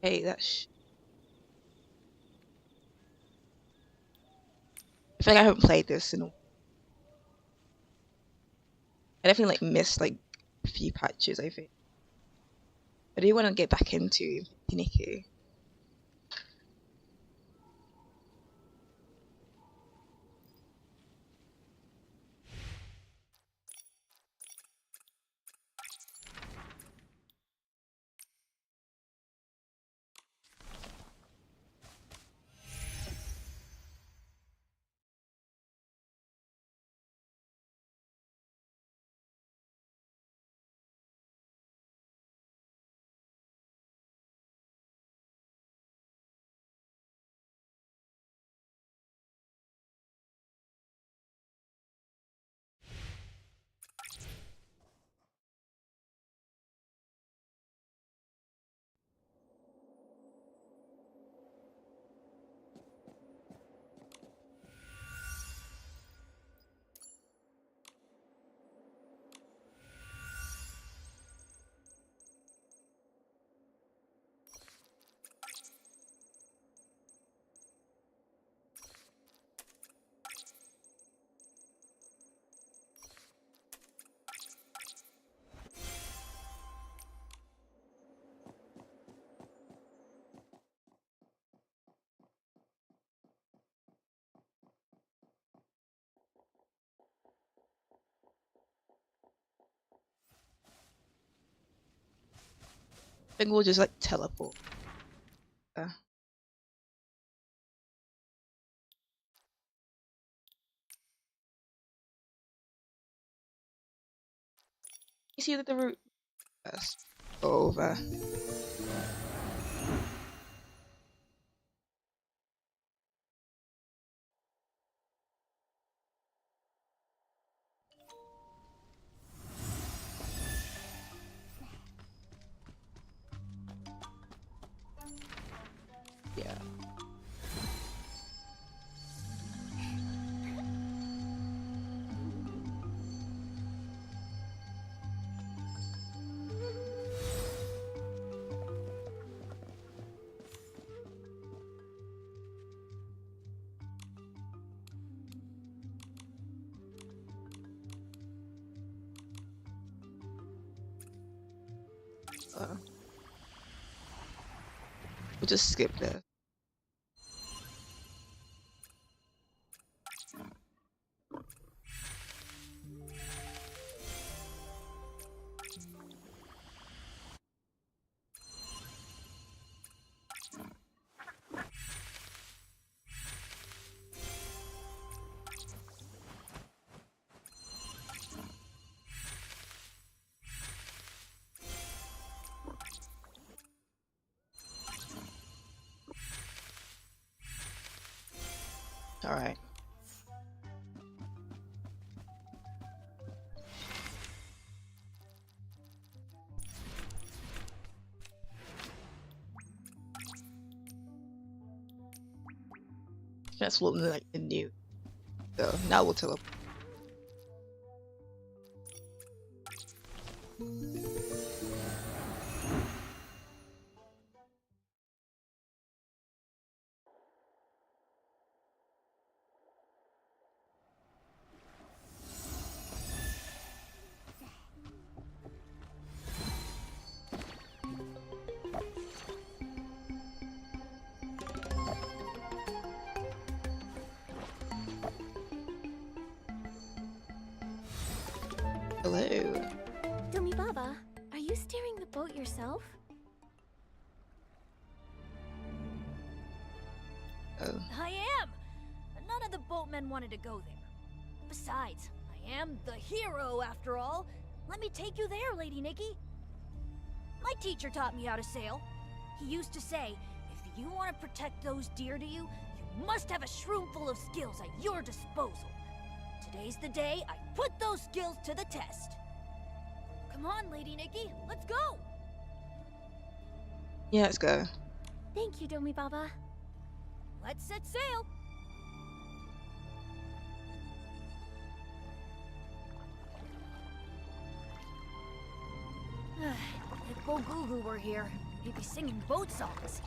Hey, that's. I feel like I haven't played this in. I definitely like missed like a few patches. I think. I do want to get back into Nikki. I think we'll just like teleport. You see the route first. Over. Yeah. We'll just skip there. All right. That's what like the new. So now we'll teleport. Hello. Domi Baba, are you steering the boat yourself? Oh. I am! None of the boatmen wanted to go there. Besides, I am the hero after all. Let me take you there, Lady Nikki. My teacher taught me how to sail. He used to say, if you want to protect those dear to you, you must have a shroom full of skills at your disposal. Today's the day I put those skills to the test. Come on, Lady Nikki, let's go! Yeah, let's go. Thank you, Domi Baba. Let's set sail! If Bogugu were here, maybe singing boat songs.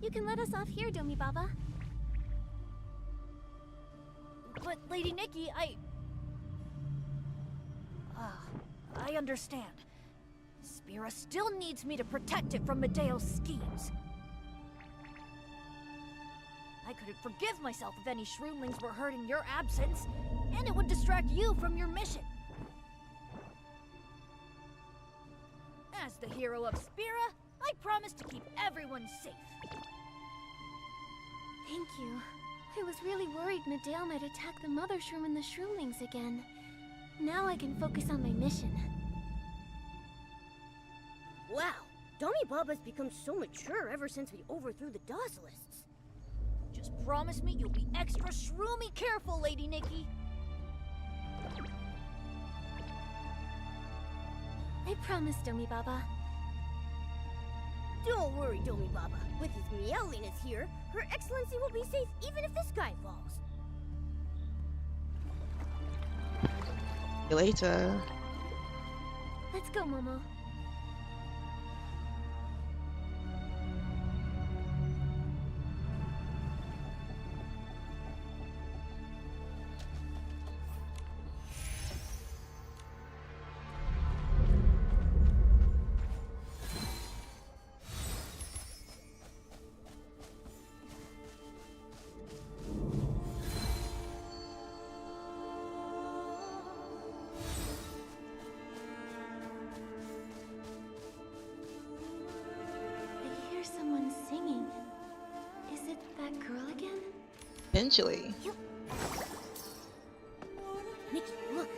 You can let us off here, Domi Baba. But Lady Nikki, I understand. Spira still needs me to protect it from Medeo's schemes. I couldn't forgive myself if any shroomlings were hurt in your absence, and it would distract you from your mission. As the hero of Spira, I promise to keep everyone safe. Thank you. I was really worried Medeo might attack the Mother Shroom and the Shroomlings again. Now I can focus on my mission. Wow, Domi Baba's become so mature ever since we overthrew the Dossalists. Just promise me you'll be extra shroomy careful, Lady Nikki. I promise, Domi Baba. Don't worry, Domi Baba. With his Meowliness here, Her Excellency will be safe even if the sky falls. See you later. Let's go, Momo. Potentially. Nikki, look.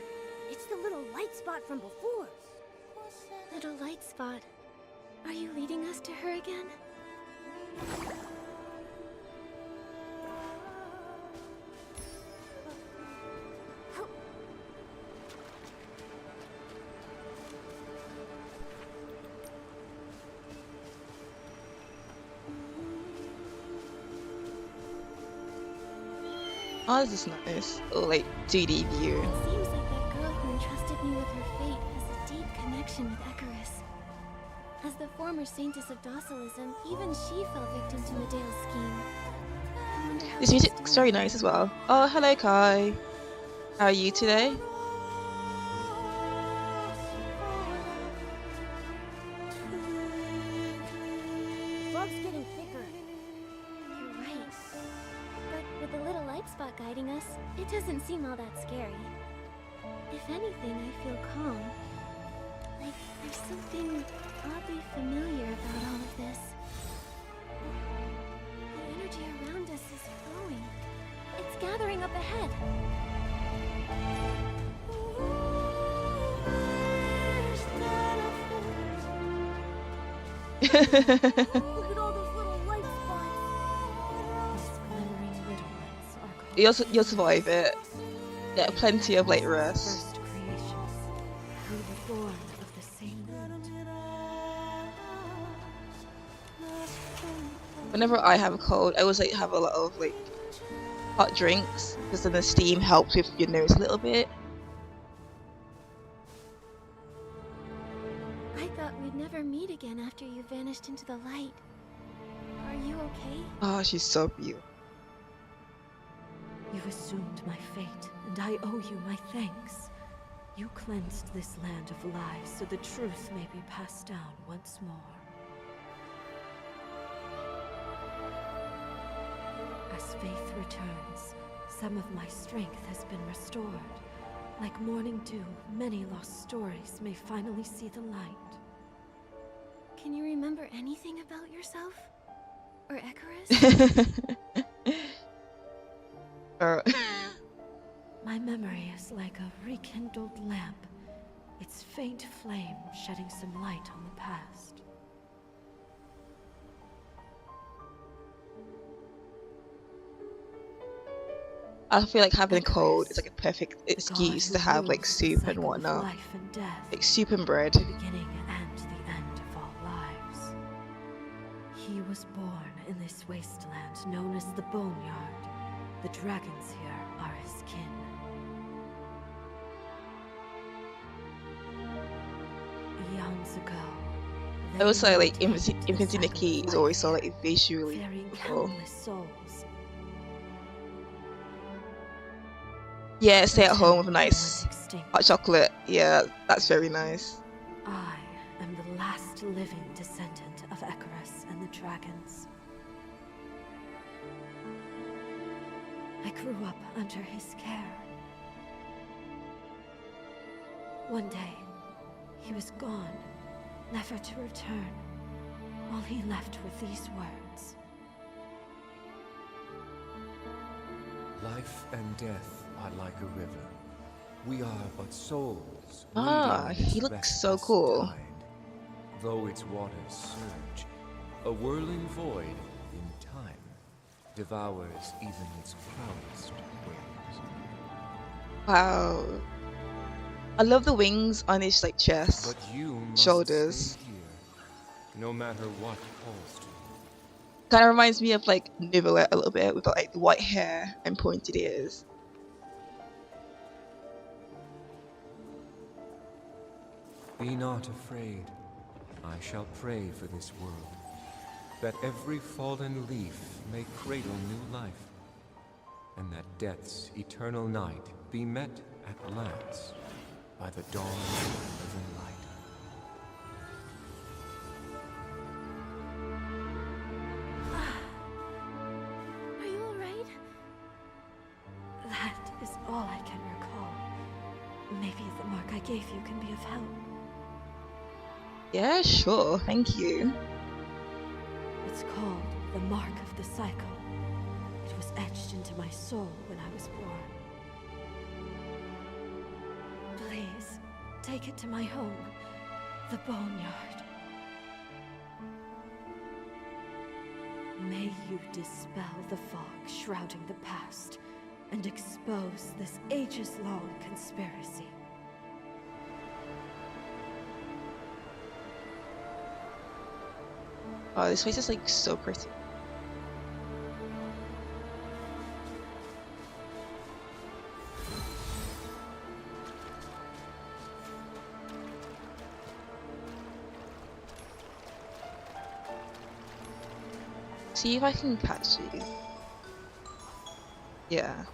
It's the little light spot from before. Little light spot. Are you leading us to her again? Oh, this is nice. Oh, like 2D view. It seems like that girl who entrusted me with her fate has a deep connection with Icarus. As the former saintess of Dossalism, even she fell victim to Medeo's scheme. I wonder how This she's music's very doing. nice as well. Oh, hello Kai. How are you today? Fog's getting thicker. You're right. But with the little light spot guiding us, it doesn't seem all that scary. If anything, I feel calm. Like there's something oddly familiar about all of this. The energy around us is flowing. It's gathering up ahead. Look at all those little light spots. These glimmering little lights are called You'll survive it. Get plenty of like rest. first creations, who were born of the same root. Whenever I have a cold, I always like have a lot of like hot drinks because then the steam helps with your nose a little bit. I thought we'd never meet again after you vanished into the light. Are you okay? Oh, she's so beautiful. You've assumed my fate, and I owe you my thanks. You cleansed this land of lies so the truth may be passed down once more. As faith returns, some of my strength has been restored. Like morning dew, many lost stories may finally see the light. Can you remember anything about yourself? Or Icarus? My memory is like a rekindled lamp, its faint flame shedding some light on the past. I feel like having a cold Icarus, is like a perfect the god excuse who to have like rules the soup and cycle of whatnot. life and death, Like soup and bread. the beginning and the end of all lives. He was born in this wasteland known as the Boneyard. The dragons here are his kin. Eons ago, they Also, like maintained the Infinity cycle Nikki of is life always so here, like visually ferrying beautiful. countless souls. Yeah, stay at home with a Until they nice went extinct. hot chocolate. Yeah, that's very nice. I am the last living descendant of Icarus and the dragons. I grew up under his care. One day, he was gone, never to return. All he left with these words. Life and death are like a river. We are but souls. Ah, waiting in he its looks so restless cool. tide. Though its waters surge, a whirling void in time devours even its proudest wings. Wow. I love the wings on his like chest, But you must shoulders. stay here, no matter what falls to you. Kind of reminds me of like Nivelet a little bit with like the white hair and pointed ears. Be not afraid. I shall pray for this world, that every fallen leaf may cradle new life, and that death's eternal night be met at last by the dawn of living light. Are you alright? That is all I can recall. Maybe the mark I gave you can be of help. Yeah, sure, thank you. It's called the Mark of the Cycle. It was etched into my soul when I was born. Please, take it to my home, the Boneyard. May you dispel the fog shrouding the past and expose this ages-long conspiracy. Oh, this place is like so pretty. See if I can catch you. Yeah.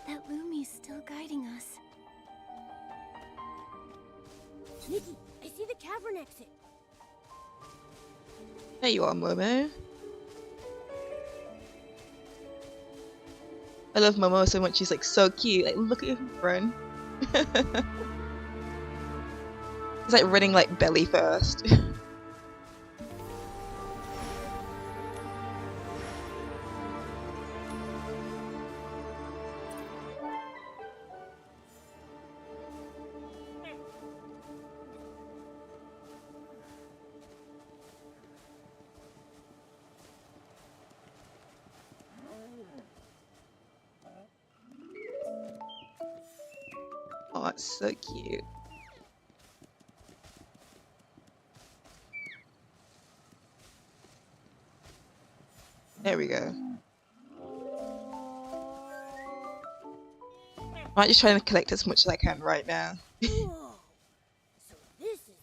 That Lumi's still guiding us. Nikki, I see the cavern exit. There you are, Momo. I love Momo so much. She's like so cute. Like, look at him run. He's like running like belly first. Oh, that's so cute. There we go. I'm just trying to collect as much as I can right now. Whoa. So this is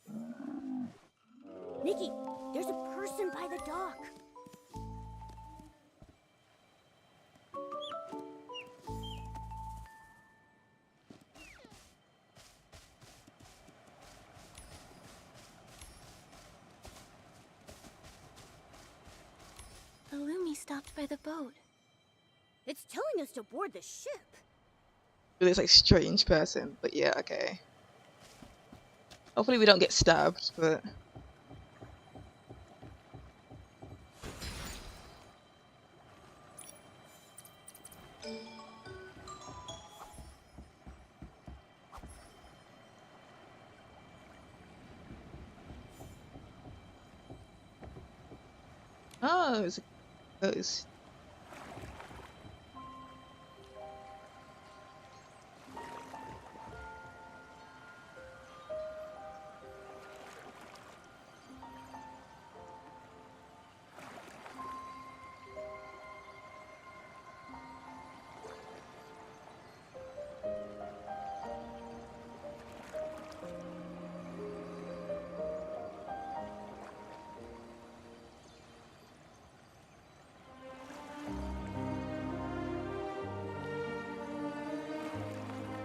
the... Nikki, there's a person by the dock. The Lumi stopped by the boat. It's telling us to board the ship. This like strange person, but yeah, okay. Hopefully we don't get stabbed, but... Oh, it's a ghost.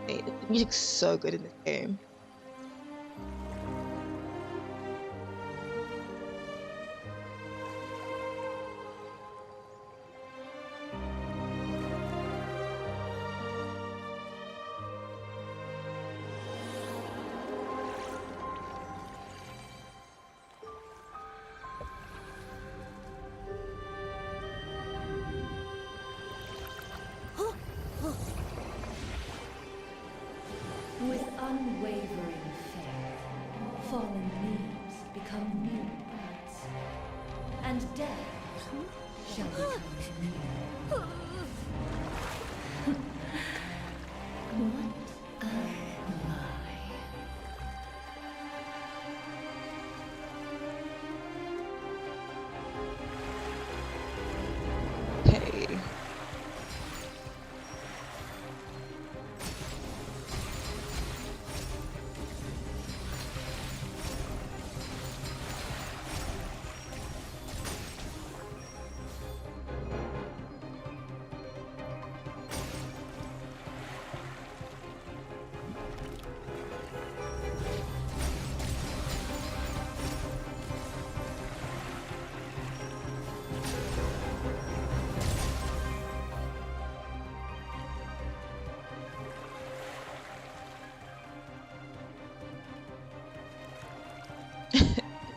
Hey, the music's so good in this game. With unwavering faith, fallen leaves become new buds, and death shall become new. What a lie. Okay.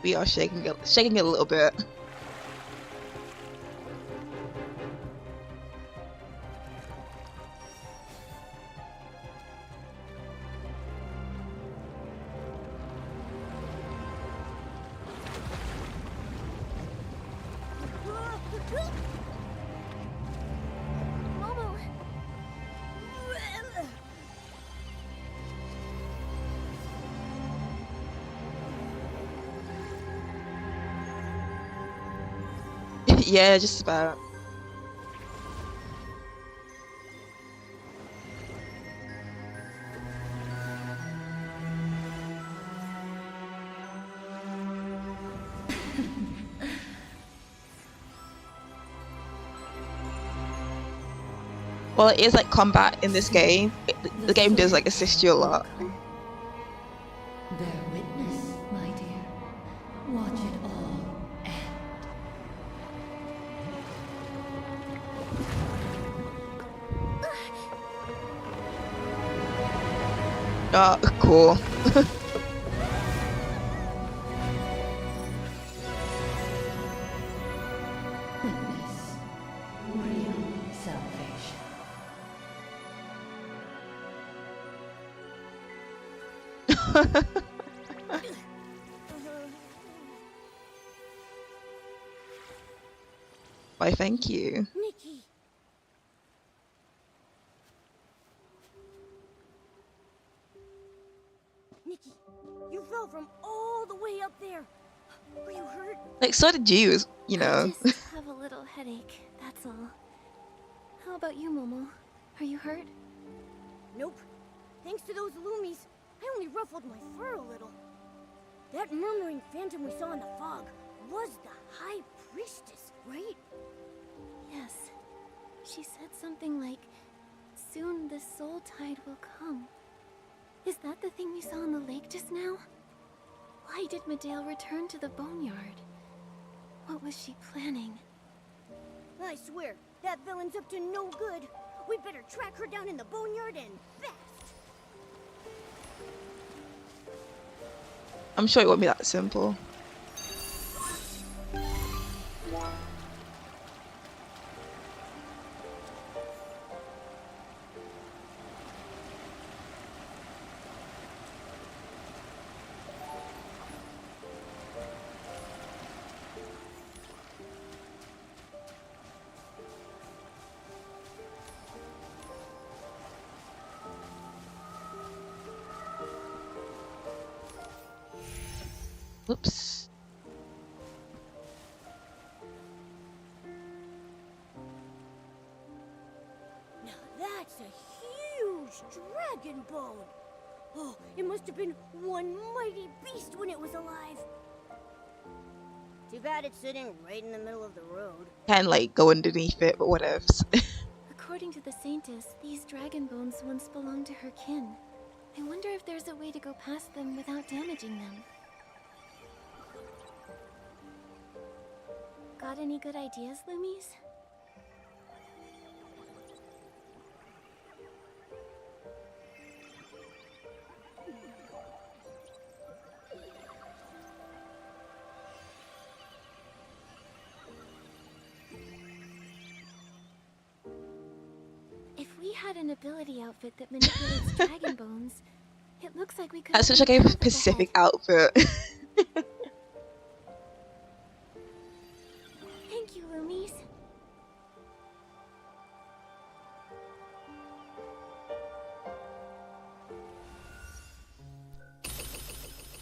We are shaking it a little bit. Momo, Yeah, just about. Well, it is like combat in this game. The game does like assist you a lot. Bear witness, my dear. Watch it all end. Oh, cool. Witness real salvation. Why, thank you. Nikki. Nikki, you fell from all the way up there. Were you hurt? Like, so did you, you know. I just have a little headache, that's all. How about you, Momo? Are you hurt? Nope. Thanks to those loomies, I only ruffled my fur a little. That murmuring phantom we saw in the fog was the High Priestess, right? Yes. She said something like, soon the soul tide will come. Is that the thing we saw in the lake just now? Why did Medale return to the boneyard? What was she planning? I swear, that villain's up to no good. We better track her down in the boneyard and fast. I'm sure it won't be that simple. Whoops. Now that's a huge dragon bone. Oh, it must have been one mighty beast when it was alive. Too bad it's sitting right in the middle of the road. Can like go underneath it, but whatevs. According to the Saintess, these dragon bones once belonged to her kin. I wonder if there's a way to go past them without damaging them. Got any good ideas, Loomies? If we had an ability outfit that manipulates dragon bones, it looks like we could. That's such like a Pacific outfit. Thank you, Loomies.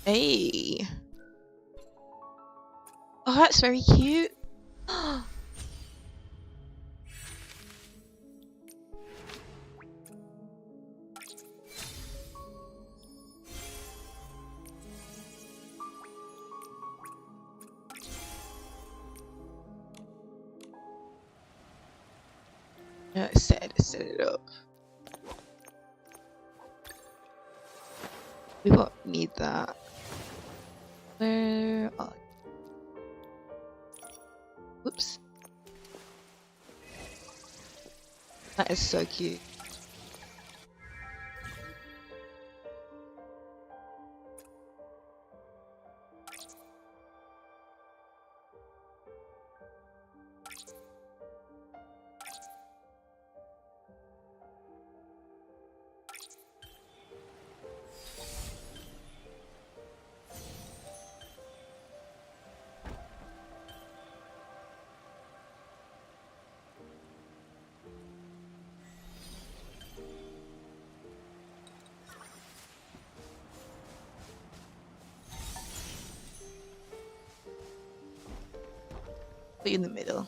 Hey. Oh, that's very cute. Set it up. We won't need that. Where? Oh. Whoops. That is so cute. Put you in the middle.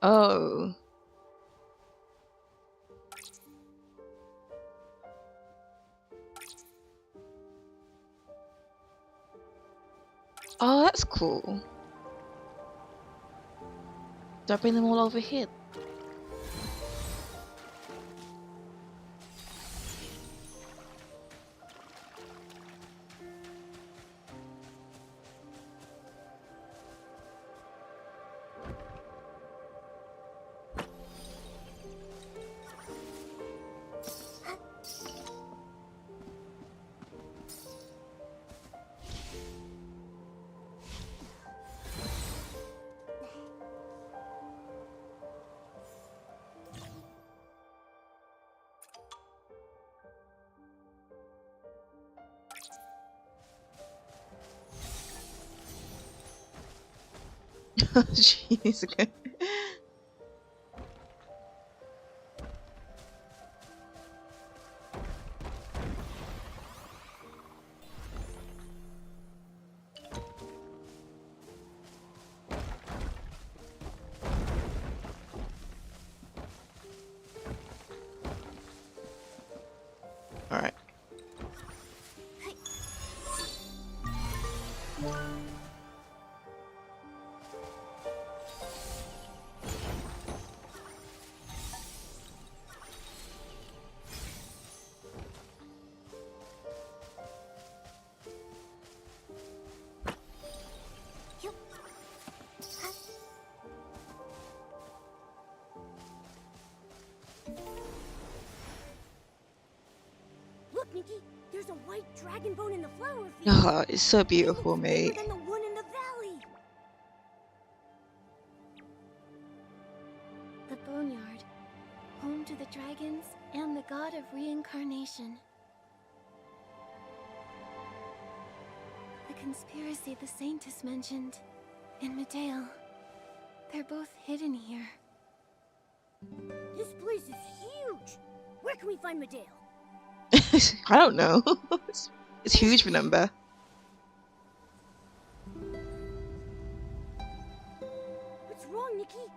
Oh. Oh, that's cool. Do I bring them all over here? Jeez, okay. All right. Nikki, there's a white dragon bone in the flower field. Ah, it's so It beautiful, looks bigger mate. than the one in the valley. The Boneyard, home to the dragons and the god of reincarnation. The conspiracy the Saintess mentioned in Medale. They're both hidden here. This place is huge. Where can we find Medale? I don't know. It's huge, remember? What's wrong, Nikki?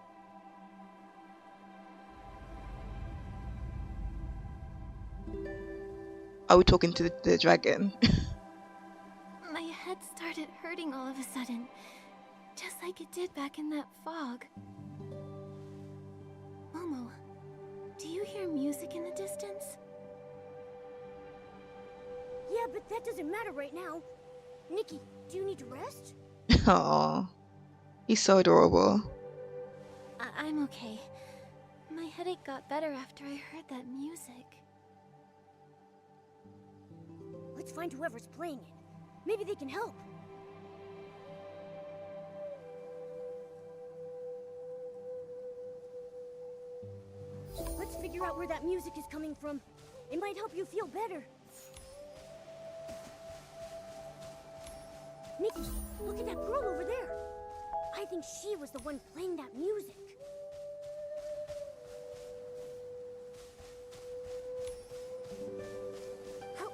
Are we talking to the dragon? My head started hurting all of a sudden, just like it did back in that fog. Momo, do you hear music in the distance? Yeah, but that doesn't matter right now. Nikki, do you need to rest? Aw, he's so adorable. I'm okay. My headache got better after I heard that music. Let's find whoever's playing it. Maybe they can help. Let's figure out where that music is coming from. It might help you feel better. Nikki, look at that girl over there. I think she was the one playing that music. How...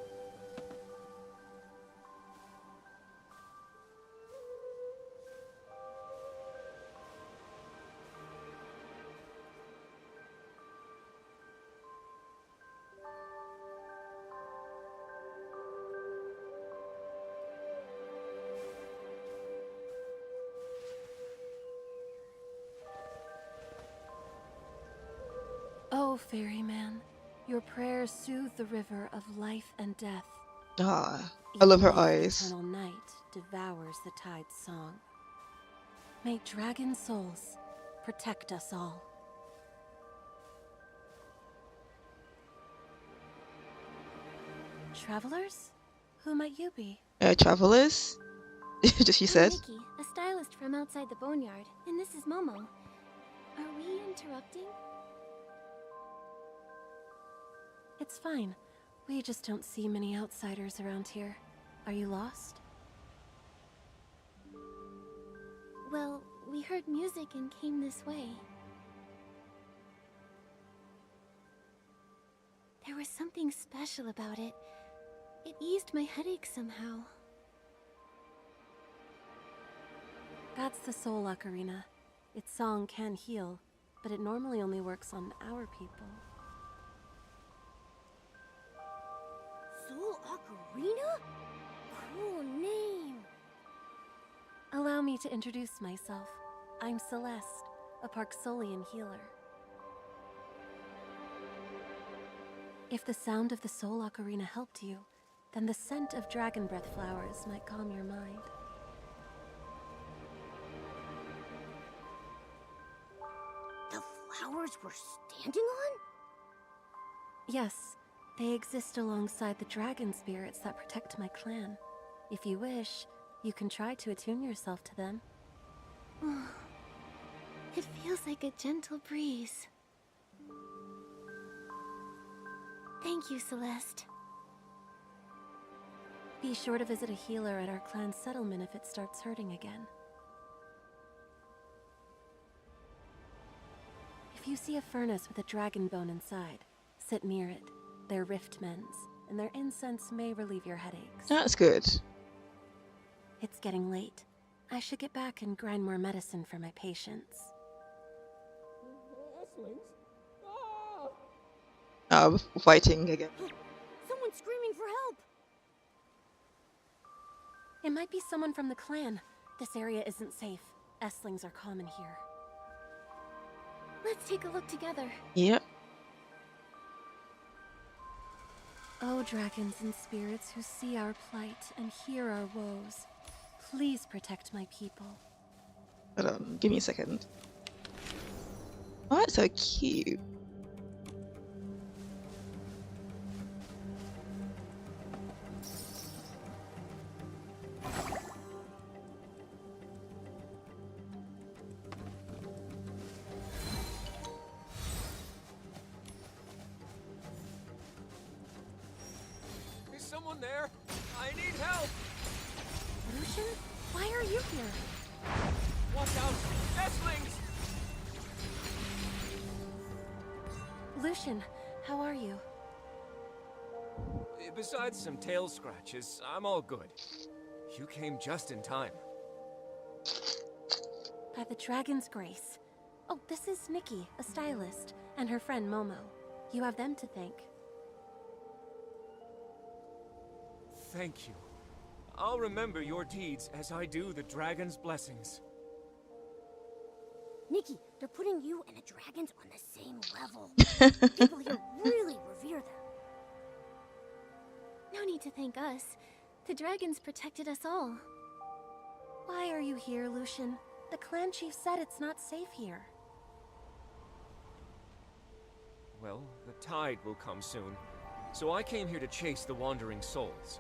Oh, ferryman, your prayers soothe the river of life and death. Ah, I love her Even if eyes. Eternal night devours the tide's song. May dragon souls protect us all. Travelers? Who might you be? Travelers? Just you I'm said. Nikki, a stylist from outside the Boneyard, and this is Momo. Are we interrupting? It's fine. We just don't see many outsiders around here. Are you lost? Well, we heard music and came this way. There was something special about it. It eased my headache somehow. That's the Soul Ocarina. Its song can heal, but it normally only works on our people. Soul Ocarina? Cool name. Allow me to introduce myself. I'm Celeste, a Parksolian healer. If the sound of the Soul Ocarina helped you, then the scent of dragon breath flowers might calm your mind. The flowers we're standing on? Yes, they exist alongside the dragon spirits that protect my clan. If you wish, you can try to attune yourself to them. Oh, it feels like a gentle breeze. Thank you, Celeste. Be sure to visit a healer at our clan's settlement if it starts hurting again. If you see a furnace with a dragon bone inside, sit near it. They're rift mends, and their incense may relieve your headaches. That's good. It's getting late. I should get back and grind more medicine for my patients. Fighting again. Someone's screaming for help. It might be someone from the clan. This area isn't safe. Estlings are common here. Let's take a look together. Yep. Oh, dragons and spirits who see our plight and hear our woes, please protect my people. Hold on, give me a second. Oh, that's so cute. Someone there? I need help! Lucian, why are you here? Watch out! Esslings! Lucian, how are you? Besides some tail scratches, I'm all good. You came just in time. By the dragon's grace. Oh, this is Nikki, a stylist, and her friend Momo. You have them to thank. Thank you. I'll remember your deeds as I do the dragon's blessings. Nikki, they're putting you and the dragons on the same level. People here really revere them. No need to thank us. The dragons protected us all. Why are you here, Lucian? The clan chief said it's not safe here. Well, the tide will come soon, so I came here to chase the wandering souls.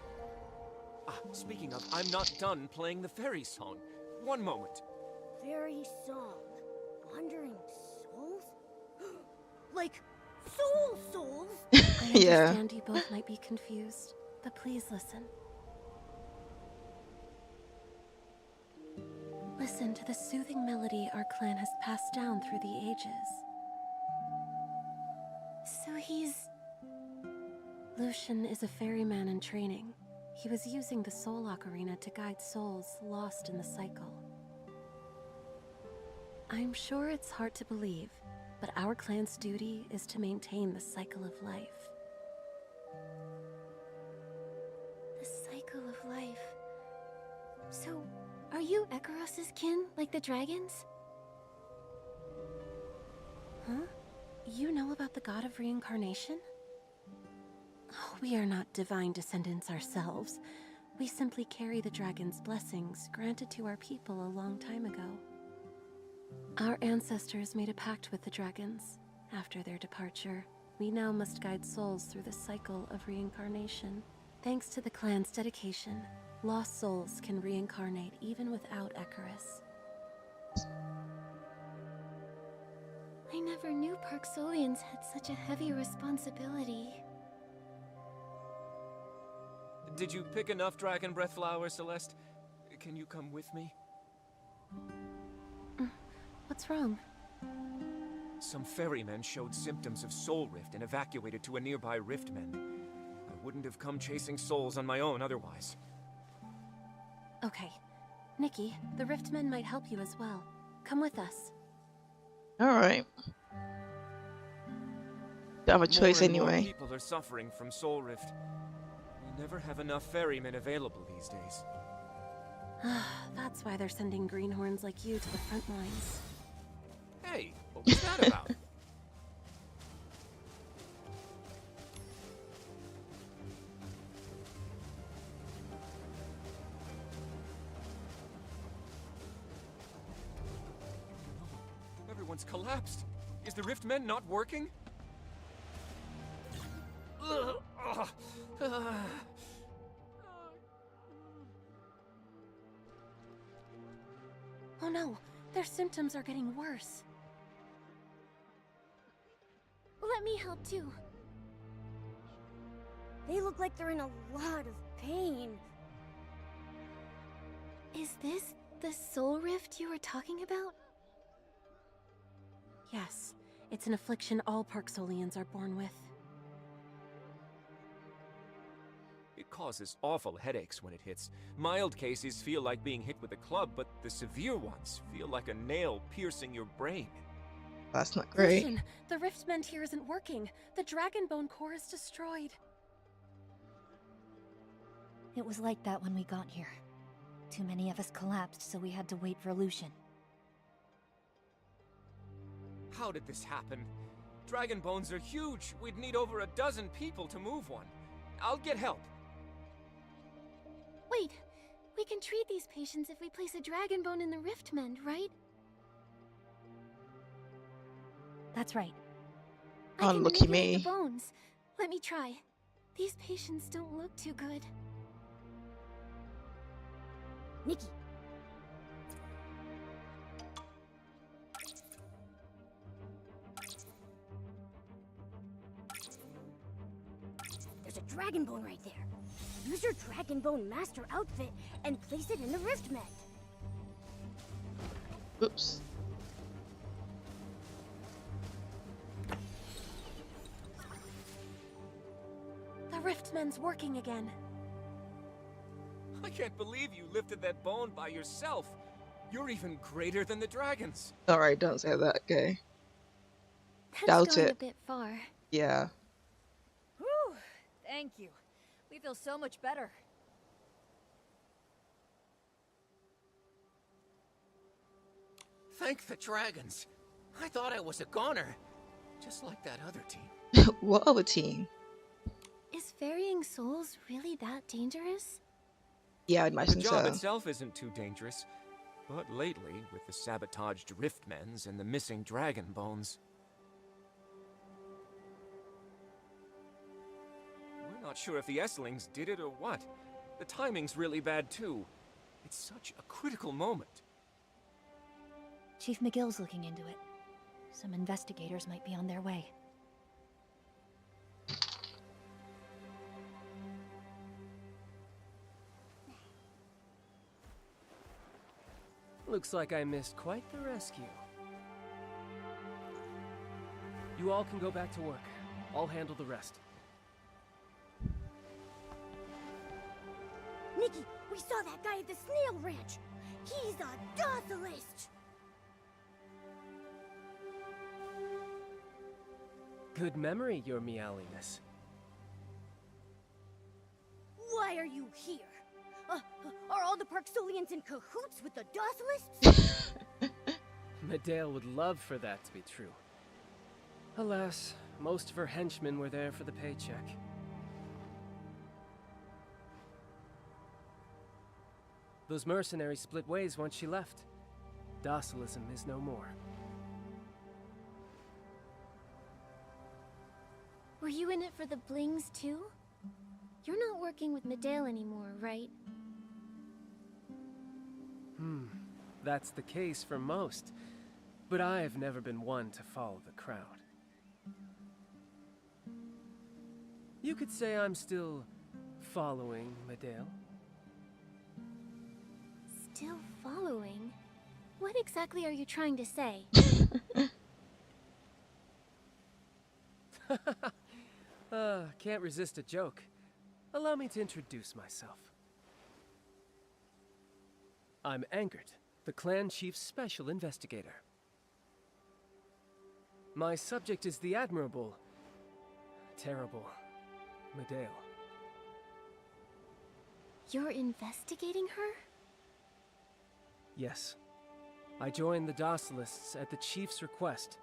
Ah, speaking of, I'm not done playing the fairy song. One moment. Fairy song. Wandering souls? Like, souls? I Yeah. understand you both might be confused, but please listen. Listen to the soothing melody our clan has passed down through the ages. So he's... Lucian is a ferryman in training. He was using the Soul Ocarina to guide souls lost in the cycle. I'm sure it's hard to believe, but our clan's duty is to maintain the cycle of life. the cycle of life. So, are you Ikaros' kin, like the dragons? Huh? You know about the god of reincarnation? Oh, we are not divine descendants ourselves. We simply carry the dragon's blessings granted to our people a long time ago. Our ancestors made a pact with the dragons. After their departure, we now must guide souls through the cycle of reincarnation. Thanks to the clan's dedication, lost souls can reincarnate even without Ikaros. I never knew Parksolians had such a heavy responsibility. Did you pick enough dragon breath flowers, Celeste? Can you come with me? What's wrong? Some ferrymen showed symptoms of soul rift and evacuated to a nearby riftmen. I wouldn't have come chasing souls on my own otherwise. Okay. Nikki, the riftmen might help you as well. Come with us. Alright. Don't have a choice More and more anyway. people are suffering from soul rift. We never have enough ferrymen available these days. That's why they're sending greenhorns like you to the front lines. Hey, what was that about? Everyone's collapsed. Is the riftmen not working? Oh no, their symptoms are getting worse. Let me help too. They look like they're in a lot of pain. Is this the soul rift you were talking about? Yes, it's an affliction all Parksolians are born with. It causes awful headaches when it hits. Mild cases feel like being hit with a club, but the severe ones feel like a nail piercing your brain. That's not great. Lucian, the riftment here isn't working. The dragon bone core is destroyed. It was like that when we got here. Too many of us collapsed, so we had to wait for Lucian. How did this happen? Dragon bones are huge. We'd need over a dozen people to move one. I'll get help. Wait, we can treat these patients if we place a dragon bone in the riftmend, right? That's right. I can Unlucky manipulate me. the bones. Let me try. These patients don't look too good. Nikki. There's a dragon bone right there. Use your Dragonbone Master outfit and place it in the Rift Mend. Oops. The Riftman's working again. I can't believe you lifted that bone by yourself. You're even greater than the dragons. Alright, don't say that, okay? That's Doubt going it. a bit far. Yeah. Whew, thank you. We feel so much better. Thank the dragons. I thought I was a goner, just like that other team. What other team? Is ferrying souls really that dangerous? Yeah, I'd The imagine job so. itself isn't too dangerous, but lately, with the sabotaged Riftmens and the missing dragon bones, we're not sure if the Esslings did it or what. The timing's really bad too. It's such a critical moment. Chief McGill's looking into it. Some investigators might be on their way. Looks like I missed quite the rescue. You all can go back to work. I'll handle the rest. Nikki, we saw that guy at the snail ranch. He's a Dothalist. Good memory, your meowiness. Why are you here? Are all the Parksolians in cahoots with the Dothalists? Medale would love for that to be true. Alas, most of her henchmen were there for the paycheck. Those mercenaries split ways once she left. Docillism is no more. Were you in it for the blings too? You're not working with Medale anymore, right? That's the case for most, but I've never been one to follow the crowd. You could say I'm still following Medale. Still following? What exactly are you trying to say? Can't resist a joke. Allow me to introduce myself. I'm Angert, the clan chief's special investigator. My subject is the admirable, terrible Medale. You're investigating her? Yes. I joined the Docilists at the chief's request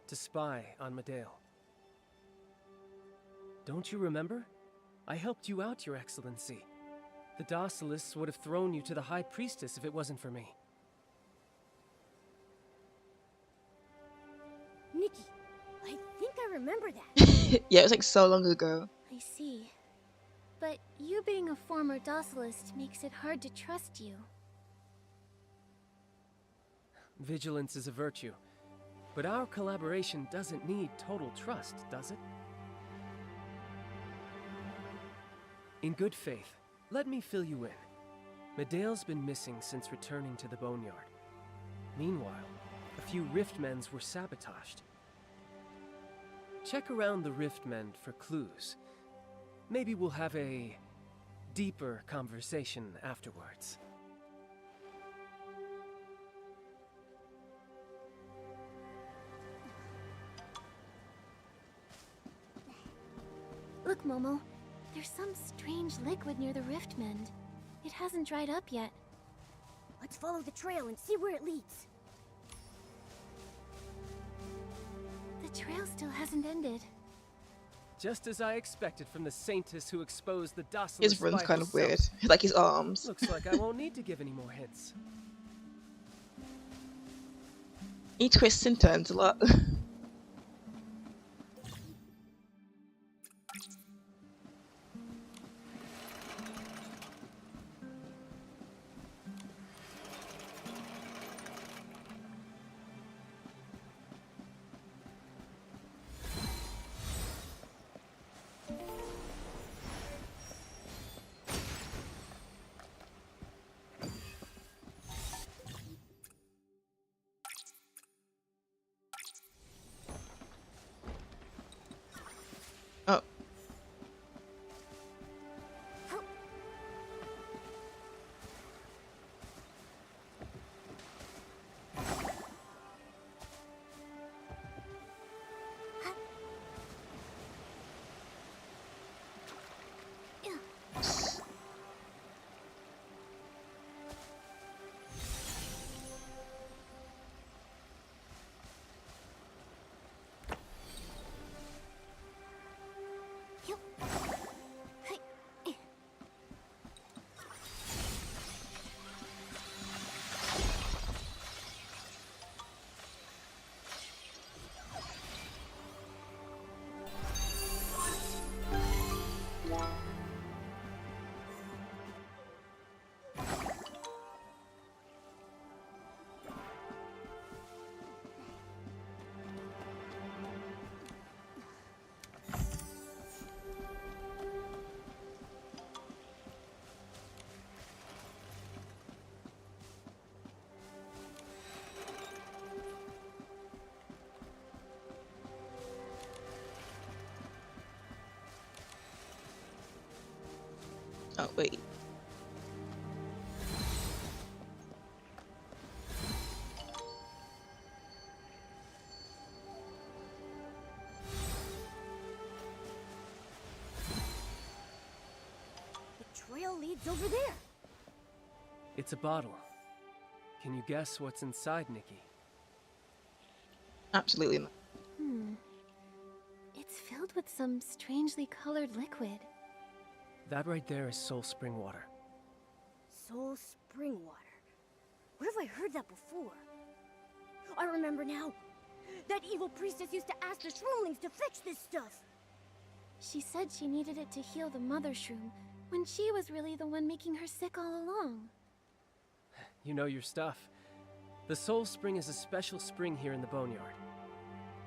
to spy on Medale. Don't you remember? I helped you out, Your Excellency. The Docilists would have thrown you to the High Priestess if it wasn't for me. Nikki, I think I remember that. Yeah, it was like so long ago. I see. But you being a former Docilist makes it hard to trust you. Vigilance is a virtue, but our collaboration doesn't need total trust, does it? In good faith, let me fill you in. Medale's been missing since returning to the Boneyard. Meanwhile, a few Riftmends were sabotaged. Check around the Riftmend for clues. Maybe we'll have a deeper conversation afterwards. Look, Momo. There's some strange liquid near the Riftmend. It hasn't dried up yet. Let's follow the trail and see where it leads. The trail still hasn't ended. Just as I expected from the Saintess who exposed the Docilist His run's by kind of herself. weird. Like his arms. Looks like I won't need to give any more hints. He twists and turns a lot. Oh, wait. The trail leads over there. It's a bottle. Can you guess what's inside, Nikki? Absolutely not. It's filled with some strangely colored liquid. That right there is Soul Spring water. Soul Spring water. Where have I heard that before? I remember now. That evil priestess used to ask the shroomlings to fetch this stuff. She said she needed it to heal the mother shroom, when she was really the one making her sick all along. You know your stuff. The Soul Spring is a special spring here in the Boneyard.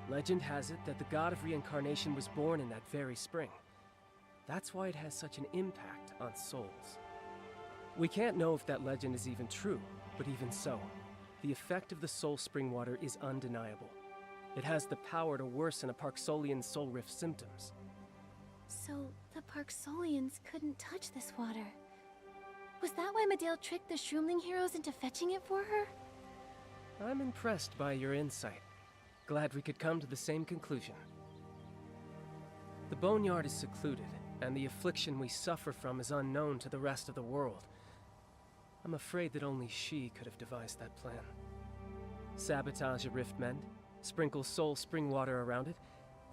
Legend has it that the god of reincarnation was born in that very spring. That's why it has such an impact on souls. We can't know if that legend is even true, but even so, the effect of the Soul Spring water is undeniable. It has the power to worsen a Parksolian's soul rift symptoms. So, the Parksolians couldn't touch this water. Was that why Medale tricked the Shroomling heroes into fetching it for her? I'm impressed by your insight. Glad we could come to the same conclusion. The Boneyard is secluded, and the affliction we suffer from is unknown to the rest of the world. I'm afraid that only she could have devised that plan. Sabotage a Riftmend, sprinkle Soul Spring water around it,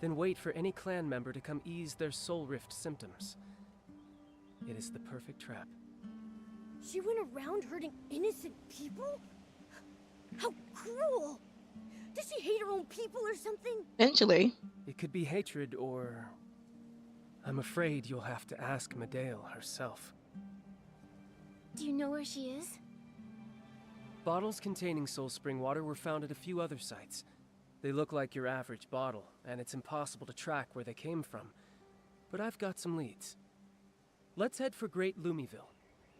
then wait for any clan member to come ease their soul rift symptoms. It is the perfect trap. She went around hurting innocent people? How cruel! Does she hate her own people or something? Eventually. It could be hatred or... I'm afraid you'll have to ask Medale herself. Do you know where she is? Bottles containing Soul Spring water were found at a few other sites. They look like your average bottle, and it's impossible to track where they came from. But I've got some leads. Let's head for Great Lumiville.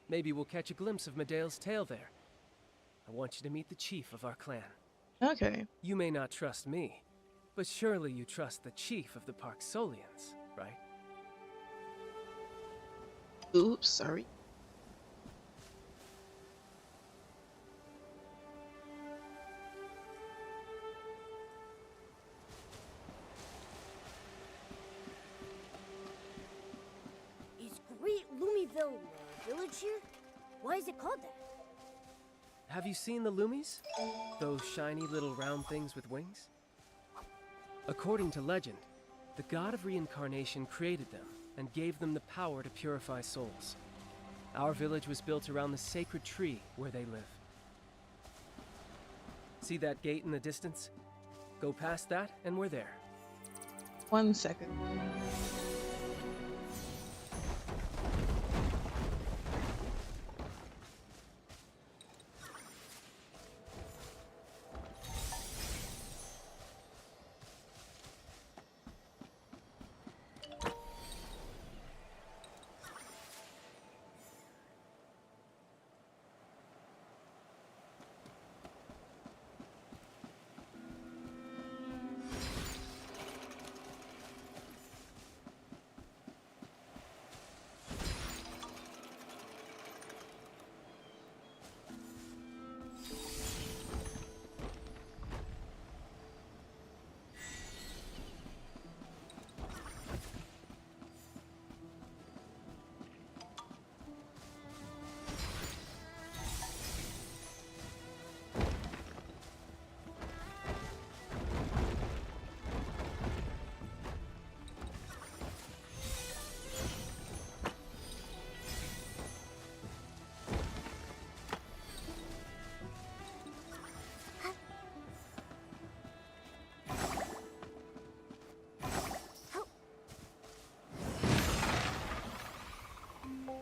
Maybe we'll catch a glimpse of Medale's tale there. I want you to meet the chief of our clan. Okay. You may not trust me, but surely you trust the chief of the Parksolians, right? Oops, sorry. Is Great Lumiville a village here? Why is it called that? Have you seen the Lumies? Those shiny little round things with wings? According to legend, the god of reincarnation created them and gave them the power to purify souls. Our village was built around the sacred tree where they live. See that gate in the distance? Go past that and we're there. 1 second.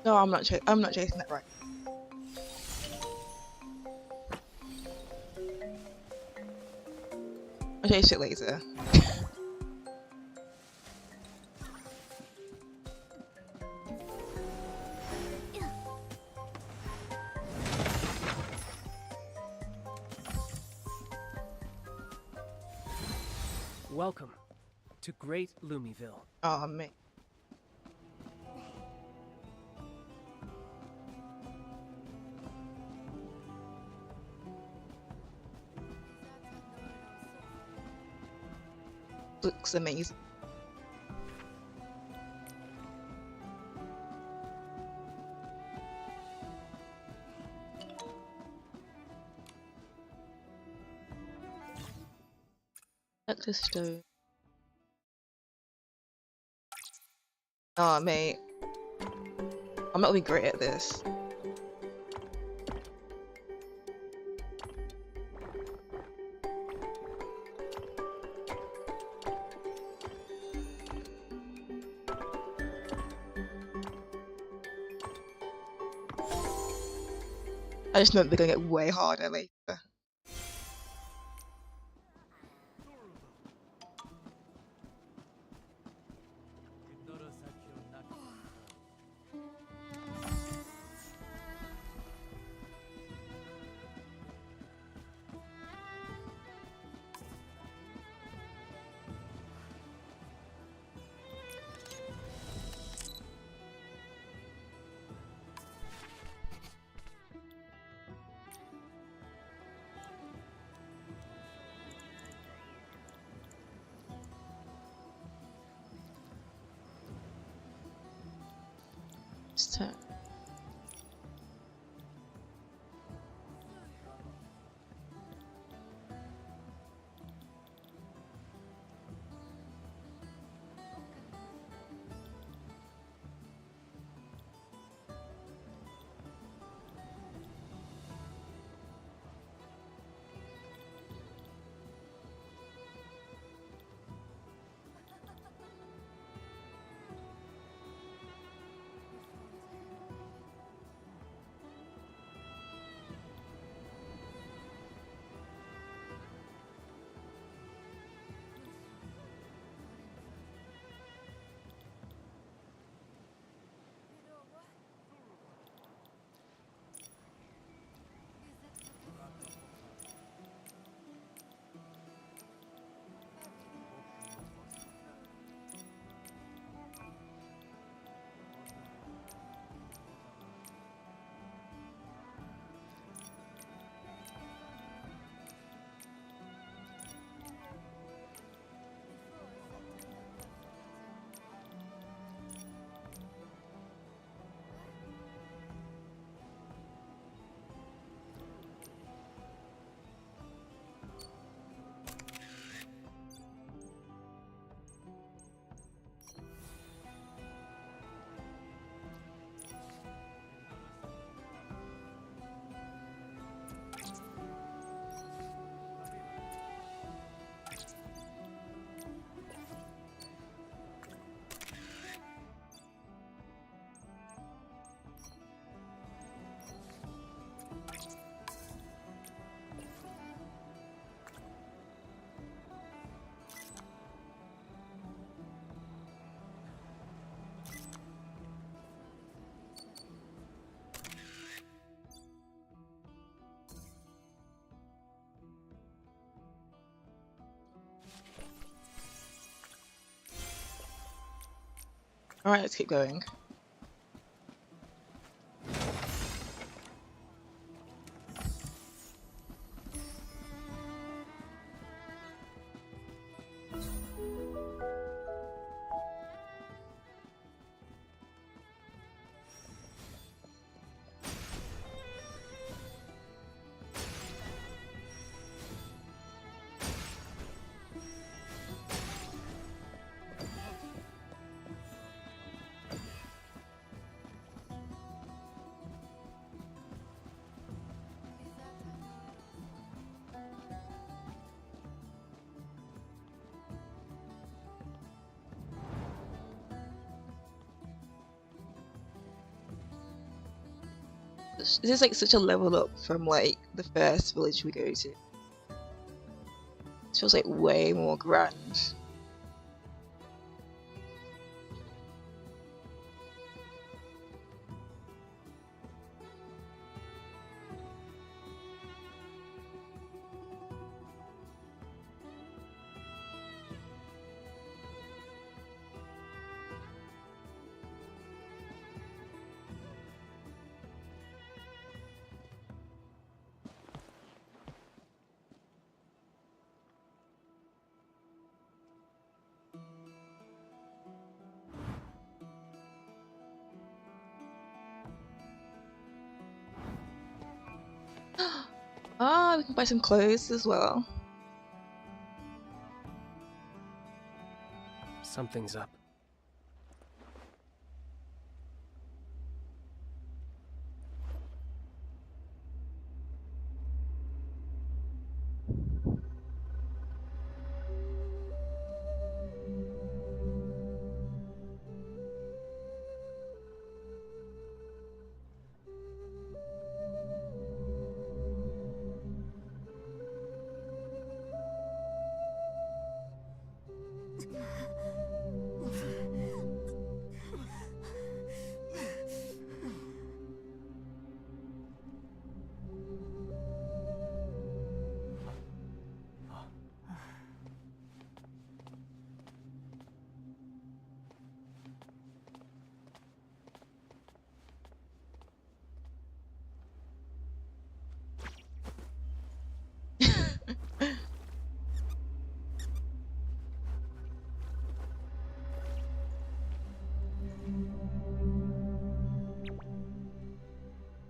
No, I'm not chasing that right. I'll chase it later. Welcome to Great Lumiville. Oh, mate. looks amazing. Nectar stone. Oh mate, I'm not really great at this. I just know they're gonna get way harder later. So alright, let's keep going. This is like such a level up from like the first village we go to. It feels like way more grand. Ah, we can buy some clothes as well. Something's up.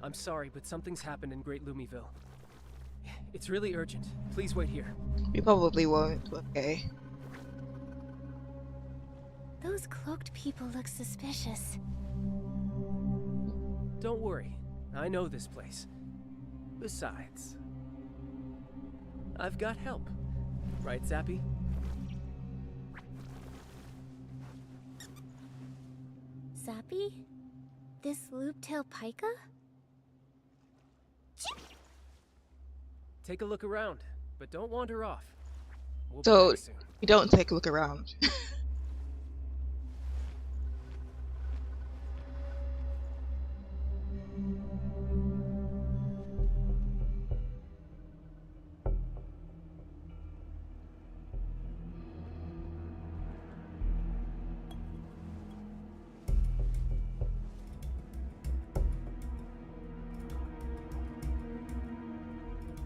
I'm sorry, but something's happened in Great Lumiville. It's really urgent. Please wait here. We probably won't, but okay. Those cloaked people look suspicious. Don't worry. I know this place. Besides, I've got help. Right, Zappy? Zappy? This loop-tail pika? Take a look around, but don't wander off. We'll be So, back soon. you don't take a look around.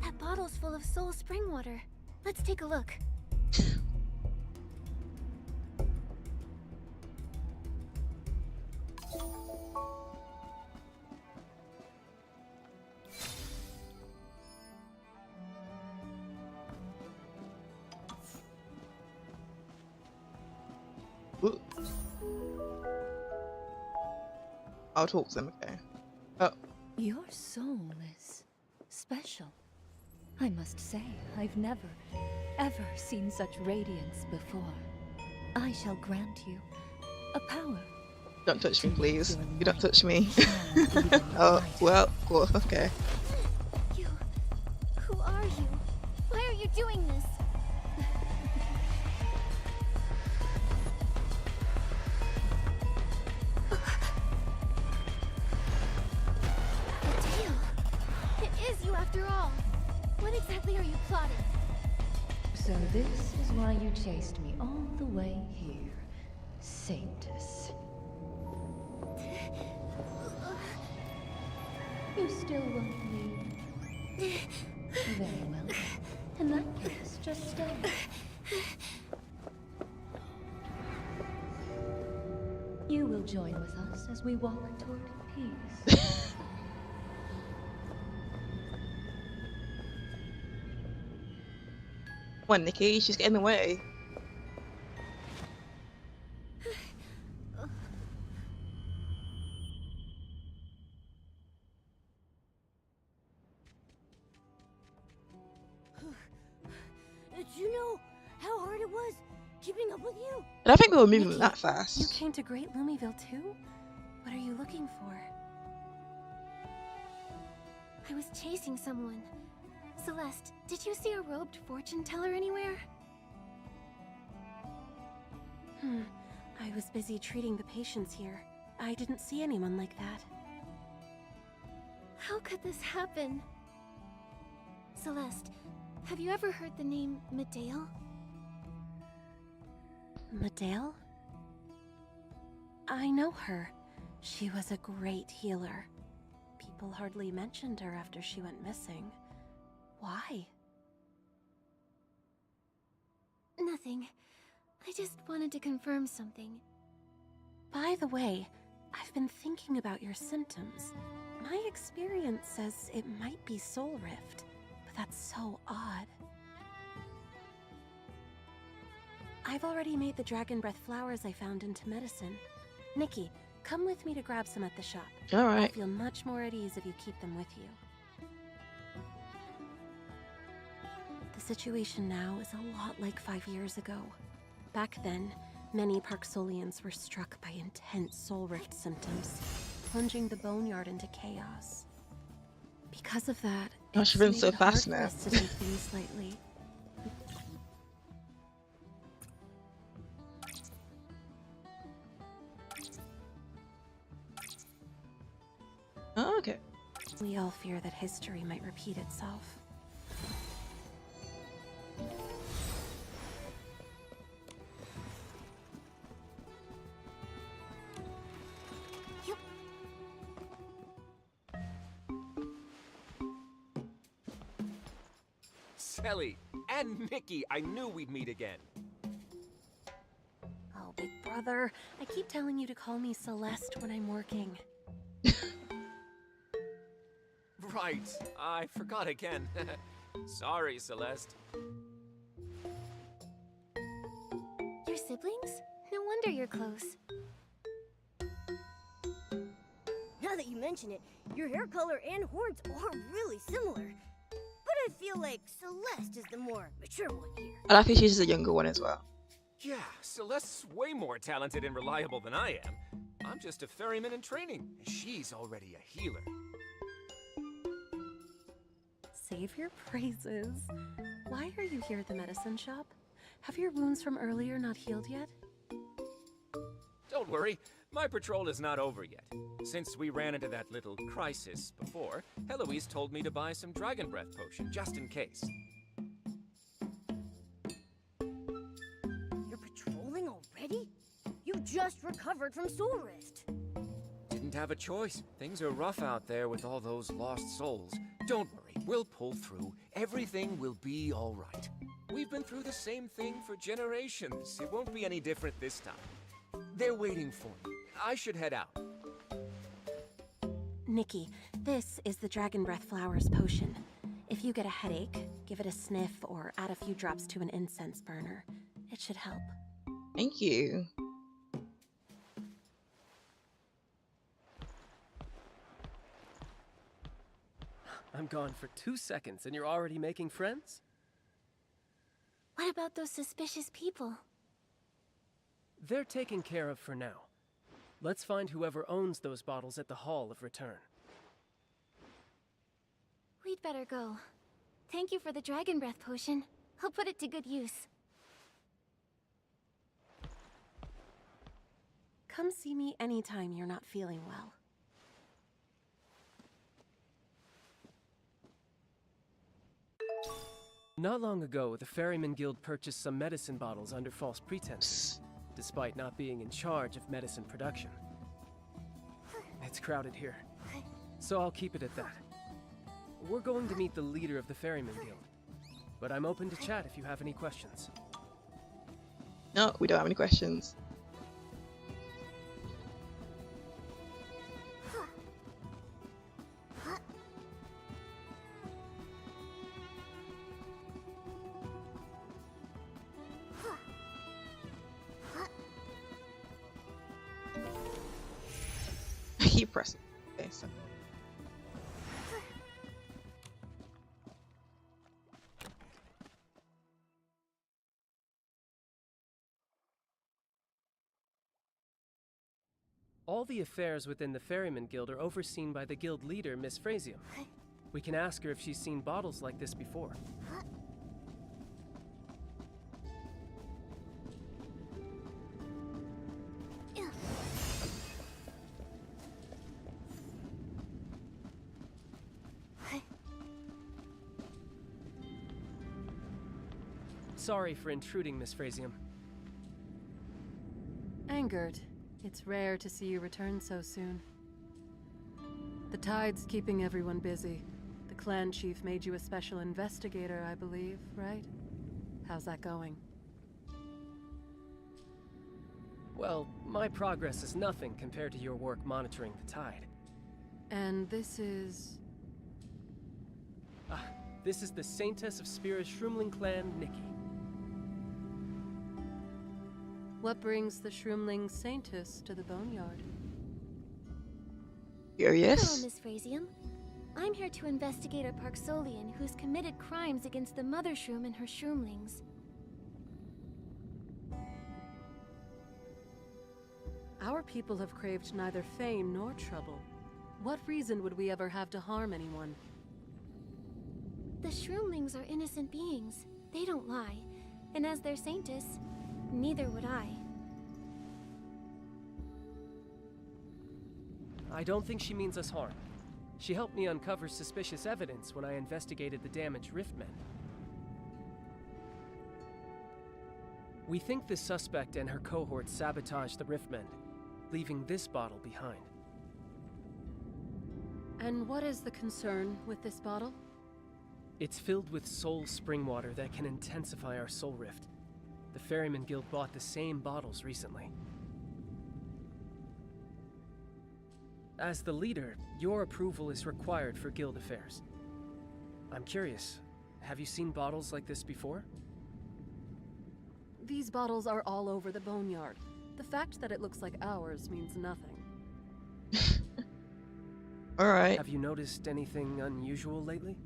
That bottle's full of soul spring water. Let's take a look. Ooh. I'll talk to them, okay. Oh, Your soul is special. I must say, I've never, ever seen such radiance before. I shall grant you a power. don't touch me, please. You don't touch me. Shine even Oh, brighter. well, cool, okay. You... Who are you? Why are you doing this? Mateo! It is you after all! What exactly are you plotting? So this is why you chased me all the way here, Sanctus. You still won't leave. Very well. In that case, just stay. You will join with us as we walk toward peace. Come on, Nikki, she's getting in the way. Did you know how hard it was keeping up with you? I don't think we were moving Nikki, that You fast. came to Great Lumiville too? What are you looking for? I was chasing someone. Celeste, did you see a robed fortune teller anywhere? I was busy treating the patients here. I didn't see anyone like that. How could this happen? Celeste, have you ever heard the name Medale? Medale? I know her. She was a great healer. People hardly mentioned her after she went missing. Why? Nothing. I just wanted to confirm something. By the way, I've been thinking about your symptoms. My experience says it might be Soul Rift, but That's so odd. I've already made the dragon breath flowers I found into medicine. Nikki, come with me to grab some at the shop. All I'll right. feel much more at ease if you keep them with you. The situation now is a lot like 5 years ago. Back then, many Parksolians were struck by intense soul rift symptoms, plunging the boneyard into chaos. Because of that, Oh, it's she's been made so it hard fast for now. us to take things lightly. Oh, okay. We all fear that history might repeat itself. Selly and Nikki, I knew we'd meet again. Oh, big brother, I keep telling you to call me Celeste when I'm working. Right, I forgot again. Sorry, Celeste. Your siblings? No wonder you're close. Now that you mention it, your hair color and horns are really similar. But I feel like Celeste is the more mature one here. And I think she's the younger one as well. Yeah, Celeste's way more talented and reliable than I am. I'm just a ferryman in training, and she's already a healer. Save your praises. Why are you here at the medicine shop? Have your wounds from earlier not healed yet? Don't worry, my patrol is not over yet. Since we ran into that little crisis before, Heloise told me to buy some dragon breath potion, just in case. You're patrolling already? You just recovered from soul rift. Didn't have a choice. Things are rough out there with all those lost souls. Don't worry, we'll pull through. Everything will be all right. We've been through the same thing for generations. It won't be any different this time. They're waiting for me. I should head out. Nikki, this is the dragon breath flowers potion. If you get a headache, give it a sniff or add a few drops to an incense burner. It should help. Thank you. I'm gone for 2 seconds and you're already making friends? What about those suspicious people? They're taken care of for now. Let's find whoever owns those bottles at the Hall of Return. We'd better go. Thank you for the dragon breath potion. I'll put it to good use. Come see me anytime you're not feeling well. Not long ago, the Ferryman Guild purchased some medicine bottles under false pretenses, despite not being in charge of medicine production. It's crowded here, so I'll keep it at that. We're going to meet the leader of the Ferryman Guild, but I'm open to chat if you have any questions. No, we don't have any questions. Keep pressing. Okay, so. All the affairs within the Ferryman Guild are overseen by the guild leader, Miss Frasium. We can ask her if she's seen bottles like this before. Sorry for intruding, Miss Frasium. Angered. It's rare to see you return so soon. The tide's keeping everyone busy. The clan chief made you a special investigator, I believe, right? How's that going? Well, my progress is nothing compared to your work monitoring the tide. And this is... This is the Saintess of Spira's Shroomling clan, Nikki. What brings the Shroomling Saintess to the Boneyard? Hello, Curious. Miss Frasium. I'm here to investigate a Parksolian who's committed crimes against the Mother Shroom and her Shroomlings. Our people have craved neither fame nor trouble. What reason would we ever have to harm anyone? The Shroomlings are innocent beings. They don't lie. And as their Saintess, neither would I. I don't think she means us harm. She helped me uncover suspicious evidence when I investigated the damaged Riftmen. We think the suspect and her cohort sabotaged the Riftmen, leaving this bottle behind. And what is the concern with this bottle? It's filled with soul spring water that can intensify our soul rift. The Ferryman Guild bought the same bottles recently. As the leader, your approval is required for guild affairs. I'm curious, have you seen bottles like this before? These bottles are all over the Boneyard. The fact that it looks like ours means nothing. Alright. Have you noticed anything unusual lately?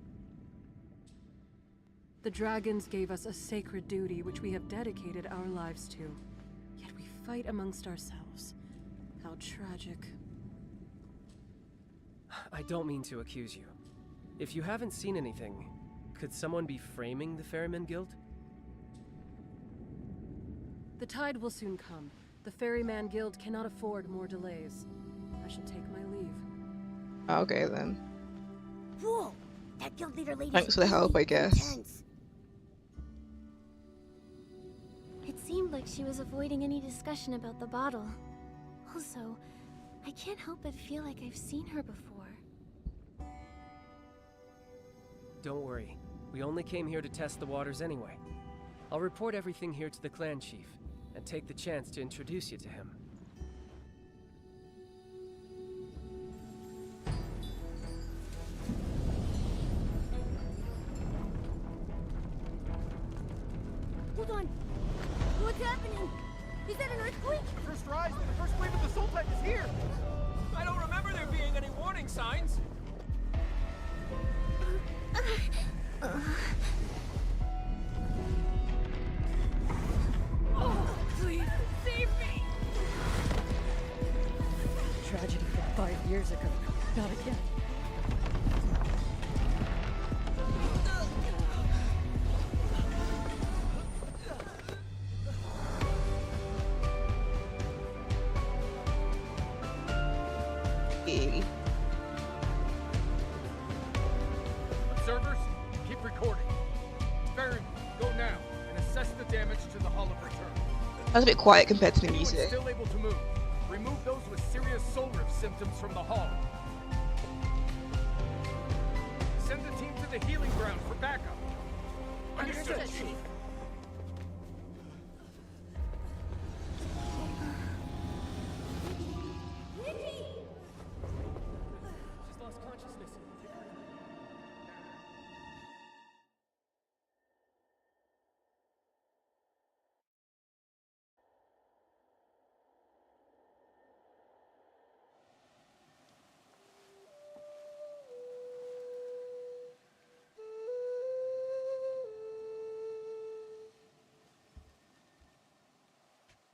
The dragons gave us a sacred duty which we have dedicated our lives to. Yet we fight amongst ourselves. How tragic. I don't mean to accuse you. If you haven't seen anything, could someone be framing the Ferryman Guild? The tide will soon come. The Ferryman Guild cannot afford more delays. I should take my leave. Okay then. Whoa! That guild leader lady. Thanks for the help, I guess. It seemed like she was avoiding any discussion about the bottle. Also, I can't help but feel like I've seen her before. Don't worry. We only came here to test the waters anyway. I'll report everything here to the clan chief, and take the chance to introduce you to him. Hold on. What's happening? Is that an earthquake? The first rise, the first wave of the soul tide is here! I don't remember there being any warning signs! Oh, please, save me! Tragedy from 5 years ago. Not again. Okay. Observers, keep recording. Ferryman, go now and assess the damage to the Hall of Return. That's a bit quiet compared to the Anyone music. still able to move, remove those with serious soul rift symptoms from the hall. Send the team to the healing ground for backup. Understood, Chief. She's lost consciousness.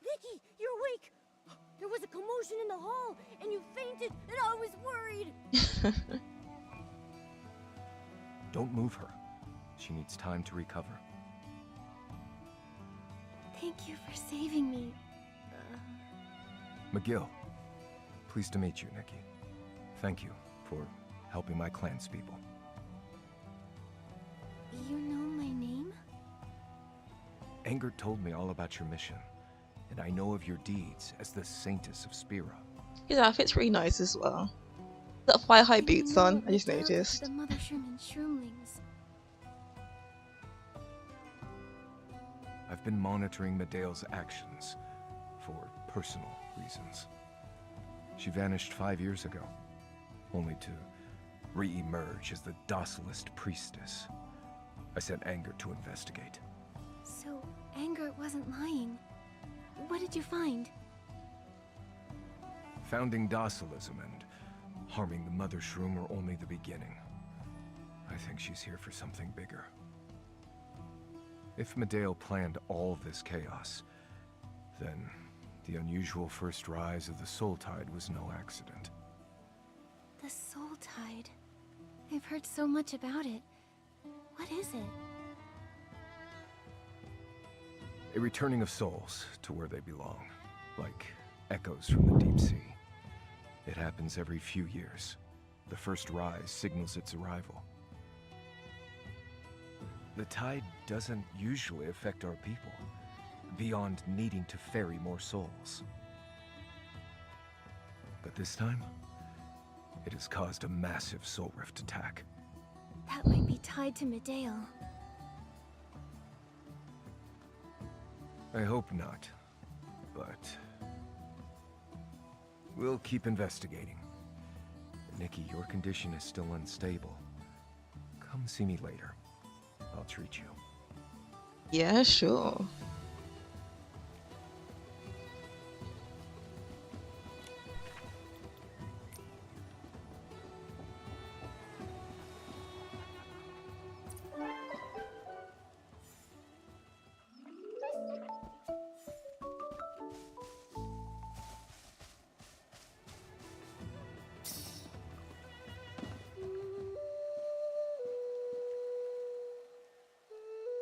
Nikki, you're awake! There was a commotion in the hall, and you fainted, and I was worried! Don't move her. She needs time to recover. Thank you for saving me. McGill, pleased to meet you, Nikki. Thank you for helping my clan's people. You know my name? Engert told me all about your mission, and I know of your deeds as the Saintess of Spira. His outfit's really nice as well. Got fire high boots know on, what I just we did to noticed. The Mother Shroom and Shroomlings. I've been monitoring Medea's actions for personal reasons. She vanished 5 years ago, only to re-emerge as the docilest priestess. I sent Anger to investigate. So, Anger wasn't lying. What did you find? Founding docilism and harming the Mother Shroom are only the beginning. I think she's here for something bigger. If Medale planned all this chaos, then the unusual first rise of the Soul Tide was no accident. The Soul Tide. I've heard so much about it. What is it? A returning of souls to where they belong, like echoes from the deep sea. It happens every few years. The first rise signals its arrival. The tide doesn't usually affect our people, beyond needing to ferry more souls. But this time, it has caused a massive soul rift attack. That might be tied to Medale. I hope not, but we'll keep investigating. Nikki, your condition is still unstable. Come see me later. I'll treat you. Yeah, sure.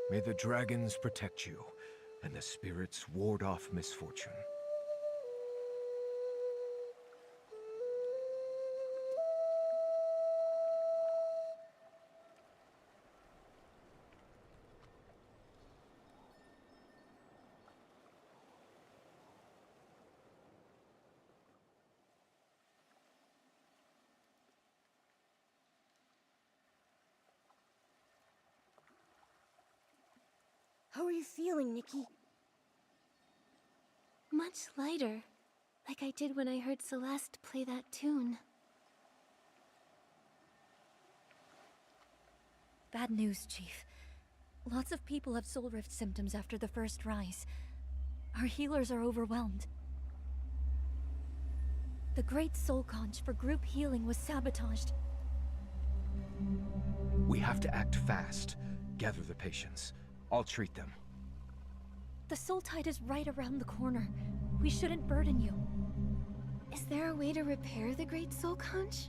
May the dragons protect you, and the spirits ward off misfortune. How are you feeling, Nikki? Much lighter. Like I did when I heard Celeste play that tune. Bad news, Chief. Lots of people have soul rift symptoms after the first rise. Our healers are overwhelmed. The Great Soul Conch for group healing was sabotaged. We have to act fast. Gather the patients. I'll treat them. The Soul Tide is right around the corner. We shouldn't burden you. Is there a way to repair the Great Soul Conch?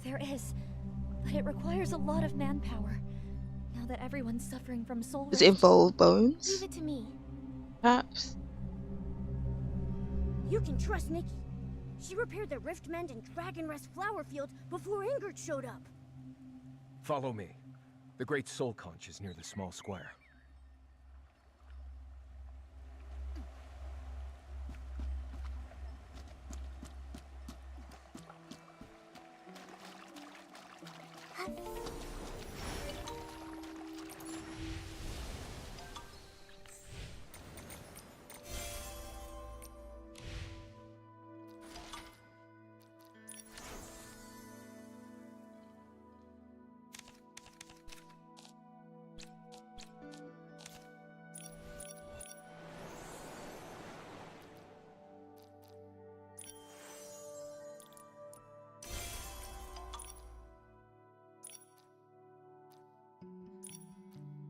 There is, but it requires a lot of manpower. Now that everyone's suffering from soul Does it rift, involve bones? Leave it to me. Perhaps? You can trust Nikki. She repaired the Riftmend and Dragon Rest flower field before Ingrid showed up. Follow me. The Great Soul Conch is near the small square.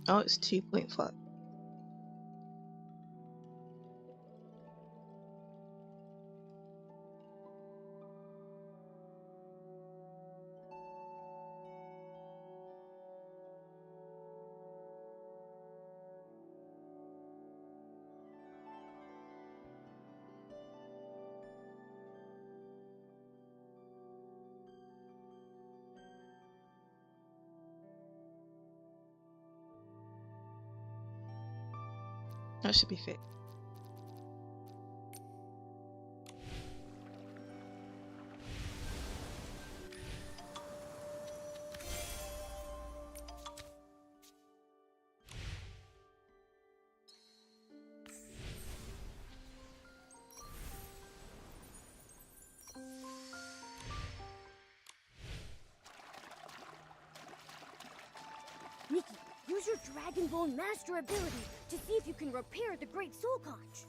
Oh, it's 2.5. That should be fit. Use your Dragon Bone Master ability to see if you can repair the Great Soul Conch.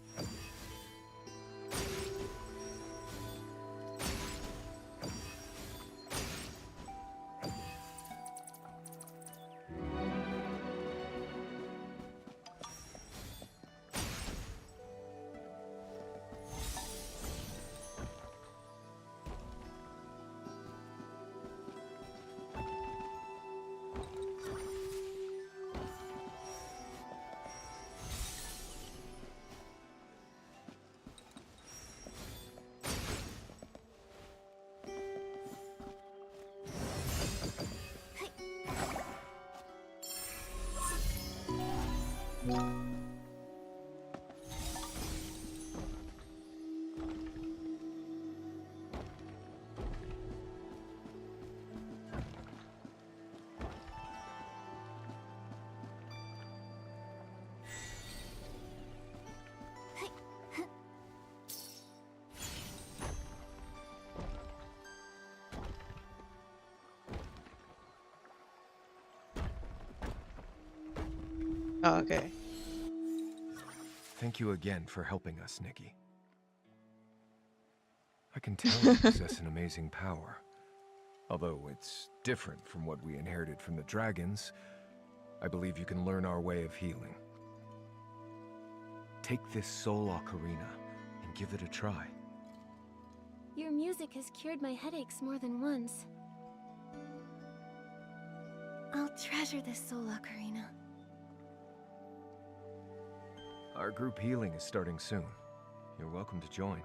Oh, okay. Thank you again for helping us, Nikki. I can tell you possess an amazing power. Although it's different from what we inherited from the dragons, I believe you can learn our way of healing. Take this soul ocarina and give it a try. Your music has cured my headaches more than once. I'll treasure this soul ocarina. Our group healing is starting soon. You're welcome to join.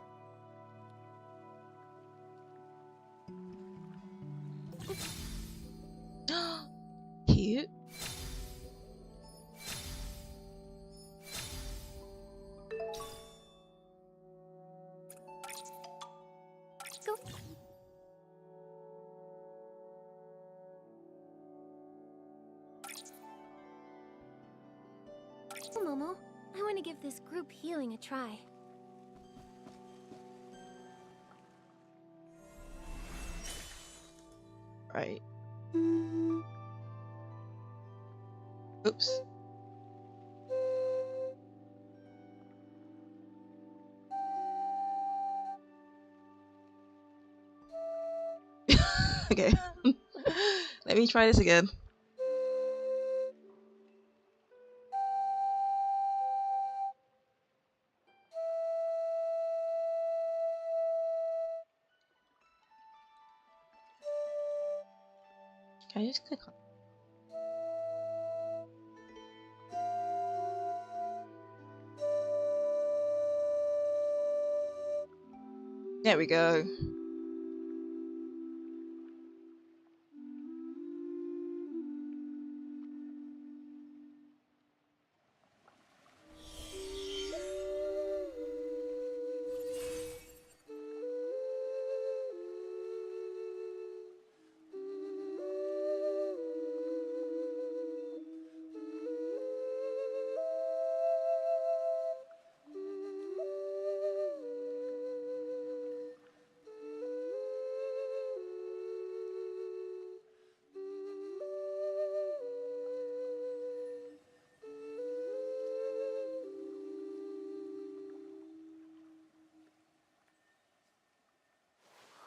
Cute. Go. Momo, I want to give this group healing a try. Right. Oops. Okay. Let me try this again. Can I just click on? There we go.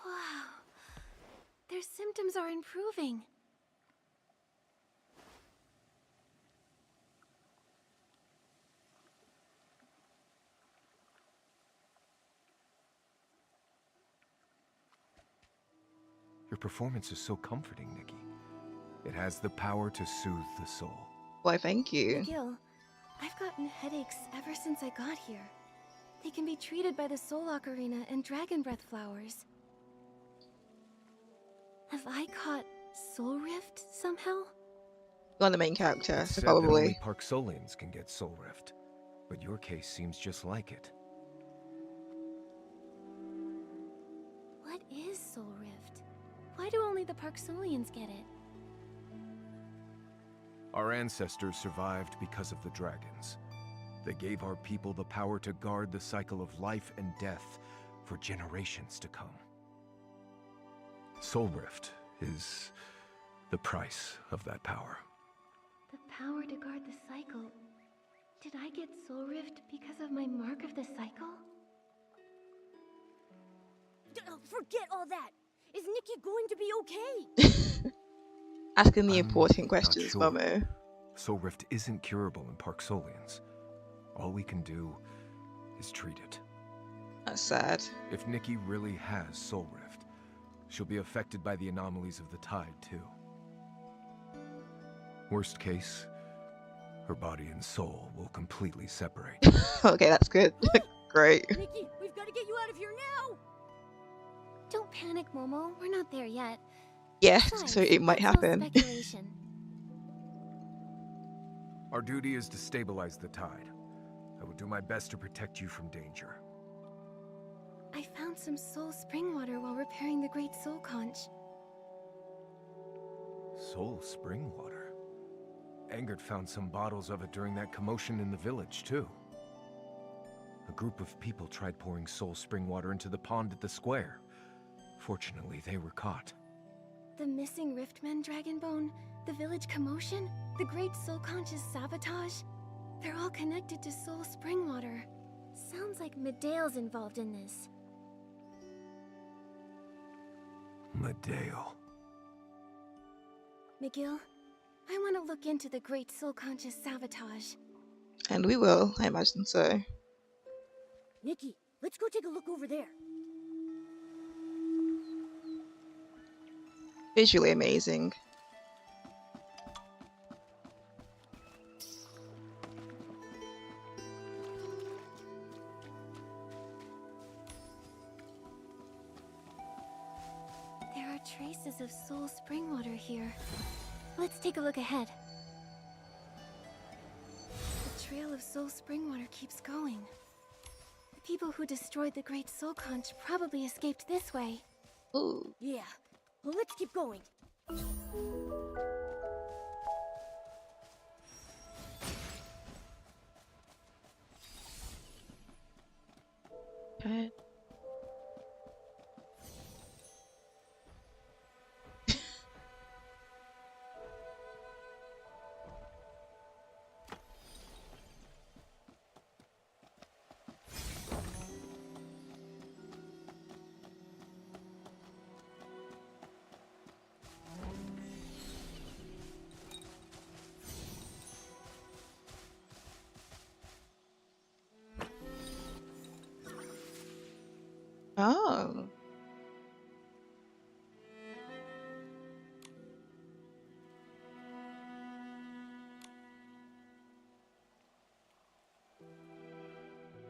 Wow. Their symptoms are improving. Your performance is so comforting, Nikki. It has the power to soothe the soul. Why, thank you. Miguel, I've gotten headaches ever since I got here. They can be treated by the Soul Ocarina and Dragon Breath flowers. Have I caught Soul Rift somehow? You're the main character, It's so said that only probably. Park Solians can get Soul Rift, but your case seems just like it. What is Soul Rift? Why do only the Parksolians get it? Our ancestors survived because of the dragons. They gave our people the power to guard the cycle of life and death for generations to come. Soul Rift is the price of that power. The power to guard the cycle. Did I get soul rift because of my mark of the cycle? Forget all that. Is Nikki going to be okay? Asking the I'm important not questions, sure. Momo. Soul Rift isn't curable in Park Solians. All we can do is treat it. That's sad. If Nikki really has Soul Rift, she'll be affected by the anomalies of the tide, too. Worst case, her body and soul will completely separate. Okay, that's good. Great. Nikki, we've got to get you out of here now! Don't panic, Momo. We're not there yet. Yeah, Besides, so it might that's all happen. speculation. Our duty is to stabilize the tide. I will do my best to protect you from danger. I found some soul spring water while repairing the Great Soul Conch. Soul spring water? Engert found some bottles of it during that commotion in the village, too. A group of people tried pouring soul spring water into the pond at the square. Fortunately, they were caught. The missing Riftmen Dragonbone, the village commotion, the Great Soul Conch's sabotage. They're all connected to soul spring water. Sounds like Medea's involved in this. Medale. McGill, I want to look into the Great Soul Conch's sabotage. And we will, I imagine so. Nikki, let's go take a look over there. Visually amazing. There are traces of soul spring water here. Let's take a look ahead. The trail of soul spring water keeps going. The people who destroyed the Great Soul Conch probably escaped this way. Ooh. Yeah, well, let's keep going. Okay. Oh.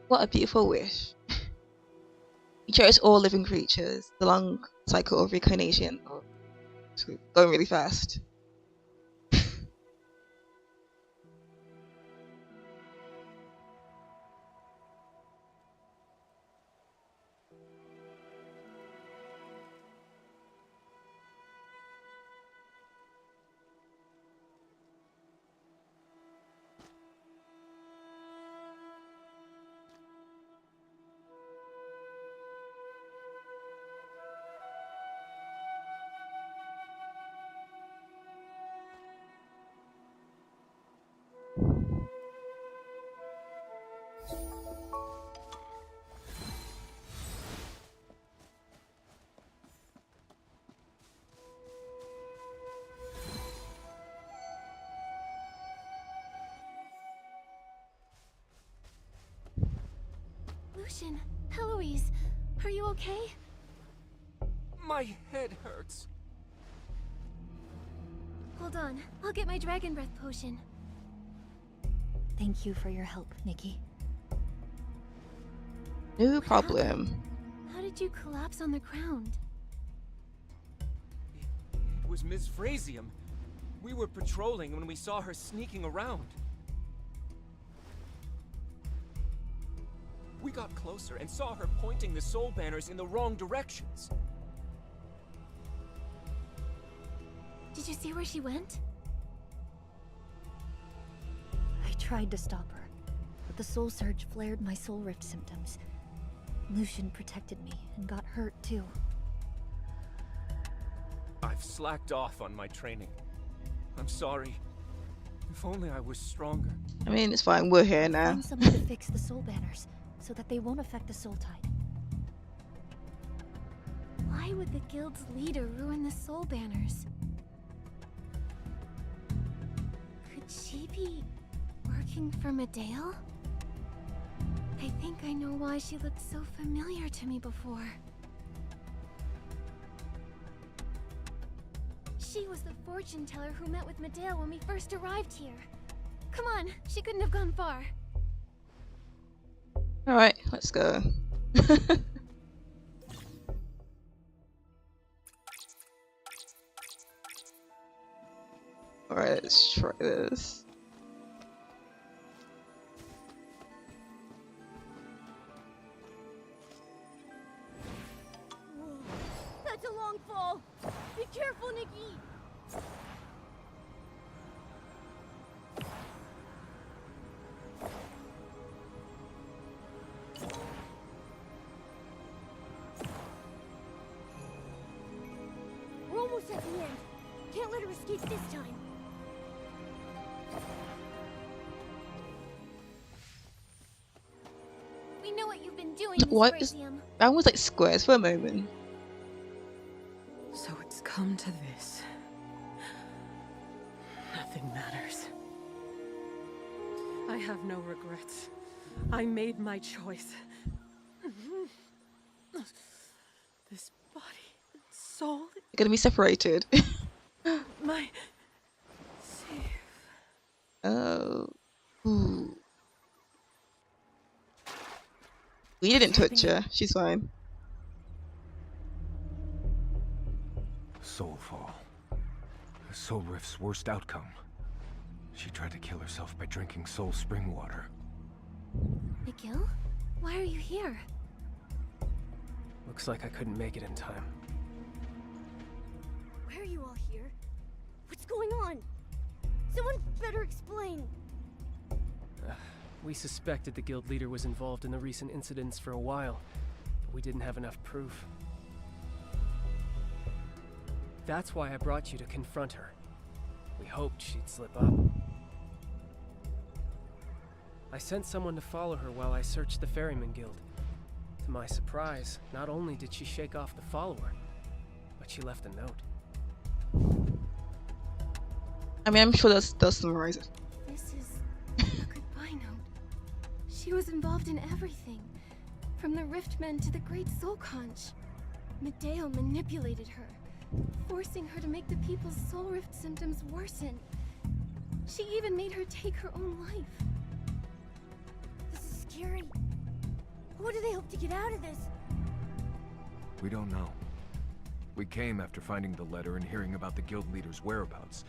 What a beautiful wish. You cherish all living creatures, the long cycle of reincarnation. Oh, it's going really fast. Lucian, Eloise, are you okay? My head hurts. Hold on, I'll get my dragon breath potion. Thank you for your help, Nikki. No problem. How did you collapse on the ground? It was Ms. Frasium. We were patrolling when we saw her sneaking around. We got closer and saw her pointing the soul banners in the wrong directions. Did you see where she went? I tried to stop her, but the soul surge flared my soul rift symptoms. Lucian protected me and got hurt too. I've slacked off on my training. I'm sorry. If only I was stronger. I mean, it's fine. We're here now. Find someone to fix the soul banners so that they won't affect the soul tide. Why would the guild's leader ruin the soul banners? Could she be working for Medale? I think I know why she looked so familiar to me before. She was the fortune teller who met with Medale when we first arrived here. Come on, she couldn't have gone far. Alright, let's go. Alright, let's try this. Whoa, that's a long fall. Be careful, Nikki. We're almost at the end. Can't let her escape this time. We know what you've been doing, Miss What is Brazium. that? Was like squares for a moment. So it's come to this. Nothing matters. I have no regrets. I made my choice. This body and soul, They're gonna be separated. my safe. Oh. Ooh. We didn't touch her. She's fine. Soulfall. Soul Rift's worst outcome. She tried to kill herself by drinking soul spring water. McGill? Why are you here? Looks like I couldn't make it in time. Why are you all here? What's going on? Someone better explain. We suspected the guild leader was involved in the recent incidents for a while, but we didn't have enough proof. That's why I brought you to confront her. We hoped she'd slip up. I sent someone to follow her while I searched the Ferryman Guild. To my surprise, not only did she shake off the follower, but she left a note. I mean, I'm sure they'll summarize it. This is a goodbye note. She was involved in everything, from the Riftmen to the Great Soul Conch. Medale manipulated her, forcing her to make the people's soul rift symptoms worsen. She even made her take her own life. This is scary. What do they hope to get out of this? We don't know. We came after finding the letter and hearing about the guild leader's whereabouts.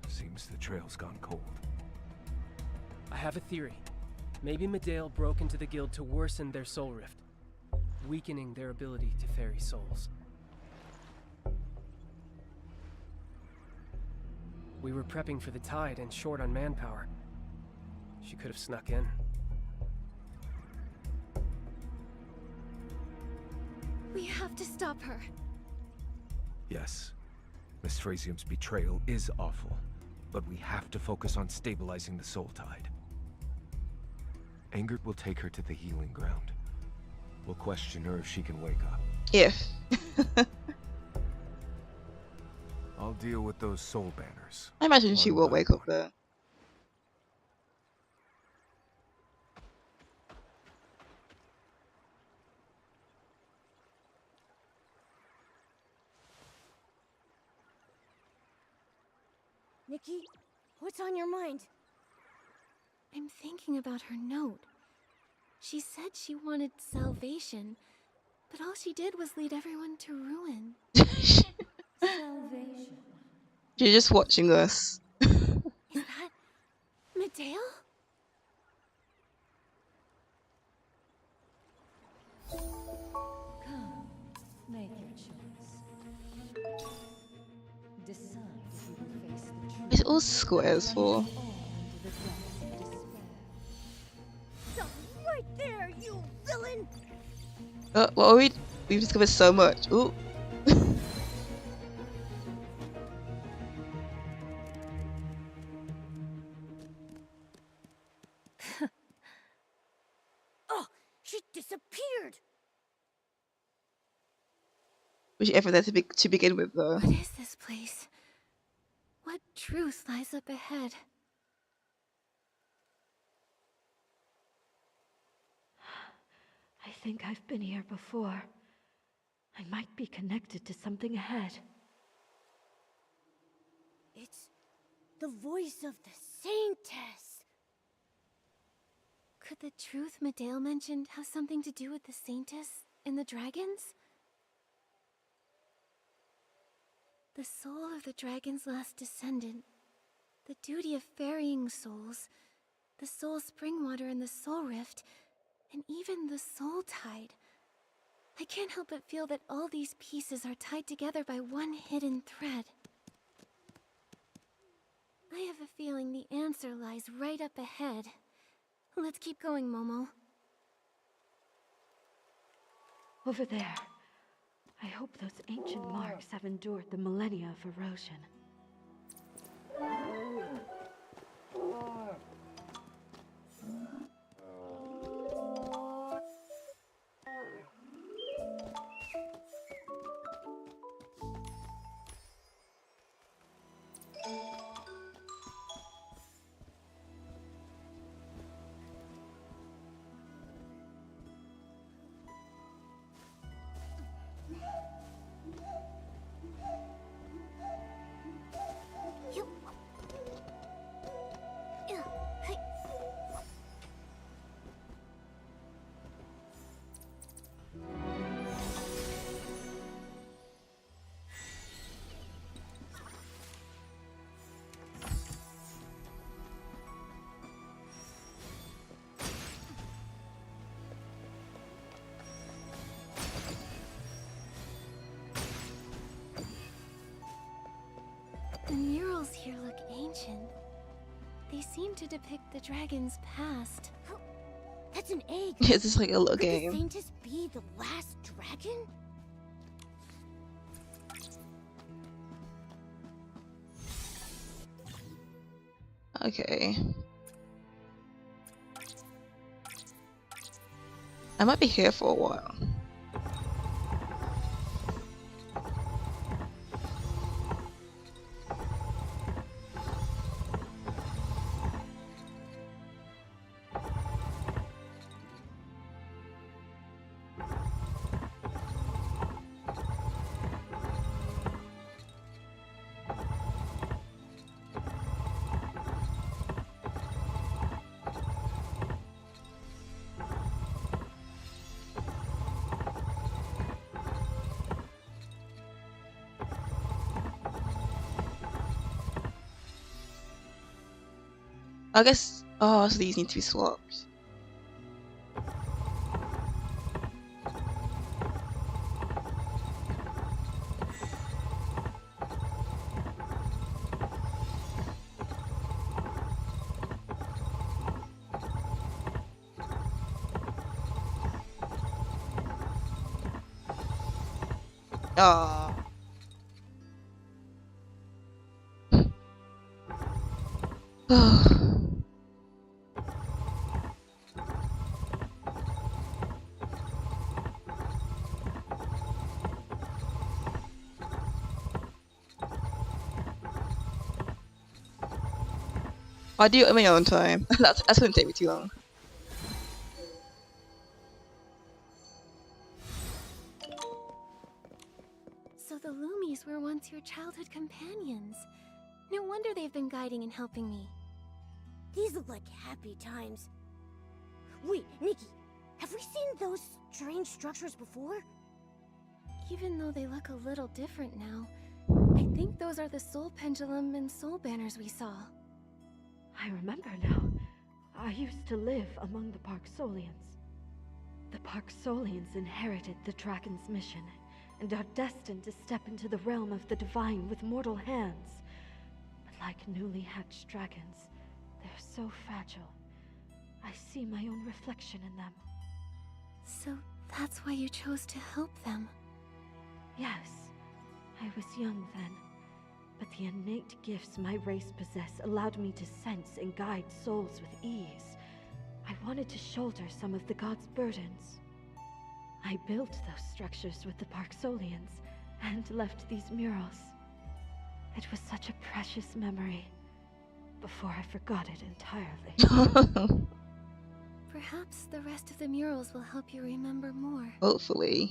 Seems the trail's gone cold. I have a theory. Maybe Medale broke into the guild to worsen their soul rift, weakening their ability to ferry souls. We were prepping for the tide and short on manpower. She could have snuck in. We have to stop her. Yes, Miss Frazium's betrayal is awful, but we have to focus on stabilizing the soul tide. Angert will take her to the healing ground. We'll question her if she can wake up. If. I'll deal with those soul banners. I imagine she One will by wake up one. there. Nikki, what's on your mind? I'm thinking about her note. She said she wanted salvation, but all she did was lead everyone to ruin. Salvation. You're just watching us. Is that Medale? Come, make your choice. Decide if you will face the truth. It's all squares for. Or under the depths of despair. Stop right there, you villain! What are we? We've discovered so much. Ooh. Was she ever there to begin with, though? What is this place? What truth lies up ahead? I think I've been here before. I might be connected to something ahead. It's the voice of the Saintess. Could the truth Medale mentioned have something to do with the Saintess and the dragons? The soul of the dragon's last descendant, the duty of ferrying souls, the soul spring water and the soul rift, and even the soul tide. I can't help but feel that all these pieces are tied together by one hidden thread. I have a feeling the answer lies right up ahead. Let's keep going, Momo. Over there. I hope those ancient marks have endured the millennia of erosion. The murals here look ancient. They seem to depict the dragon's past. That's an egg. It's just like a little Could game. the Saintess be the last dragon? Okay. I might be here for a while. I guess. Oh, so these need to be swapped. Ah. I do it on my own time. That's gonna take me too long. So the Loomies were once your childhood companions. No wonder they've been guiding and helping me. These look like happy times. Wait, Nikki, have we seen those strange structures before? Even though they look a little different now, I think those are the soul pendulum and soul banners we saw. I remember now. I used to live among the Parksolians. The Parksolians inherited the dragon's mission, and are destined to step into the realm of the divine with mortal hands. But like newly hatched dragons, they're so fragile. I see my own reflection in them. So that's why you chose to help them? Yes, I was young then, but the innate gifts my race possess allowed me to sense and guide souls with ease. I wanted to shoulder some of the gods' burdens. I built those structures with the Parksolians, and left these murals. It was such a precious memory before I forgot it entirely. Perhaps the rest of the murals will help you remember more. Hopefully.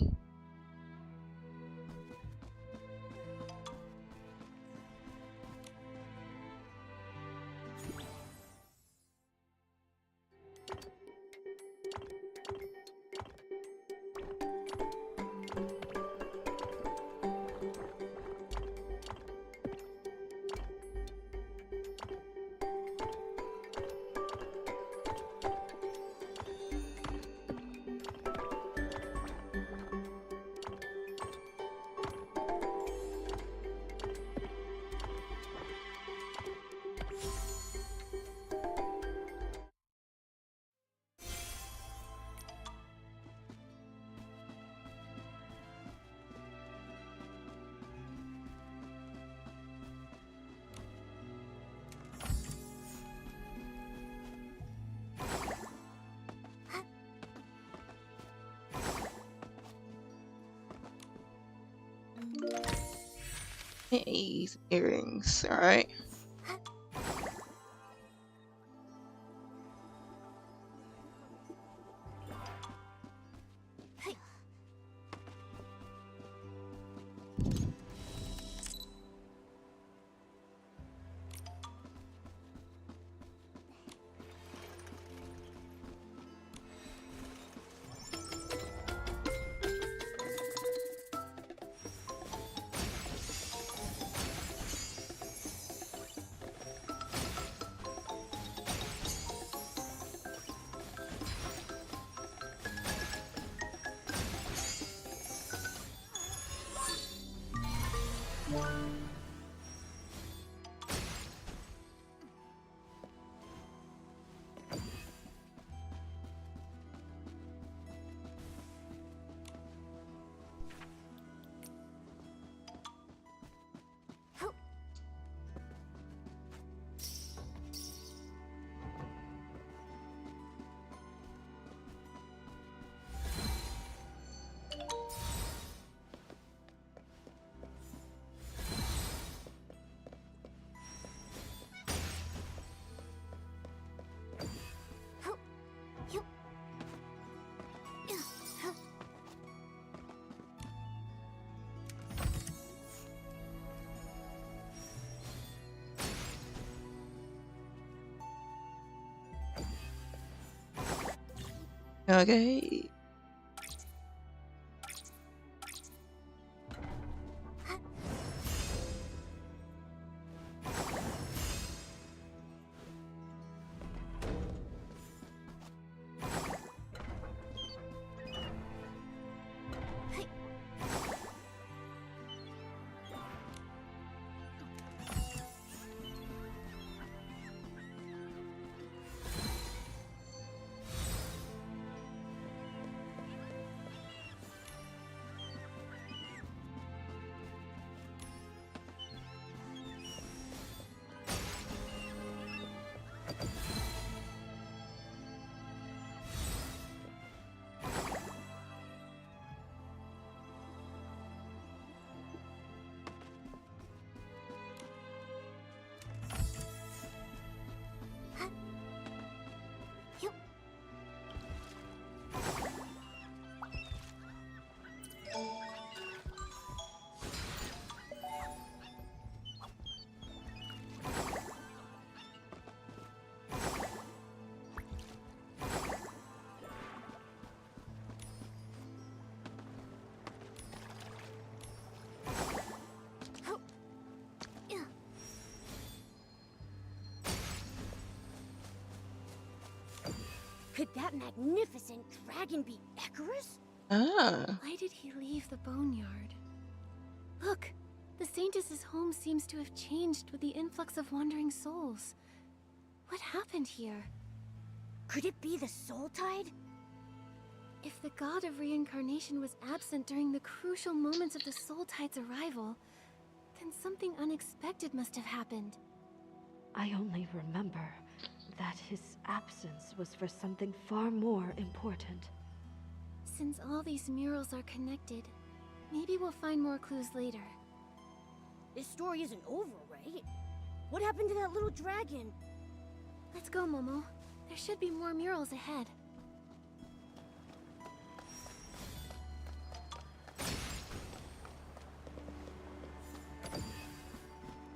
Hey, some earrings, alright. Okay. Could that magnificent dragon be Icarus? Ah. Why did he leave the boneyard? Look, the Saintess's home seems to have changed with the influx of wandering souls. What happened here? Could it be the Soul Tide? If the god of reincarnation was absent during the crucial moments of the Soul Tide's arrival, then something unexpected must have happened. I only remember that his absence was for something far more important. Since all these murals are connected, Maybe we'll find more clues later. This story isn't over, right? What happened to that little dragon? Let's go, Momo. There should be more murals ahead.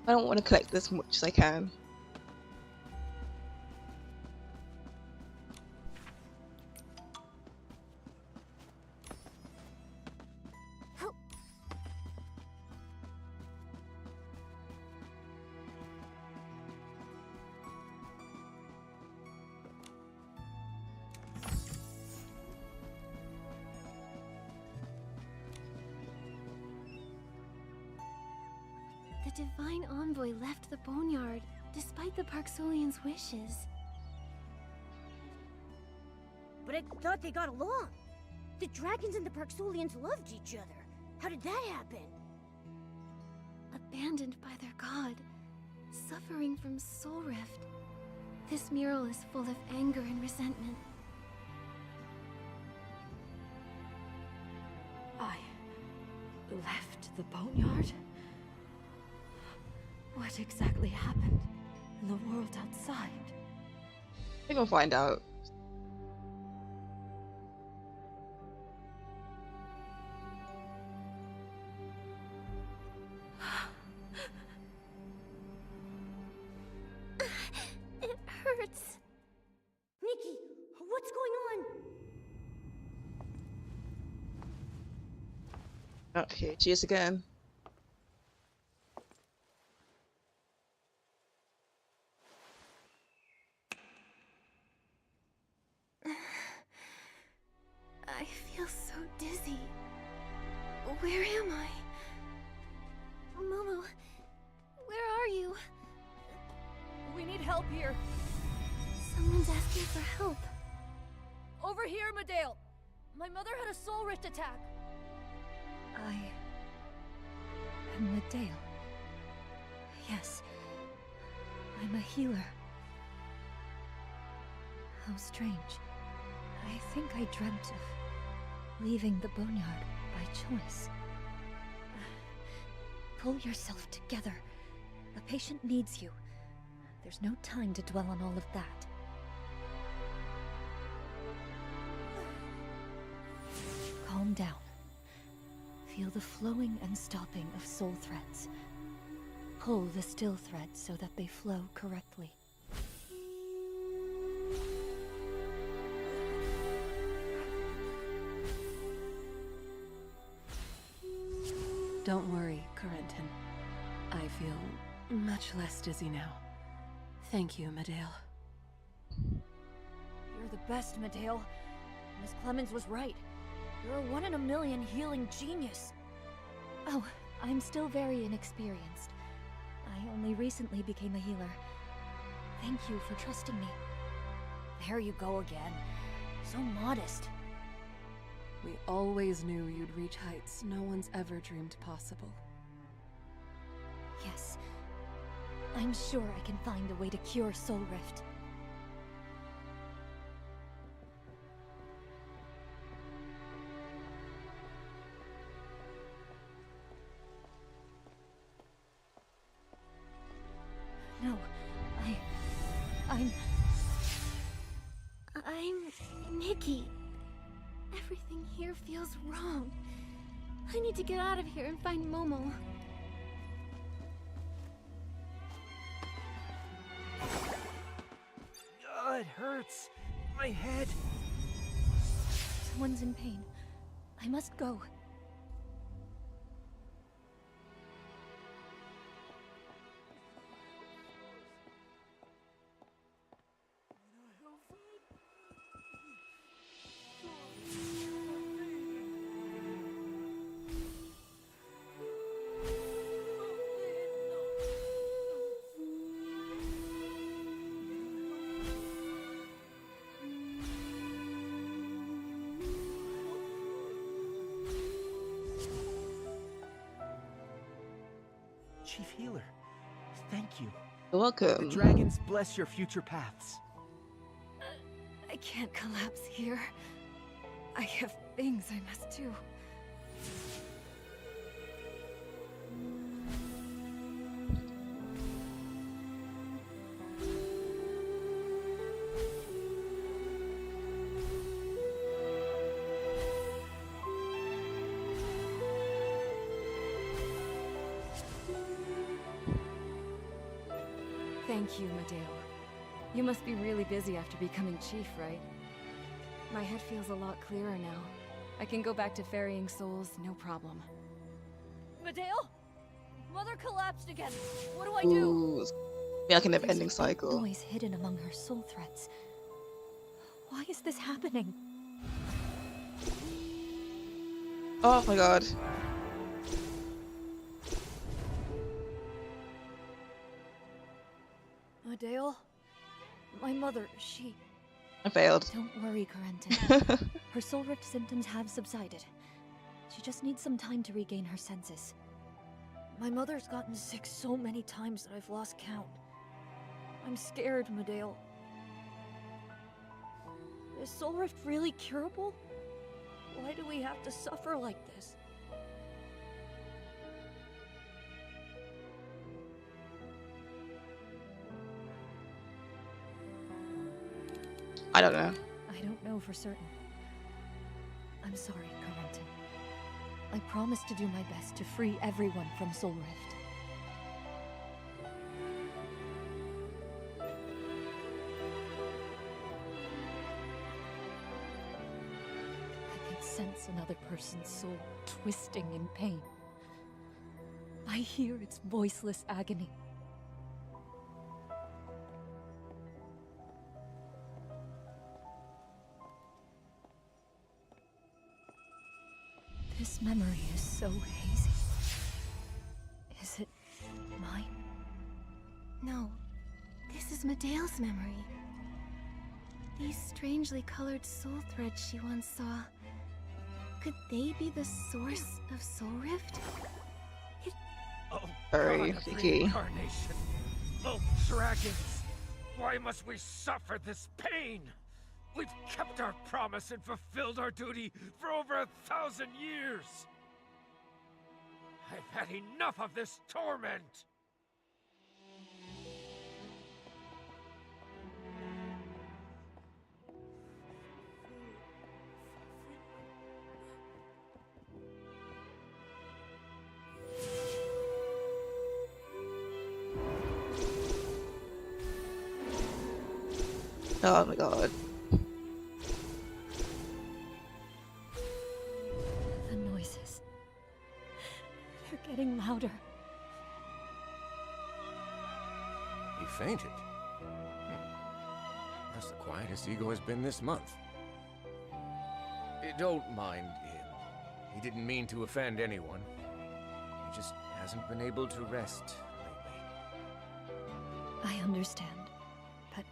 I don't want to collect as much as I can. The Divine Envoy left the Boneyard, despite the Parksolians' wishes. But I thought they got along. The dragons and the Parksolians loved each other. How did that happen? Abandoned by their god, suffering from soul rift. This mural is full of anger and resentment. I left the Boneyard? What exactly happened in the world outside? We're gonna find out. It hurts. Nikki, what's going on? Okay, cheers again. I feel so dizzy. Where am I? Momo, where are you? We need help here. Someone's asking for help. Over here, Medale. My mother had a soul rift attack. I am Medale. Yes, I'm a healer. How strange. I think I dreamt of leaving the Boneyard by choice. Pull yourself together. The patient needs you. There's no time to dwell on all of that. Calm down. Feel the flowing and stopping of soul threads. Pull the still threads so that they flow correctly. Don't worry, Corentin. I feel much less dizzy now. Thank you, Medale. You're the best, Medale. Miss Clemens was right. You're a 1 in a million healing genius. Oh, I'm still very inexperienced. I only recently became a healer. Thank you for trusting me. There you go again. So modest. We always knew you'd reach heights no one's ever dreamed possible. Yes. I'm sure I can find a way to cure Soul Rift. No, I'm Nikki. Everything here feels wrong. I need to get out of here and find Momo. It hurts. My head. Someone's in pain. I must go. Chief Healer, thank you. You're welcome. The dragons bless your future paths. I can't collapse here. I have things I must do. Thank you, Medeo. You must be really busy after becoming chief, right? My head feels a lot clearer now. I can go back to ferrying souls, no problem. Medeo? Mother collapsed again. What do I do? Ooh, it's like a never-ending There's a faint cycle. noise hidden among her soul threads. Why is this happening? Oh my god. Medeo? My mother, she... I failed. Don't worry, Corentin. Her soul rift symptoms have subsided. She just needs some time to regain her senses. My mother's gotten sick so many times that I've lost count. I'm scared, Medeo. Is soul rift really curable? Why do we have to suffer like this? I don't know. I don't know for certain. I'm sorry, Corentin. I promise to do my best to free everyone from Soul Rift. I can sense another person's soul twisting in pain. I hear its voiceless agony. This memory is so hazy. Is it mine? No, this is Medeo's memory. These strangely colored soul threads she once saw. Could they be the source of Soul Rift? Oh, Very God of Nikki. reincarnation. Oh, dragons! Why must we suffer this pain? We've kept our promise and fulfilled our duty for over 1,000 years! I've had enough of this torment! Oh my god. The noises. They're getting louder. He fainted. That's the quietest Ego has been this month. Don't mind him. He didn't mean to offend anyone. He just hasn't been able to rest lately. I understand, but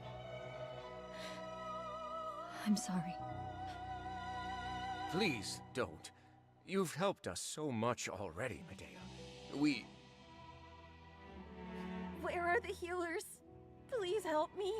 I'm sorry. Please don't. You've helped us so much already, Medea. Where are the healers? Please help me.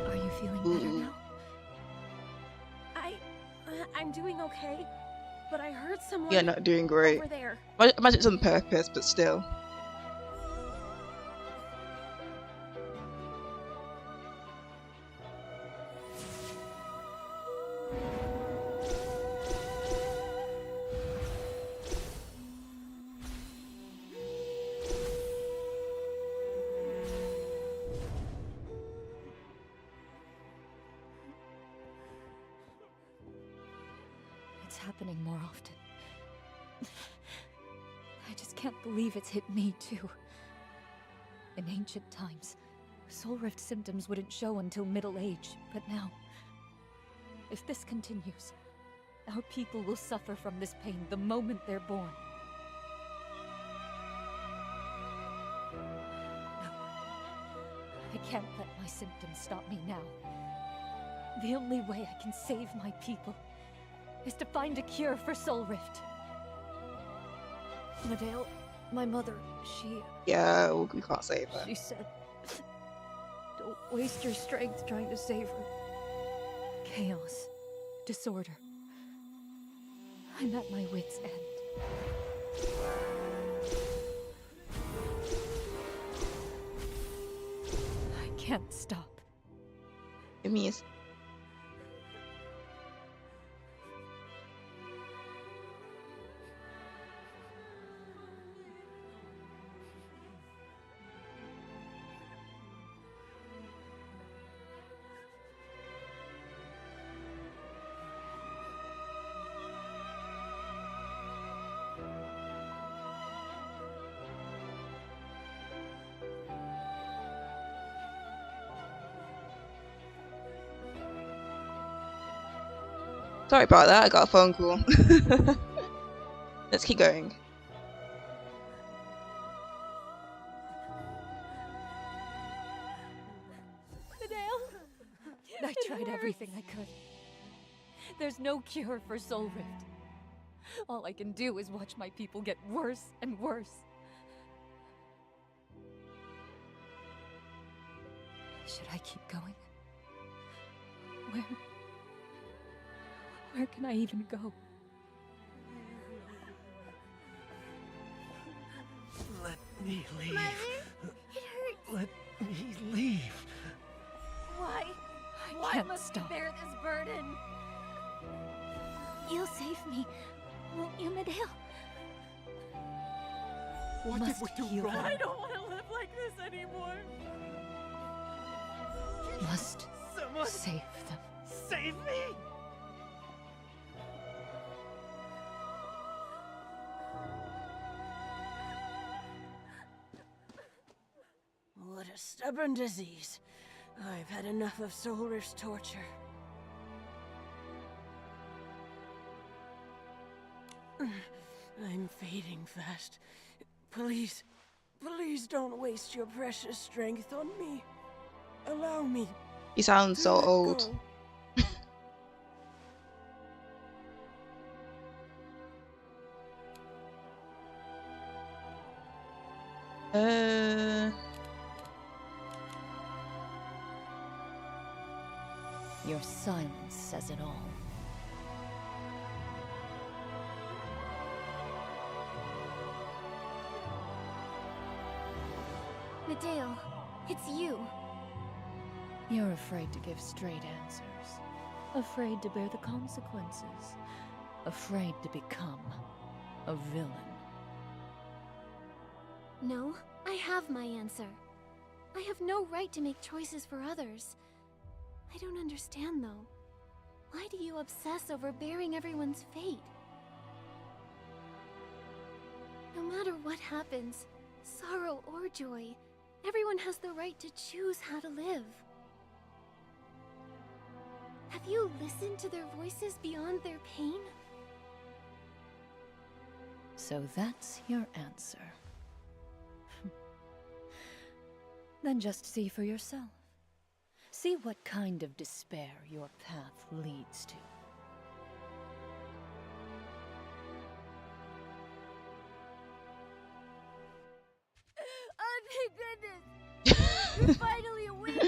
Are you feeling better Ooh. now? I'm doing okay, but I heard someone Yeah, not doing great. over there. Imagine it's on purpose, but still. It's happening more often. I just can't believe it's hit me too. In ancient times, Soul Rift symptoms wouldn't show until middle age, but now, if this continues, our people will suffer from this pain the moment they're born. No, I can't let my symptoms stop me now. The only way I can save my people is to find a cure for Soul Rift. Medeo, my mother, she Yeah, we can't save her. said, don't waste your strength trying to save her. Chaos. Disorder. I'm at my wit's end. I can't stop. It means sorry about that, I got a phone call. Let's keep going. I tried everything I could. There's no cure for Soul Rift. All I can do is watch my people get worse and worse. Should I keep going? Where can I even go? Let me leave. Mother, it hurts. Let me leave. Why? Why can't must stop. we bear this burden? You'll save me, won't you, Medale? What did we do wrong? I don't want to live like this anymore. Must Someone save them. save me! What a stubborn disease. I've had enough of Soul Rift's torture. I'm fading fast. Please don't waste your precious strength on me. Allow me. You sound so let old. go. Your silence says it all. Medale, it's you. You're afraid to give straight answers. Afraid to bear the consequences. Afraid to become a villain. No, I have my answer. I have no right to make choices for others. I don't understand, though. Why do you obsess over bearing everyone's fate? No matter what happens, sorrow or joy, everyone has the right to choose how to live. Have you listened to their voices beyond their pain? So that's your answer. Then just see for yourself. See what kind of despair your path leads to. Oh, thank goodness! You're finally awake!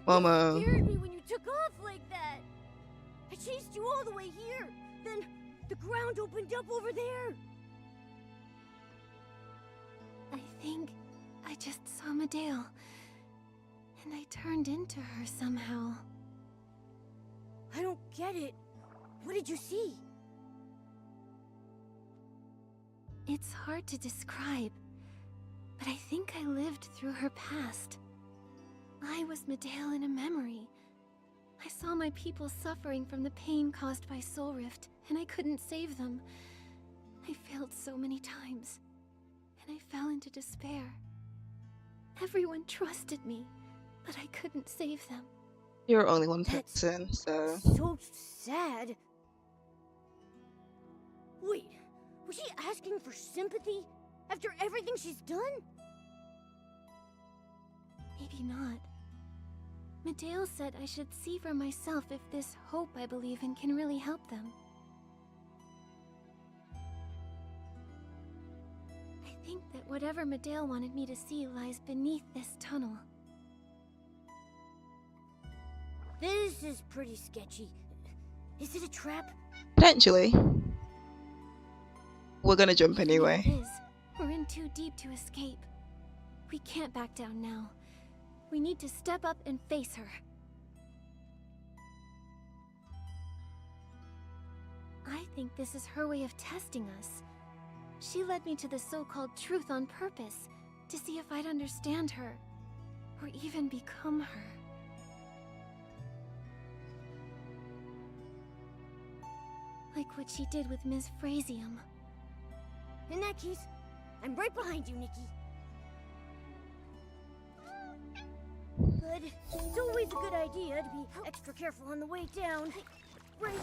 Momo. You scared me when you took off like that! I chased you all the way here! Then the ground opened up over there! I think I just saw Medale. And I turned into her somehow. I don't get it. What did you see? It's hard to describe, but I think I lived through her past. I was Medale in a memory. I saw my people suffering from the pain caused by Soul Rift, and I couldn't save them. I failed so many times, and I fell into despair. Everyone trusted me, but I couldn't save them. You're only one That's person, so so sad. Wait, was she asking for sympathy after everything she's done? Maybe not. Medale said I should see for myself if this hope I believe in can really help them. I think that whatever Medale wanted me to see lies beneath this tunnel. This is pretty sketchy. Is it a trap? Potentially. We're gonna jump Even if anyway. it is, we're in too deep to escape. We can't back down now. We need to step up and face her. I think this is her way of testing us. She led me to the so-called truth on purpose, to see if I'd understand her, or even become her. Like what she did with Ms. Frasium. In that case, I'm right behind you, Nikki. But it's always a good idea to be extra careful on the way down. Right.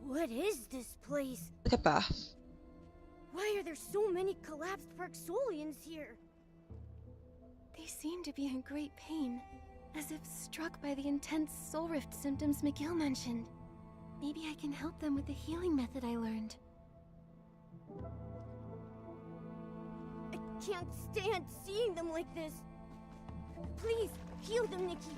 What is this place? Like a bath. Why are there so many collapsed Parksolians here? They seem to be in great pain, as if struck by the intense soul rift symptoms McGill mentioned. Maybe I can help them with the healing method I learned. I can't stand seeing them like this. Please, heal them, Nikki.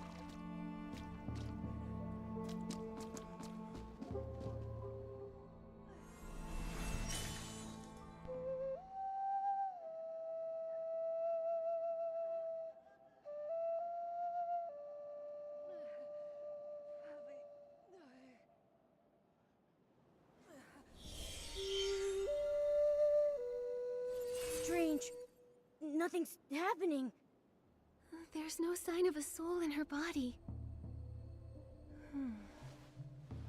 Strange. Nothing's happening. There's no sign of a soul in her body.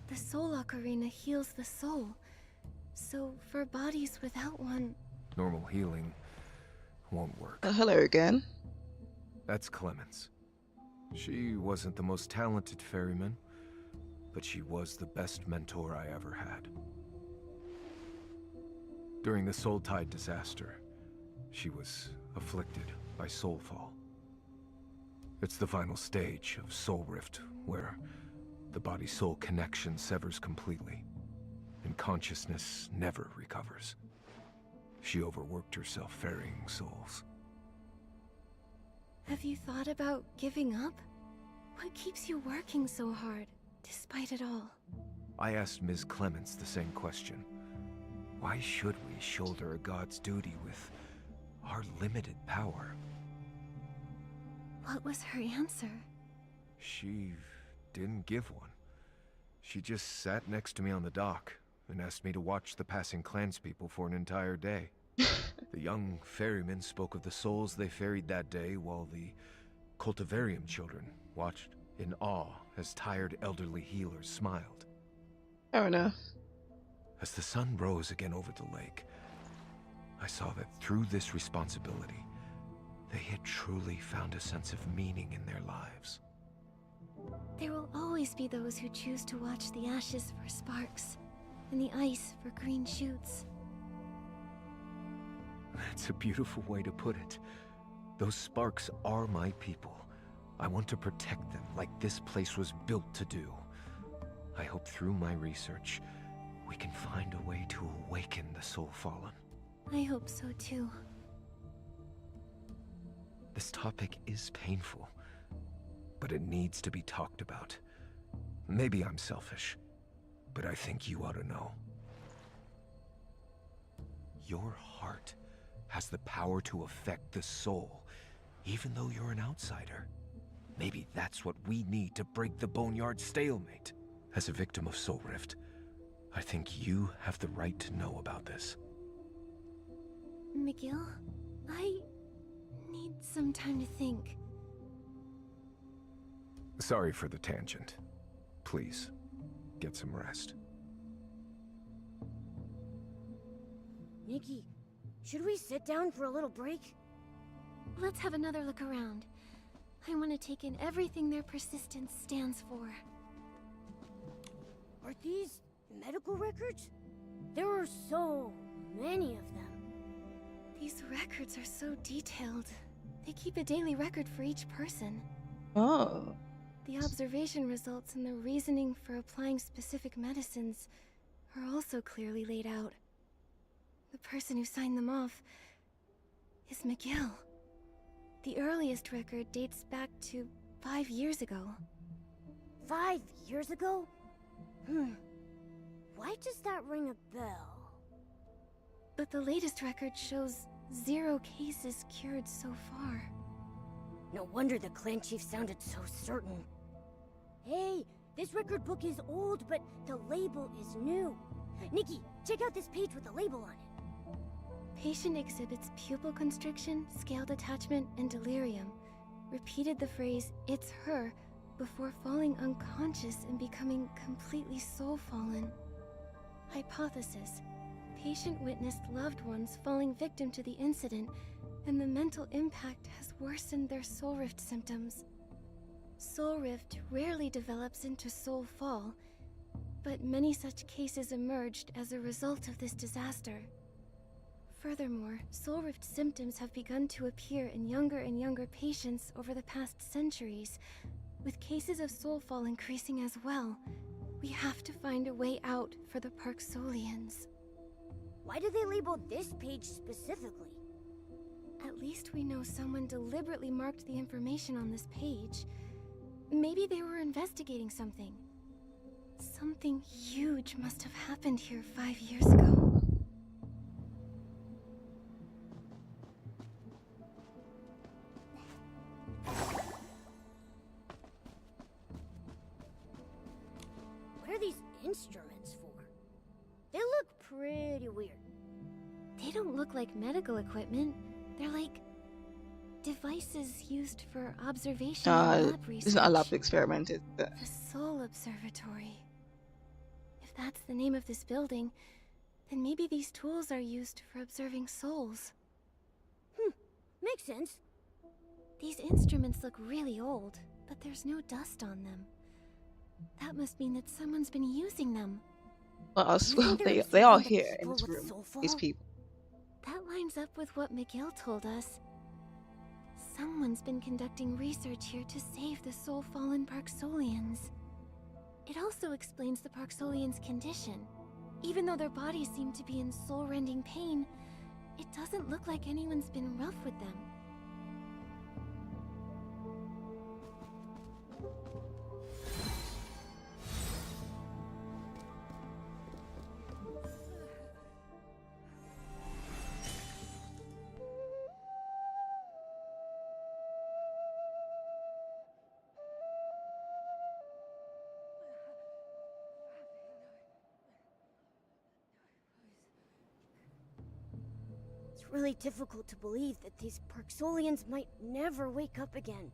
The Soul Ocarina heals the soul. So, for bodies without one... Normal healing won't work. Hello again. That's Clemens. She wasn't the most talented ferryman, but she was the best mentor I ever had. During the Soul Tide disaster, she was afflicted by soulfall. It's the final stage of Soul Rift, where the body-soul connection severs completely, and consciousness never recovers. She overworked herself ferrying souls. Have you thought about giving up? What keeps you working so hard, despite it all? I asked Ms. Clements the same question. Why should we shoulder a god's duty with our limited power? What was her answer? She didn't give one. She just sat next to me on the dock and asked me to watch the passing clanspeople for an entire day. The young ferrymen spoke of the souls they ferried that day, while the cultivarium children watched in awe as tired elderly healers smiled. Fair enough. As the sun rose again over the lake, I saw that through this responsibility, they had truly found a sense of meaning in their lives. There will always be those who choose to watch the ashes for sparks, and the ice for green shoots. That's a beautiful way to put it. Those sparks are my people. I want to protect them like this place was built to do. I hope through my research, we can find a way to awaken the Soul Fallen. I hope so too. This topic is painful, but it needs to be talked about. Maybe I'm selfish, but I think you ought to know. Your heart has the power to affect the soul, even though you're an outsider. Maybe that's what we need to break the Boneyard stalemate. As a victim of Soul Rift, I think you have the right to know about this. McGill, I need some time to think. Sorry for the tangent. Please, get some rest. Nikki, should we sit down for a little break? Let's have another look around. I want to take in everything their persistence stands for. Are these medical records? There are so many of them. These records are so detailed. They keep a daily record for each person. Oh. The observation results and the reasoning for applying specific medicines are also clearly laid out. The person who signed them off is McGill. The earliest record dates back to 5 years ago. 5 years ago? Why does that ring a bell? But the latest record shows 0 cases cured so far. No wonder the clan chief sounded so certain. Hey, this record book is old, but the label is new. Nikki, check out this page with the label on it. Patient exhibits pupil constriction, scale detachment, and delirium. Repeated the phrase, "It's her," before falling unconscious and becoming completely soul-fallen. Hypothesis. Patient witnessed loved ones falling victim to the incident, and the mental impact has worsened their soul rift symptoms. Soul rift rarely develops into soul fall, but many such cases emerged as a result of this disaster. Furthermore, soul rift symptoms have begun to appear in younger and younger patients over the past centuries, with cases of soul fall increasing as well. We have to find a way out for the Parksolians. Why do they label this page specifically? At least we know someone deliberately marked the information on this page. Maybe they were investigating something. Something huge must have happened here 5 years ago. What are these instruments for? They look pretty weird. They don't look like medical equipment. They're like devices used for observation and lab research. It's not a lab experiment, it's The Soul Observatory. If that's the name of this building, then maybe these tools are used for observing souls. Makes sense. These instruments look really old, but there's no dust on them. That must mean that someone's been using them. well, I You swear think they are the here in people this with room. soulful? These people. That lines up with what Miguel told us. Someone's been conducting research here to save the soul-fallen Parksolians. It also explains the Parksolians' condition. Even though their bodies seem to be in soul-rending pain, it doesn't look like anyone's been rough with them. It's really difficult to believe that these Parksolians might never wake up again.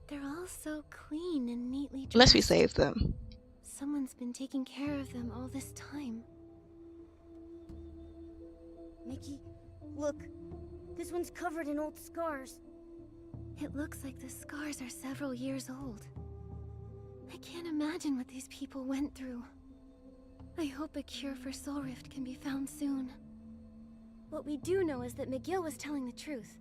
They're all so clean and neatly dressed. Unless we save them. Someone's been taking care of them all this time. Nikki, look. This one's covered in old scars. It looks like the scars are several years old. I can't imagine what these people went through. I hope a cure for Soul Rift can be found soon. What we do know is that McGill was telling the truth.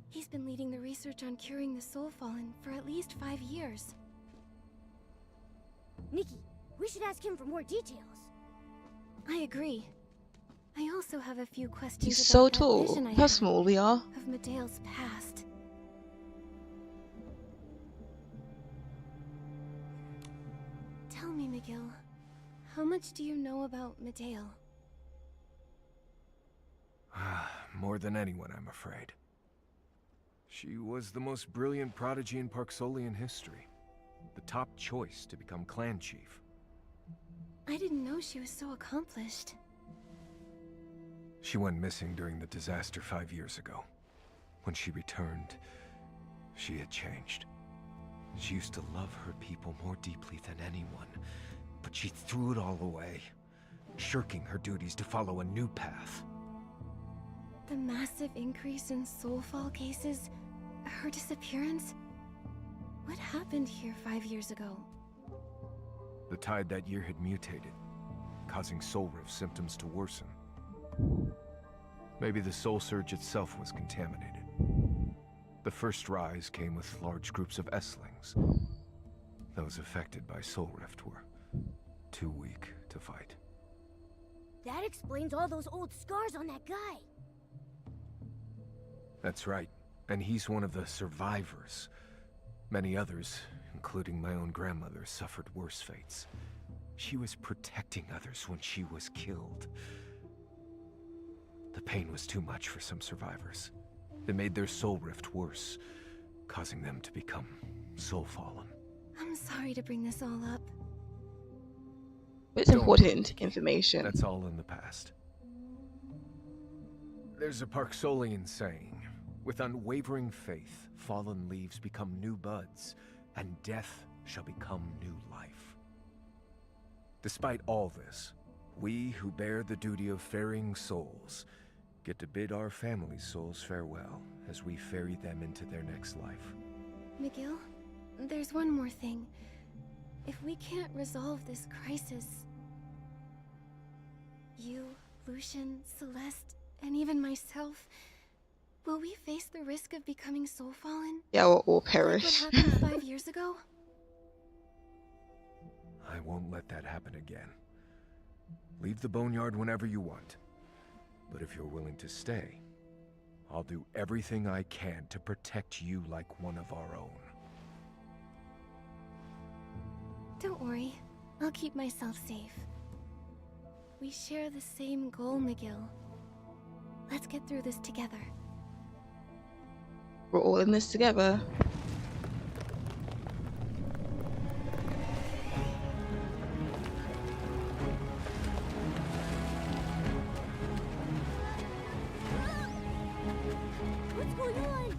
He's been leading the research on curing the Soul Fallen for at least 5 years. Nikki, we should ask him for more details. I agree. I also have a few questions He's about so that tall. vision I How had small we are. of Medea's past. Tell me, McGill, how much do you know about Medea? More than anyone, I'm afraid. She was the most brilliant prodigy in Parksolian history. The top choice to become clan chief. I didn't know she was so accomplished. She went missing during the disaster 5 years ago. When she returned, she had changed. She used to love her people more deeply than anyone, but she threw it all away, shirking her duties to follow a new path. The massive increase in soulfall cases, her disappearance. What happened here 5 years ago? The tide that year had mutated, causing soul rift symptoms to worsen. Maybe the soul surge itself was contaminated. The first rise came with large groups of S-lings. Those affected by Soul Rift were too weak to fight. That explains all those old scars on that guy. That's right. And he's one of the survivors. Many others, including my own grandmother, suffered worse fates. She was protecting others when she was killed. The pain was too much for some survivors. It made their soul rift worse, causing them to become soul fallen. I'm sorry to bring this all up. But it's important information. That's all in the past. There's a Parksolian saying, with unwavering faith, fallen leaves become new buds, and death shall become new life. Despite all this, we who bear the duty of ferrying souls get to bid our family souls farewell as we ferry them into their next life. McGill, there's one more thing. If we can't resolve this crisis, you, Lucian, Celeste, and even myself, will we face the risk of becoming soul fallen? Yeah, we'll all perish. Like what happened 5 years ago? I won't let that happen again. Leave the boneyard whenever you want. But if you're willing to stay, I'll do everything I can to protect you like one of our own. Don't worry, I'll keep myself safe. We share the same goal, McGill. Let's get through this together. We're all in this together. What's going on?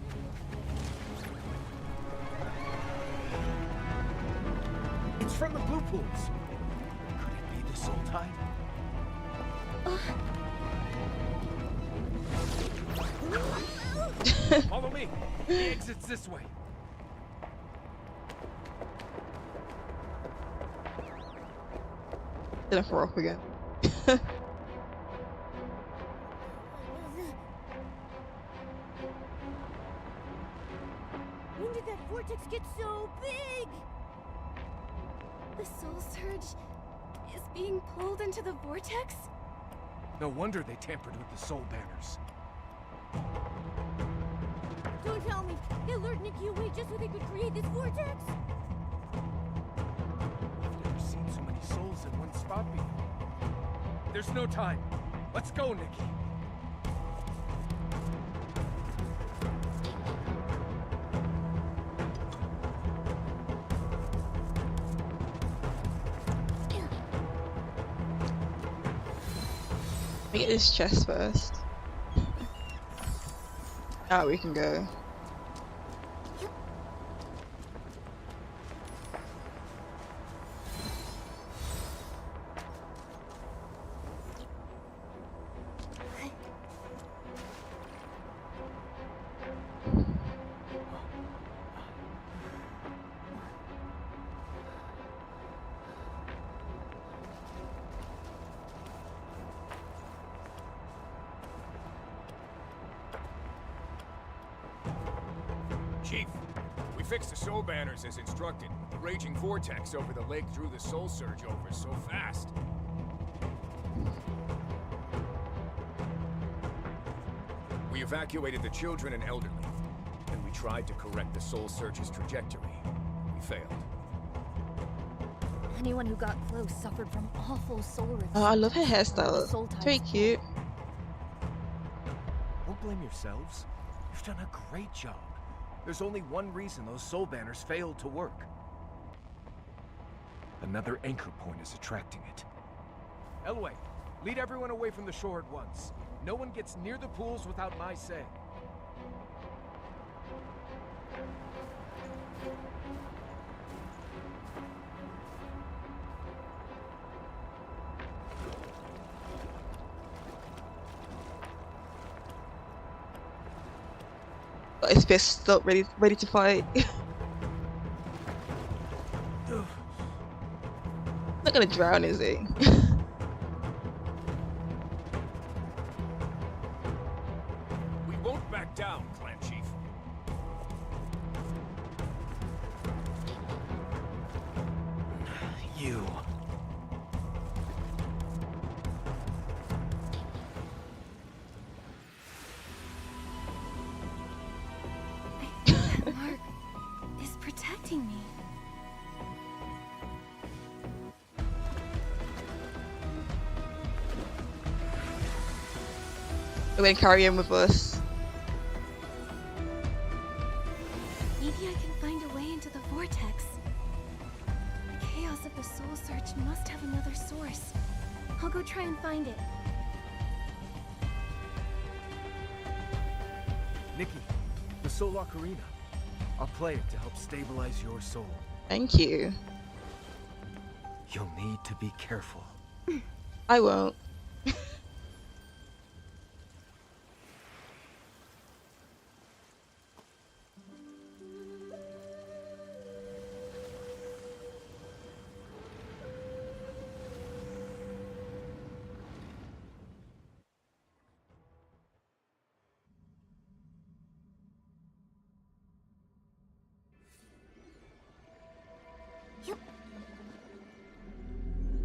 It's from the blue pools. Could it be the soul tide? Follow me. The exit's this way. Gonna throw up again. When did that vortex get so big? The soul surge is being pulled into the vortex? No wonder they tampered with the soul banners. Don't tell me. They lured Nikki away just so they could create this vortex? I've never seen so many souls in one spot before. There's no time. Let's go, Nikki. Let me get this chest first. Now we can go. Chief, we fixed the soul banners as instructed. The raging vortex over the lake drew the soul surge over so fast. We evacuated the children and elderly, and we tried to correct the soul surge's trajectory. We failed. Anyone who got close suffered from awful soul rifts. Oh, I love her hairstyle. Soul It's very types. cute. Don't blame yourselves. You've done a great job. There's only one reason those soul banners failed to work. Another anchor point is attracting it. Elway, lead everyone away from the shore at once. No one gets near the pools without my say. Got his fist up, ready to fight. Not gonna drown, is he? back down, Clan Chief. You. That mark is protecting me. We're gonna carry him with us. Maybe I can find a way into the vortex. The chaos of the soul search must have another source. I'll go try and find it. Nikki, the Soul Ocarina. I'll play it to help stabilize your soul. Thank you. You'll need to be careful. I won't.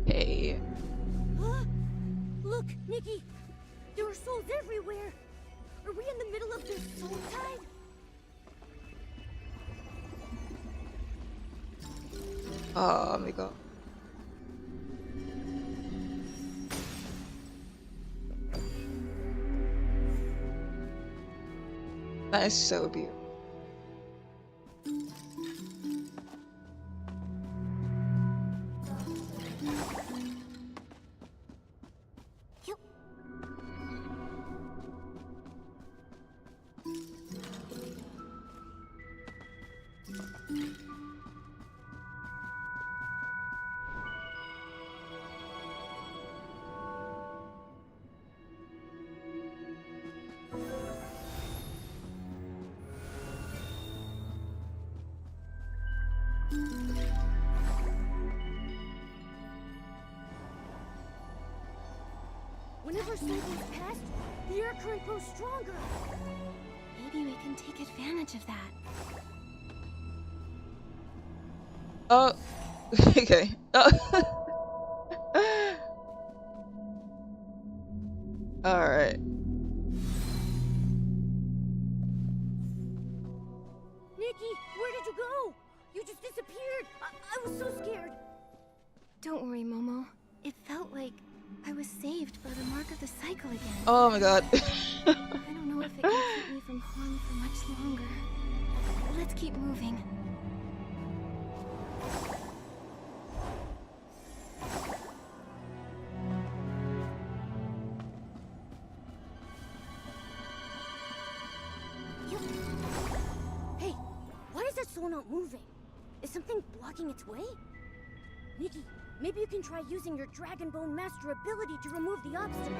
Hey. Huh? Look, Nikki! There are souls everywhere! Are we in the middle of this soul tide? Oh my god. That is so beautiful. Whenever soul goes past, the air current grows stronger. Maybe we can take advantage of that. Oh. Okay. Oh. Alright. Nikki, where did you go? You just disappeared. I was so scared. Don't worry, Momo. It felt like I was saved by the mark of the cycle again. Oh my god. I don't know if it can keep me from harm for much longer. Let's keep moving. Hey, why is that soul not moving? Is something blocking its way? Nikki, maybe you can try using your Dragon Bone Master ability to remove the obstacle.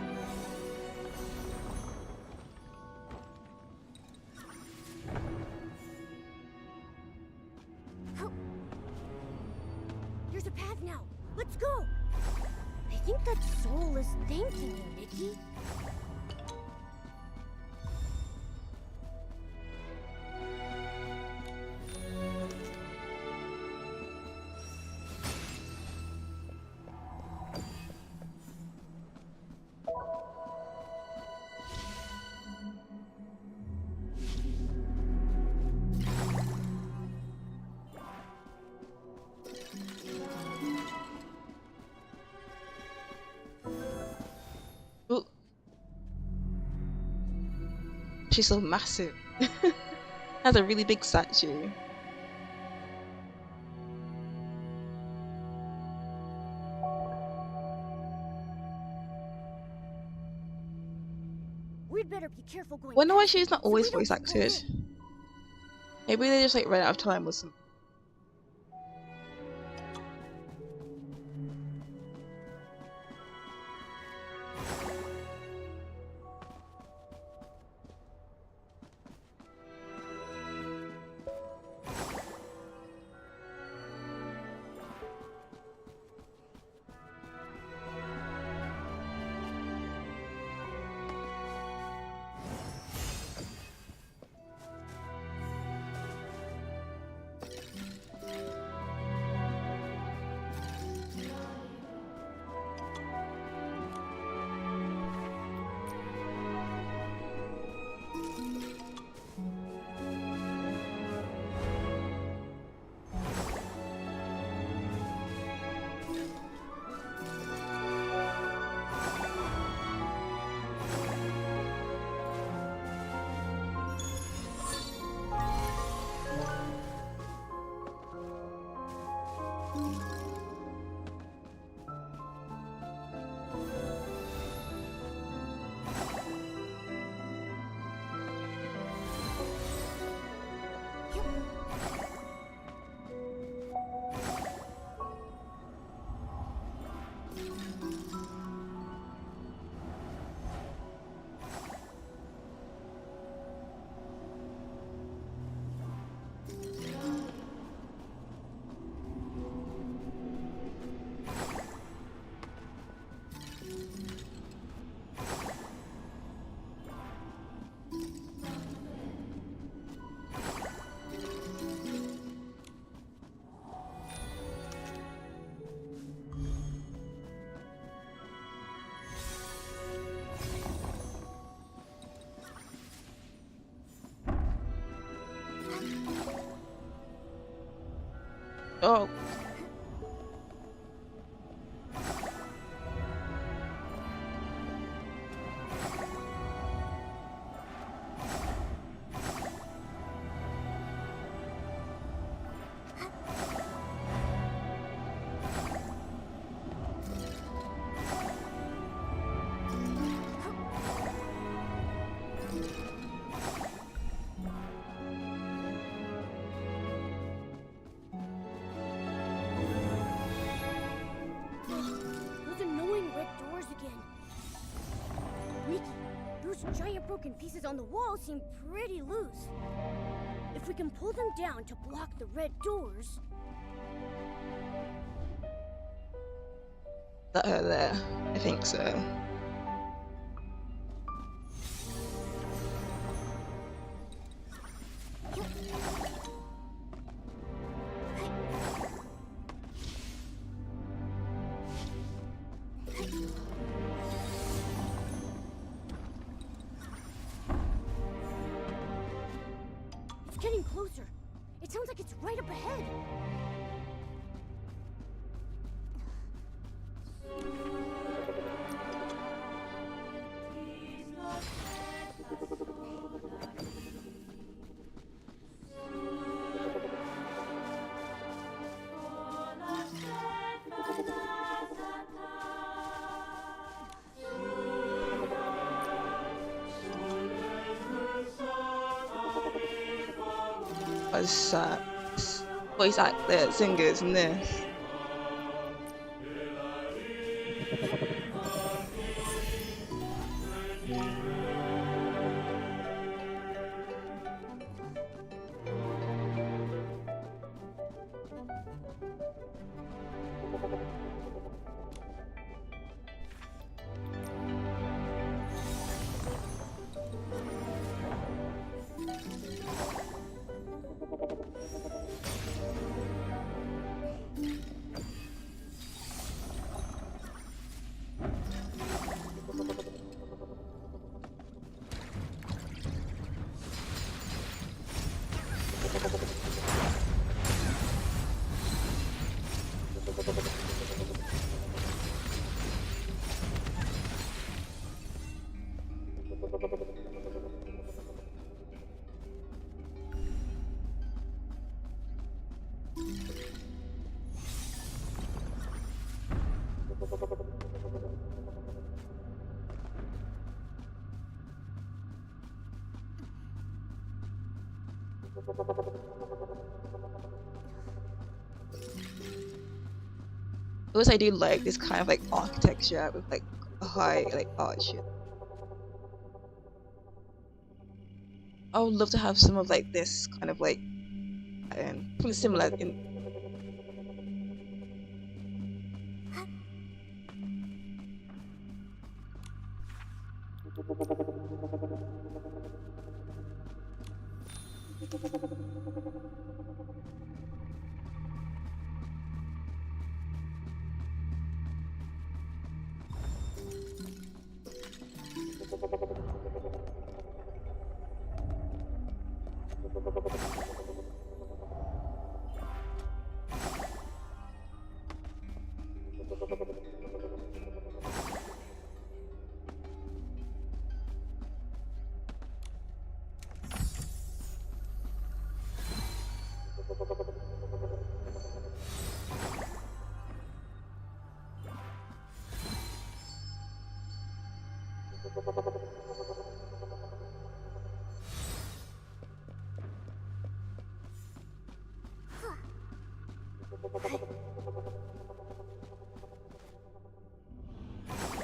There's a path now. Let's go. I think that soul is thanking you, Nikki. Ooh. She's so massive. Has a really big statue. We'd better be careful going. Wonder why past she's not so always we don't voice get caught acted. in. Maybe they just like ran out of time or something. Oh. Those annoying red doors again. Nikki, those giant broken pieces on the wall seem pretty loose. If we can pull them down to block the red doors... That her there? I think so. It's getting closer. It sounds like it's right up ahead. Was voice actor singers in this. Also, I do like this kind of like architecture with like a high like arch. I would love to have some of like this kind of like something similar in.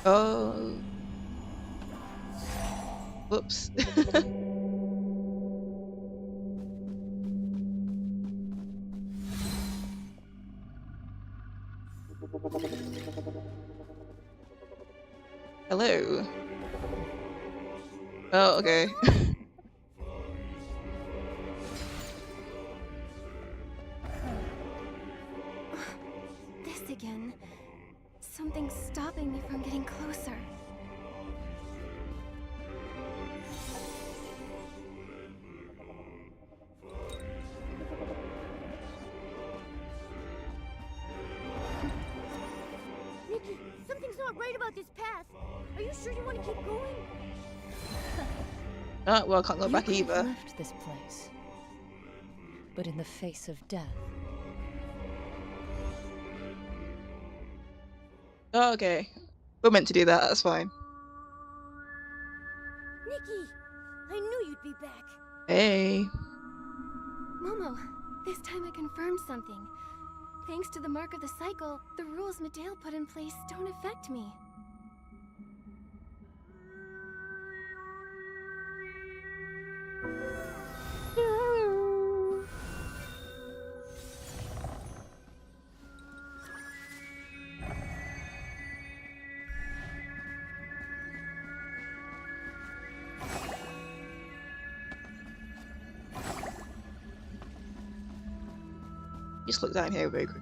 Oh. Whoops. Hello. Oh, okay. This again. Something's stopping me from getting closer. you sure you want to keep going? Well, I can't go back You could have either. left this place, but in the face of death. Oh, okay. We're meant to do that, that's fine. Nikki, I knew you'd be back. Hey. Momo, this time I confirmed something. Thanks to the mark of the cycle, the rules Medale put in place don't affect me. Just look down here very quick.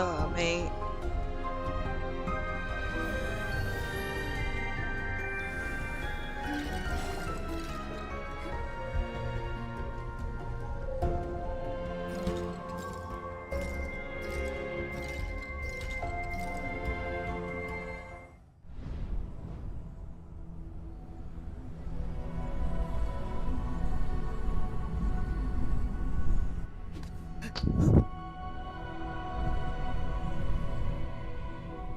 Oh, mate.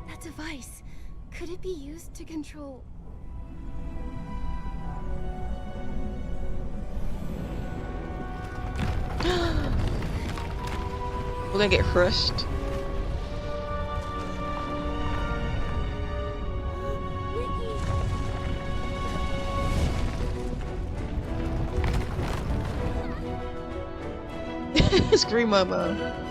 That device, could it be used to control... We're gonna get crushed. Scream Momo.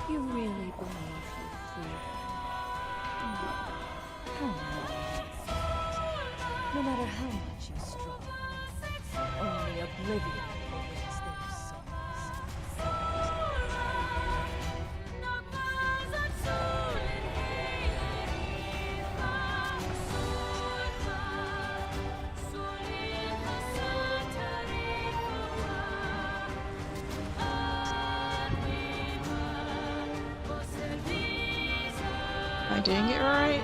You really believe you clear. How naive. No matter how much you struggle, only oblivion awaits their souls. Am I doing it right?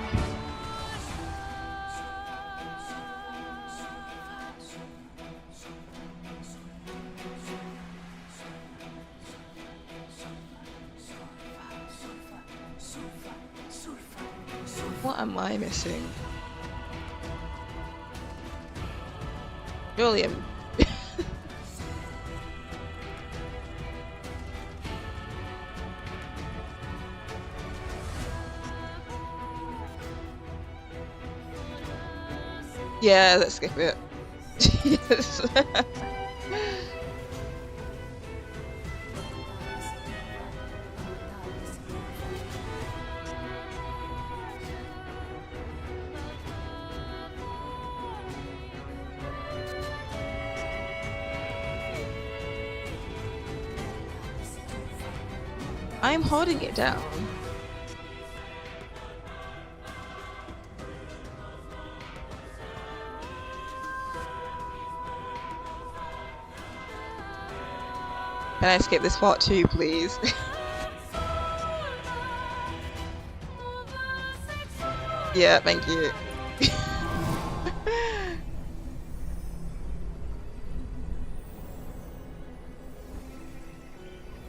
What am I missing? Surely I'm... Yeah, let's skip it. Yes. I'm holding it down. Can I skip this part too, please? Yeah, thank you.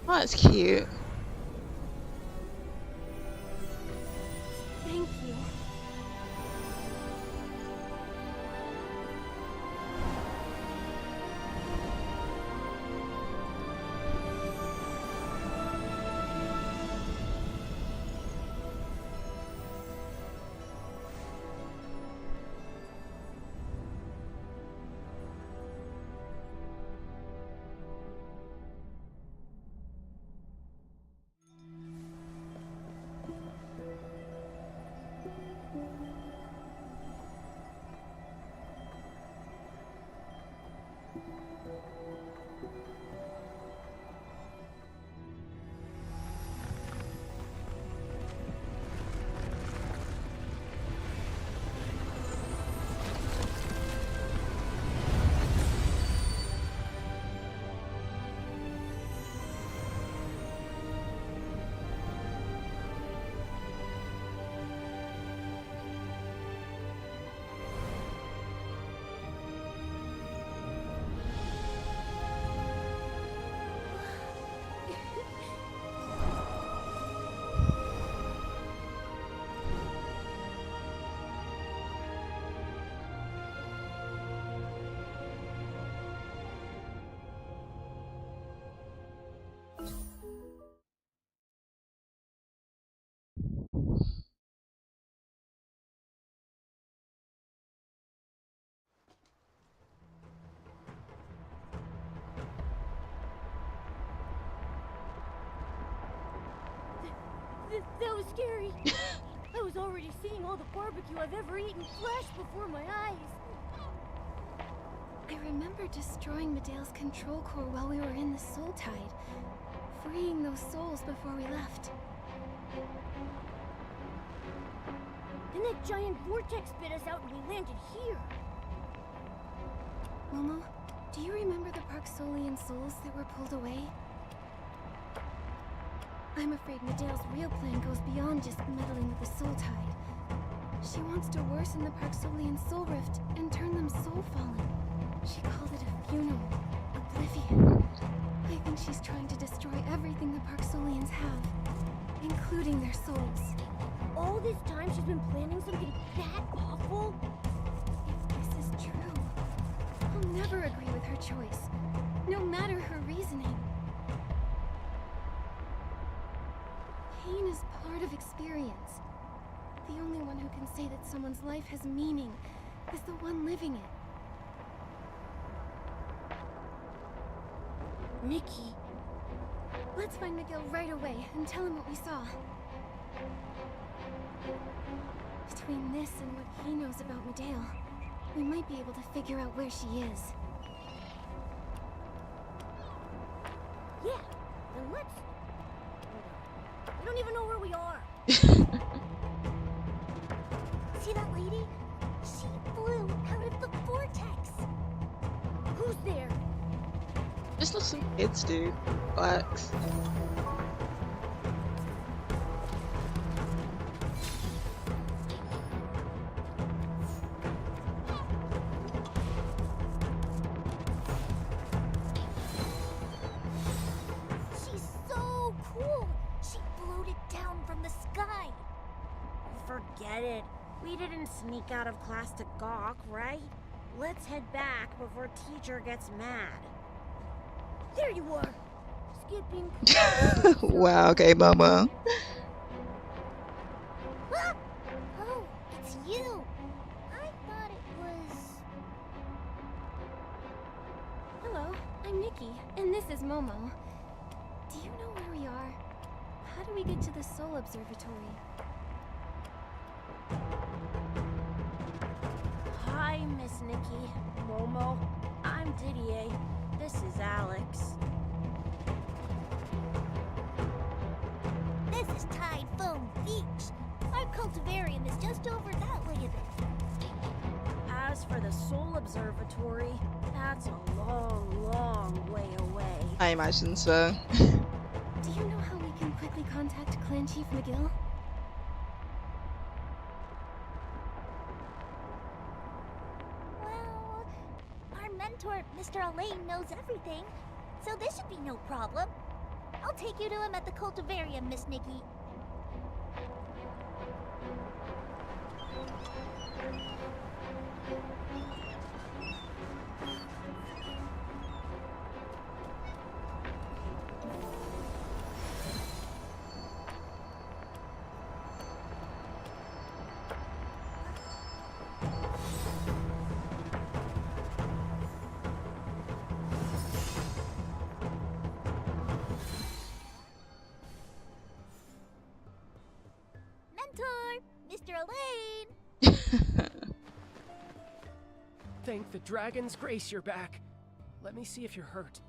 Oh, that's cute. Thank you. That was scary. I was already seeing all the barbecue I've ever eaten flash before my eyes. I remember destroying Medea's control core while we were in the Soul Tide, freeing those souls before we left. Then that giant vortex spit us out and we landed here. Momo, do you remember the Parksolian souls that were pulled away? I'm afraid Medea's real plan goes beyond just meddling with the Soul Tide. She wants to worsen the Parksolian soul rift and turn them soul-fallen. She called it a funeral, oblivion. I think she's trying to destroy everything the Parksolians have, including their souls. All this time she's been planning something that awful? If this is true, I'll never agree with her choice, no matter her reasoning. Pain is part of experience. The only one who can say that someone's life has meaning is the one living it. Nikki. Let's find Miguel right away and tell him what we saw. Between this and what he knows about Medea, we might be able to figure out where she is. Yeah, then let's... We don't even know where we are. See that lady? She flew out of the vortex. Who's there? Just let some kids do. Relax. She's so cool. She floated down from the sky. Forget it. We didn't sneak out of class to gawk, right? Let's head back before teacher gets mad. There you are. Skipping. Wow, okay, Mama. Ah! Oh, it's you. I thought it was as Momo. Do you know where we are? How do we get to the Soul Observatory? Hi, Miss Nikki. Momo. I'm Didier. This is Alex. This is Tide Foam Beach. Our cultivarium is just over that way a bit. As for the Soul Observatory, that's a long, long way away. I imagine so. Do you know how we can quickly contact Clan Chief McGill? Well, our mentor, Mr. Alain, knows everything, so this should be no problem. I'll take you to him at the cultivarium, Miss Nikki. Mentor, Mr. Alain! Thank the dragon's grace you're back. Let me see if you're hurt.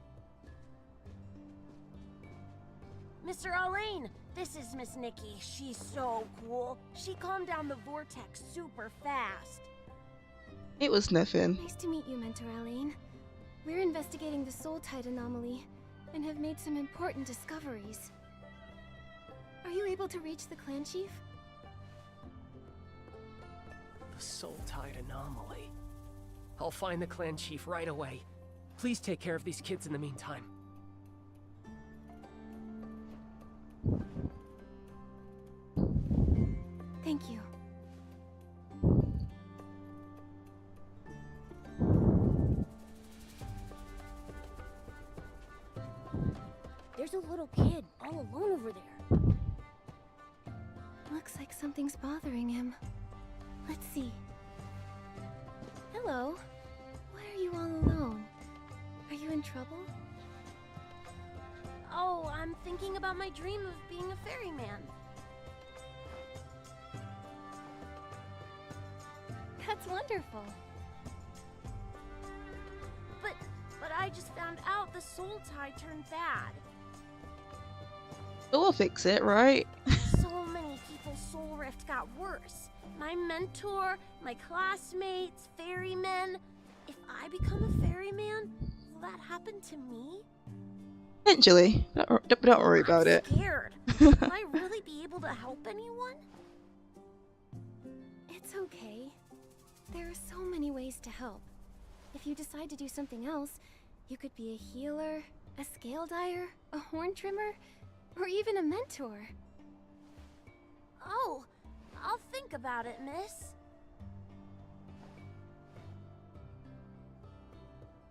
Mr. Alain, this is Miss Nikki. She's so cool. She calmed down the vortex super fast. It was nothing. Nice to meet you, Mentor Alain. We're investigating the Soul Tide anomaly and have made some important discoveries. Are you able to reach the Clan Chief? The Soul Tide anomaly. I'll find the clan chief right away. Please take care of these kids in the meantime. Thank you. There's a little kid all alone over there. Looks like something's bothering him. Let's see. Hello. Why are you all alone? Are you in trouble? Oh, I'm thinking about my dream of being a ferryman. That's wonderful. But I just found out the Soul Tide turned bad. We'll fix it, right? So many people's soul rift got worse. My mentor, my classmates, ferrymen. If I become a ferryman, will that happen to me? Eventually. Don't worry about it. I'm scared. Will I really be able to help anyone? It's okay. There are so many ways to help. If you decide to do something else, you could be a healer, a scale dyer, a horn trimmer, or even a mentor. Oh, I'll think about it, miss.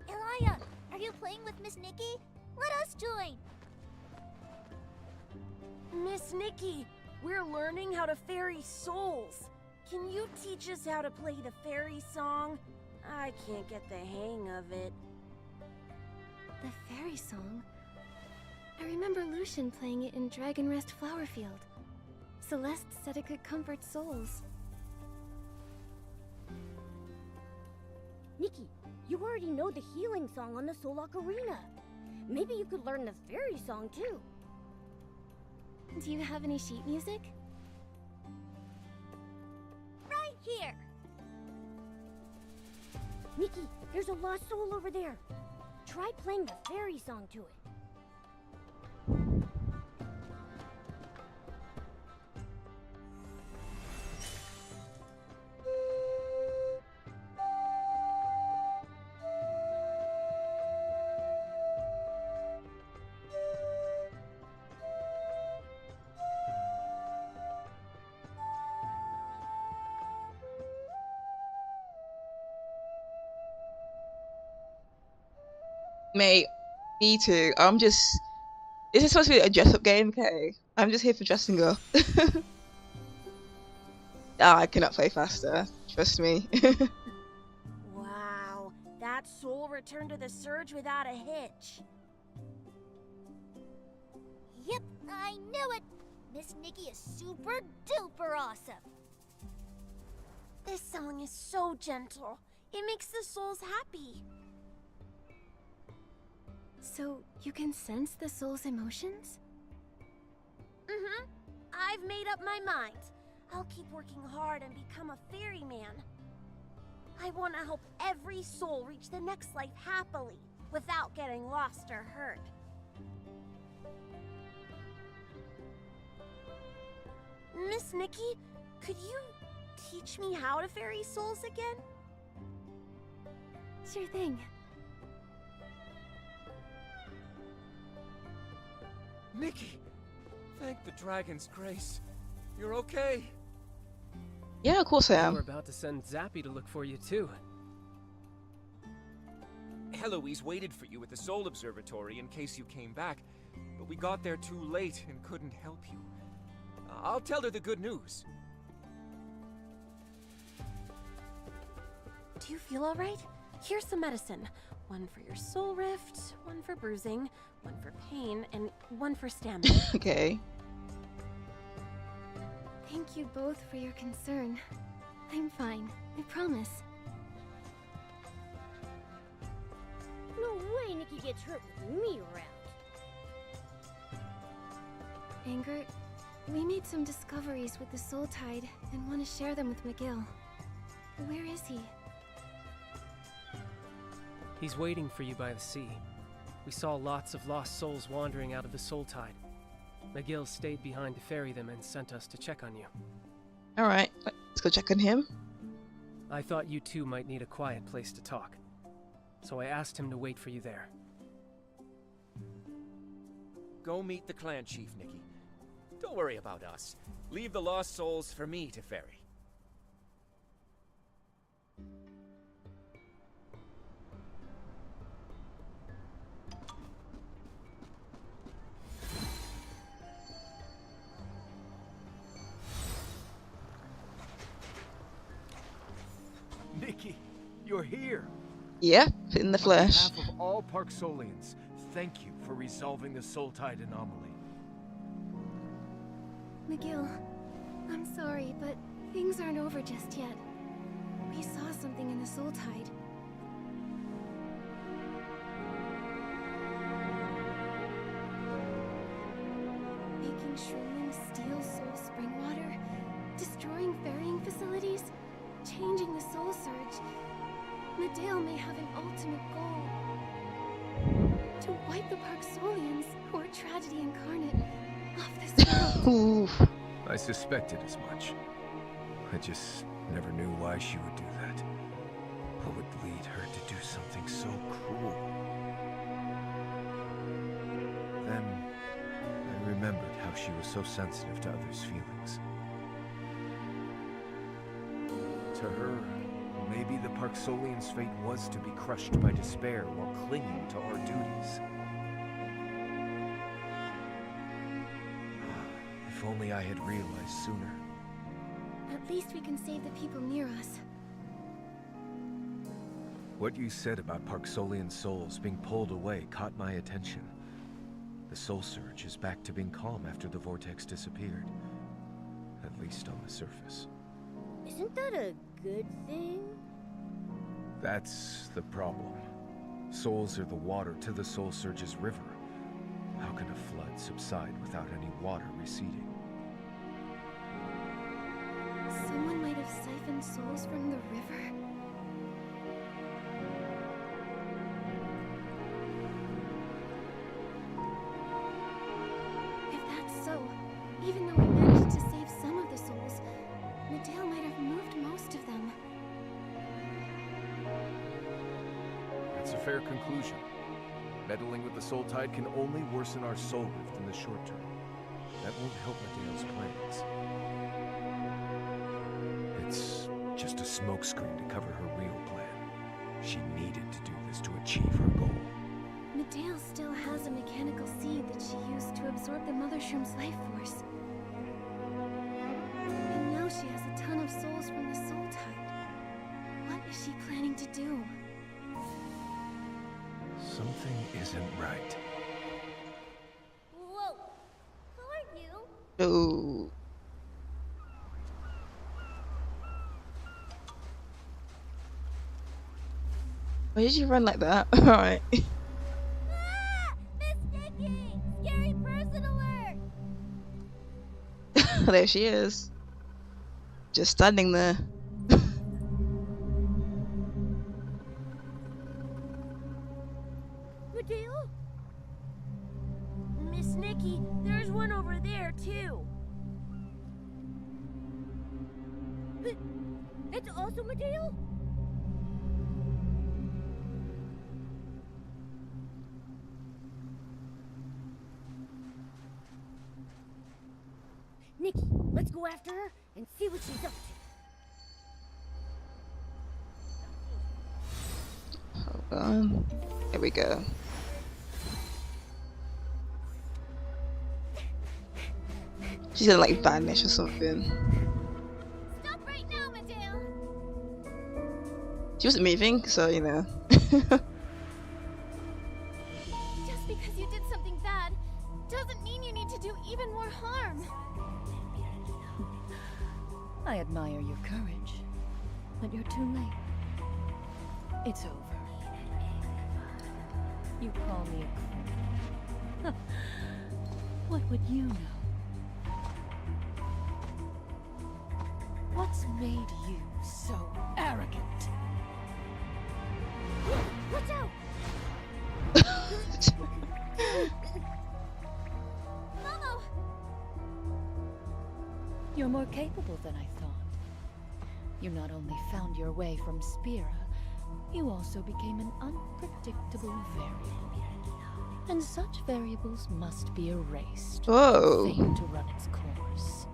Elia, are you playing with Miss Nikki? Let us join. Miss Nikki, we're learning how to ferry souls. Can you teach us how to play the fairy song? I can't get the hang of it. The fairy song? I remember Lucian playing it in Dragon Rest Flowerfield. Celeste said it could comfort souls. Nikki, you already know the healing song on the Soul Ocarina. Maybe you could learn the fairy song too. Do you have any sheet music? Right here. Nikki, there's a lost soul over there. Try playing the fairy song to it. Mate, me too. This is supposed to be a dress-up game, okay? I'm just here for dressing up. I cannot play faster. Trust me. Wow, that soul returned to the surge without a hitch. I knew it! Miss Nikki is super duper awesome! This song is so gentle. It makes the souls happy. So, you can sense the soul's emotions? Mm-hmm. I've made up my mind. I'll keep working hard and become a ferryman. I want to help every soul reach the next life happily, without getting lost or hurt. Miss Nikki, could you teach me how to ferry souls again? Sure thing. Nikki! Thank the dragon's grace. You're okay. Yeah, of course I am. We're about to send Zappy to look for you too. Heloise waited for you at the Soul Observatory in case you came back, but we got there too late and couldn't help you. I'll tell her the good news. Do you feel alright? Here's some medicine. One for your soul rift, one for bruising, one for pain, and one for stamina. Okay. Thank you both for your concern. I'm fine, I promise. No way Nikki gets hurt with me around. Anger, we made some discoveries with the Soul Tide and want to share them with McGill. Where is he? He's waiting for you by the sea. We saw lots of lost souls wandering out of the Soul Tide. McGill stayed behind to ferry them and sent us to check on you. Alright, let's go check on him. I thought you two might need a quiet place to talk, so I asked him to wait for you there. Go meet the clan chief, Nikki. Don't worry about us. Leave the lost souls for me to ferry. Nikki, you're here. Yep, in the flesh. On behalf of all Parksolians, thank you for resolving the Soul Tide anomaly. McGill, I'm sorry, but things aren't over just yet. We saw something in the Soul Tide. Making shrooming steal soul spring water, destroying ferrying facilities, changing the soul surge. Medale may have an ultimate goal. To wipe the Parksolians, who are tragedy incarnate, off this world. I suspected as much. I just never knew why she would do that. What would lead her to do something so cruel? Then, I remembered how she was so sensitive to others' feelings. To her, maybe the Parksolian's fate was to be crushed by despair while clinging to our duties. If only I had realized sooner. At least we can save the people near us. What you said about Parksolian souls being pulled away caught my attention. The soul surge is back to being calm after the vortex disappeared. At least on the surface. Isn't that a good thing? That's the problem. Souls are the water to the soul surge's river. How can a flood subside without any water receding? Someone might have siphoned souls from the river. If that's so, even though we managed to save some of the souls, Medale might have moved most of them. That's a fair conclusion. Meddling with the Soul Tide can only worsen our soul rift in the short term. That won't help Medale's plans. It's just a smokescreen to cover her real plan. She needed to do this to achieve her goal. Medale still has a mechanical seed that she used to absorb the Mother Shroom's life force. And now she has a ton of souls from the Soul Tide. What is she planning to do? Something isn't right. Whoa! Who Oh. Why did you run like that? Alright. Ah! Miss Nikki! Scary person alert! There she is. Just standing there. Mateo? Miss Nikki, there's one over there, too. It's also Mateo? Nikki, let's go after her and see what she's up to. Hold on. There we go. She's gonna like vanish or something. Stop right now, Mateo! She wasn't moving, so you know. Just because you did something bad doesn't mean you need to do even more harm. I admire your courage, but you're too late. It's over. You call me a queen. What would you know? What's made you so arrogant? Watch out! Momo! You're more capable than I thought. You not only found your way from Spira, you also became an unpredictable variable. And such variables must be erased. Whoa. For fate to run its course.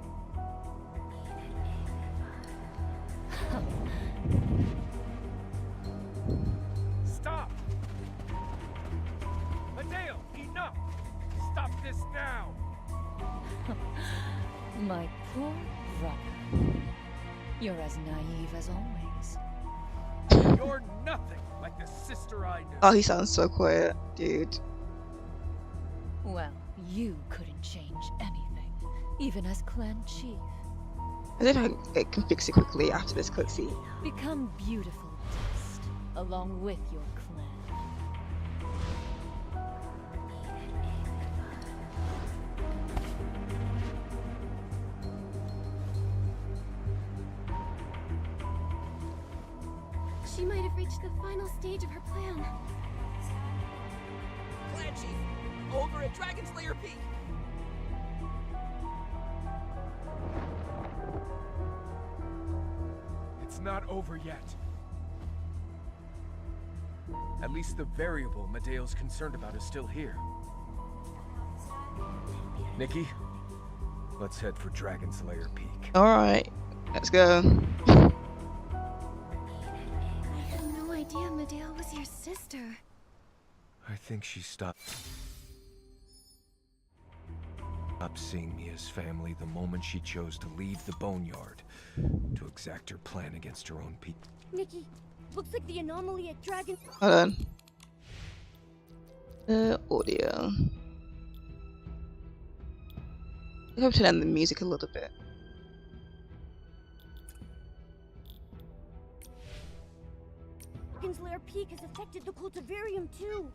Stop! Mateo, enough! Stop this now! My poor brother. You're as naive as always. You're nothing like the sister I knew. Oh, he sounds so quiet, dude. Well, you couldn't change anything, even as clan chief. As if I can fix it quickly after this cutscene. Become beautiful dust, along with your clan. She might have reached the final stage of her plan. Clan Chief, over at Dragon Slayer Peak. It's not over yet. At least the variable Medeo's concerned about is still here. Nikki, let's head for Dragon Slayer Peak. Alright, let's go. I had no idea Medea was your sister. I think she stopped seeing me as family the moment she chose to leave the boneyard to exact her plan against her own people. Nikki, looks like the anomaly at Dragon... Hold on. Audio. I hope to turn the music a little bit. Dragon's Lair Peak has affected the cultivarium too.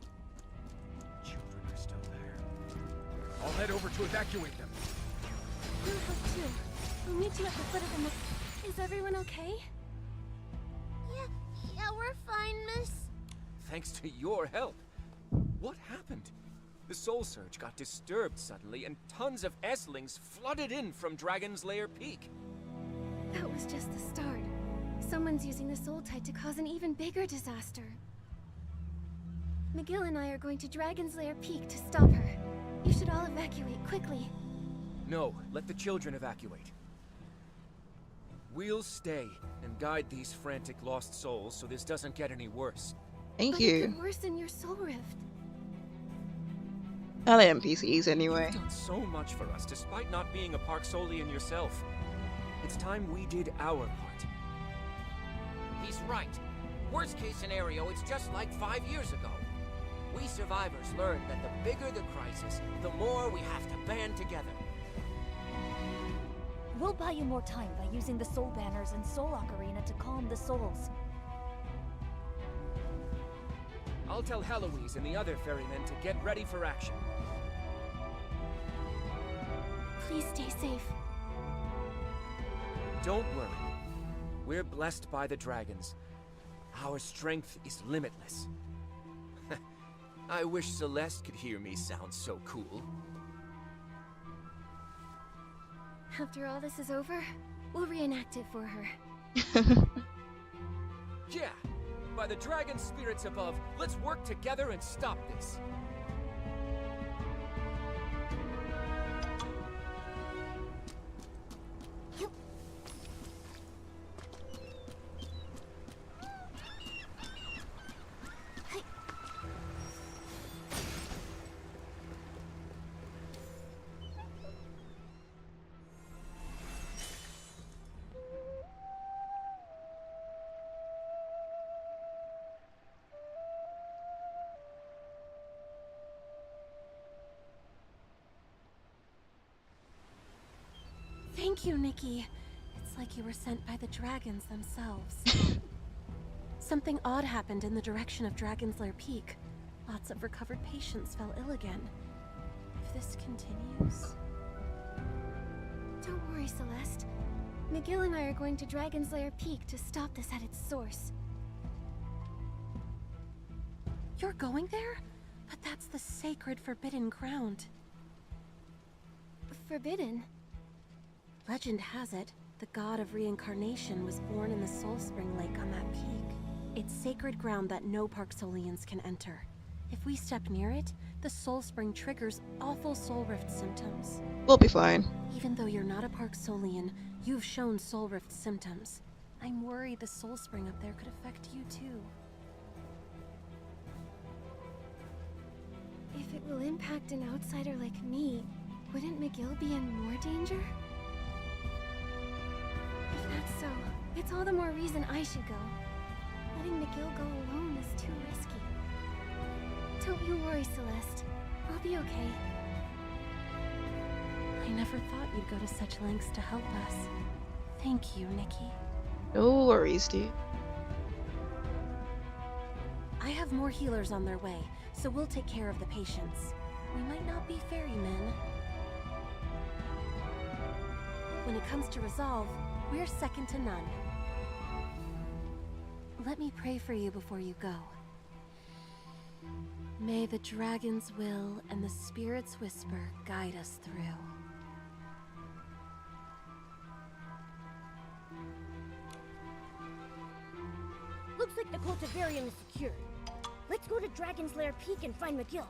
Children are still there. I'll head over to evacuate them. We'll help too. We'll meet you at the foot of the Is everyone okay? Yeah, we're fine, miss. Thanks to your help. What happened? The Soul Surge got disturbed suddenly, and tons of S-lings flooded in from Dragon's Lair Peak. That was just the start. Someone's using the Soul Tide to cause an even bigger disaster. McGill and I are going to Dragon's Lair Peak to stop her. You should all evacuate quickly. No, let the children evacuate. We'll stay and guide these frantic lost souls so this doesn't get any worse. Thank But you. it could worsen your soul rift. I like NPCs anyway. You've done so much for us, despite not being a Park Solian yourself. It's time we did our part. He's right. Worst case scenario, it's just like 5 years ago. We survivors learned that the bigger the crisis, the more we have to band together. We'll buy you more time by using the soul banners and soul ocarina to calm the souls. I'll tell Heloise and the other ferrymen to get ready for action. Please stay safe. Don't worry. We're blessed by the dragons. Our strength is limitless. I wish Celeste could hear me sound so cool. After all this is over, we'll reenact it for her. Yeah! By the dragon spirits above, let's work together and stop this. Thank you, Nikki. It's like you were sent by the dragons themselves. Something odd happened in the direction of Dragon's Lair Peak. Lots of recovered patients fell ill again. If this continues... Don't worry, Celeste. McGill and I are going to Dragon's Lair Peak to stop this at its source. You're going there? But that's the sacred forbidden ground. Forbidden? Legend has it, the god of reincarnation was born in the Soul Spring Lake on that peak. It's sacred ground that no Park Solians can enter. If we step near it, the Soul Spring triggers awful Soul Rift symptoms. We'll be fine. Even though you're not a Park Solian, you've shown Soul Rift symptoms. I'm worried the Soul Spring up there could affect you too. If it will impact an outsider like me, wouldn't McGill be in more danger? If that's so, it's all the more reason I should go. Letting McGill go alone is too risky. Don't you worry, Celeste. I'll be okay. I never thought you'd go to such lengths to help us. Thank you, Nikki. No worries, dude. I have more healers on their way, so we'll take care of the patients. We might not be ferrymen. When it comes to resolve, we're second to none. Let me pray for you before you go. May the dragon's will and the spirit's whisper guide us through. Looks like the cultivarium is secured. Let's go to Dragon's Lair Peak and find McGill.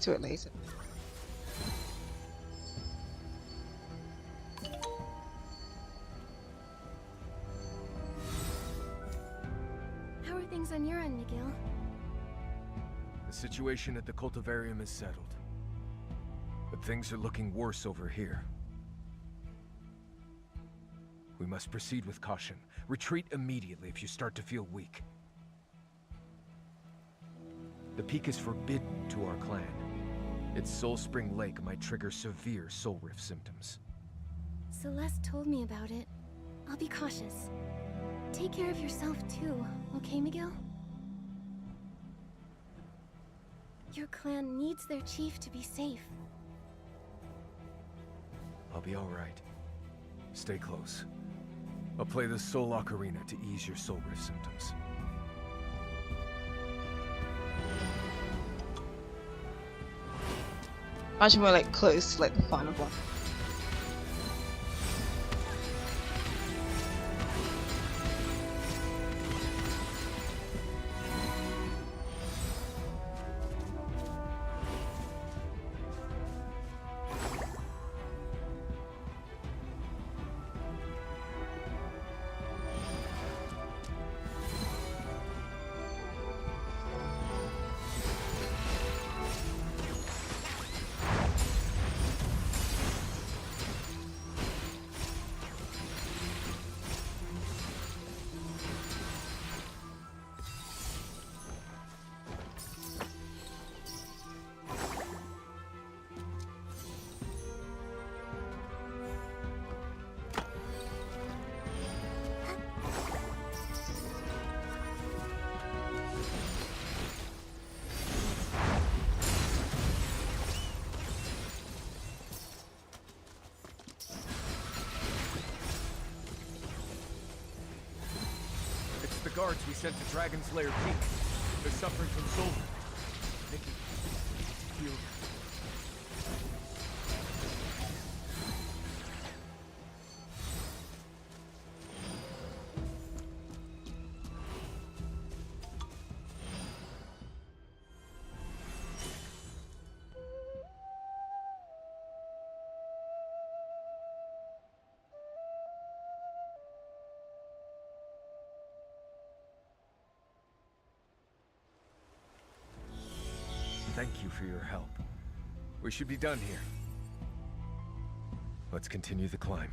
To it later. How are things on your end, McGill? The situation at the cultivarium is settled. But things are looking worse over here. We must proceed with caution. Retreat immediately if you start to feel weak. The peak is forbidden to our clan. Its Soul Spring Lake might trigger severe Soul Rift symptoms. Celeste told me about it. I'll be cautious. Take care of yourself too, okay, McGill? Your clan needs their chief to be safe. I'll be alright. Stay close. I'll play the Soul Ocarina to ease your Soul Rift symptoms. Imagine we're like close to like the final block. guards we sent to Dragon's Lair Peak. They're suffering from soul rift. Nikki, heal them. Thank you for your help. We should be done here. Let's continue the climb.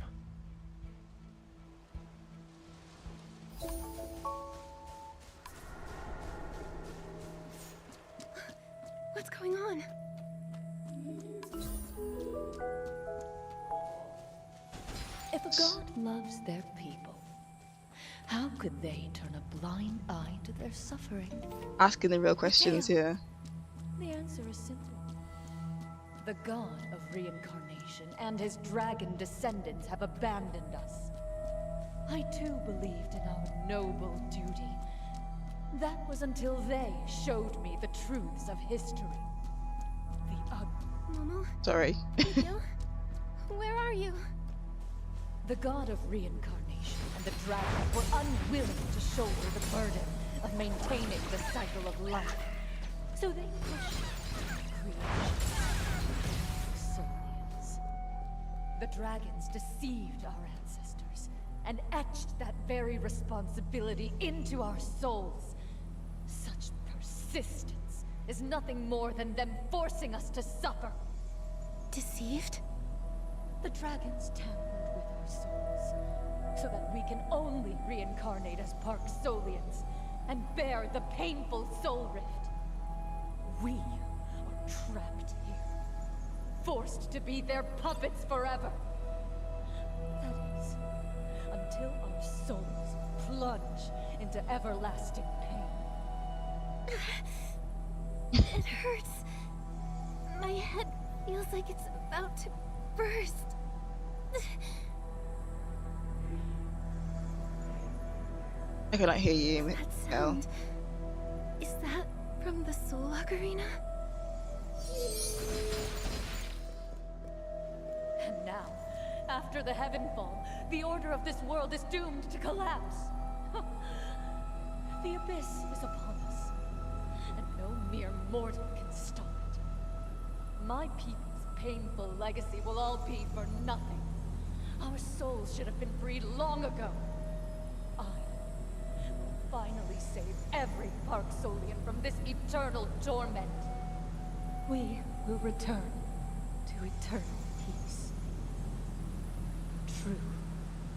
What's going on? If a god loves their people, how could they turn a blind eye to their suffering? Asking the real questions here. The answer is simple. The god of reincarnation and his dragon descendants have abandoned us. I too believed in our noble duty. That was until they showed me the truths of history. The ugly. Momo? Sorry. Mikhail? Where are you? The god of reincarnation and the dragon were unwilling to shoulder the burden of maintaining the cycle of life. So they pushed creation. Solians. The dragons deceived our ancestors and etched that very responsibility into our souls. Such persistence is nothing more than them forcing us to suffer. Deceived? The dragons tampered with our souls, so that we can only reincarnate as Park Solians and bear the painful soul rift. We are trapped here, forced to be their puppets forever. That is, until our souls plunge into everlasting pain. It hurts. My head feels like it's about to burst. I cannot hear you, That Mikhail. sound. Is that from the Soul Ocarina? And now, after the Heavenfall, the order of this world is doomed to collapse. The abyss is upon us, and no mere mortal can stop it. My people's painful legacy will all be for nothing. Our souls should have been freed long ago. I will finally save every Park Solian from this eternal torment. We will return to eternal peace. True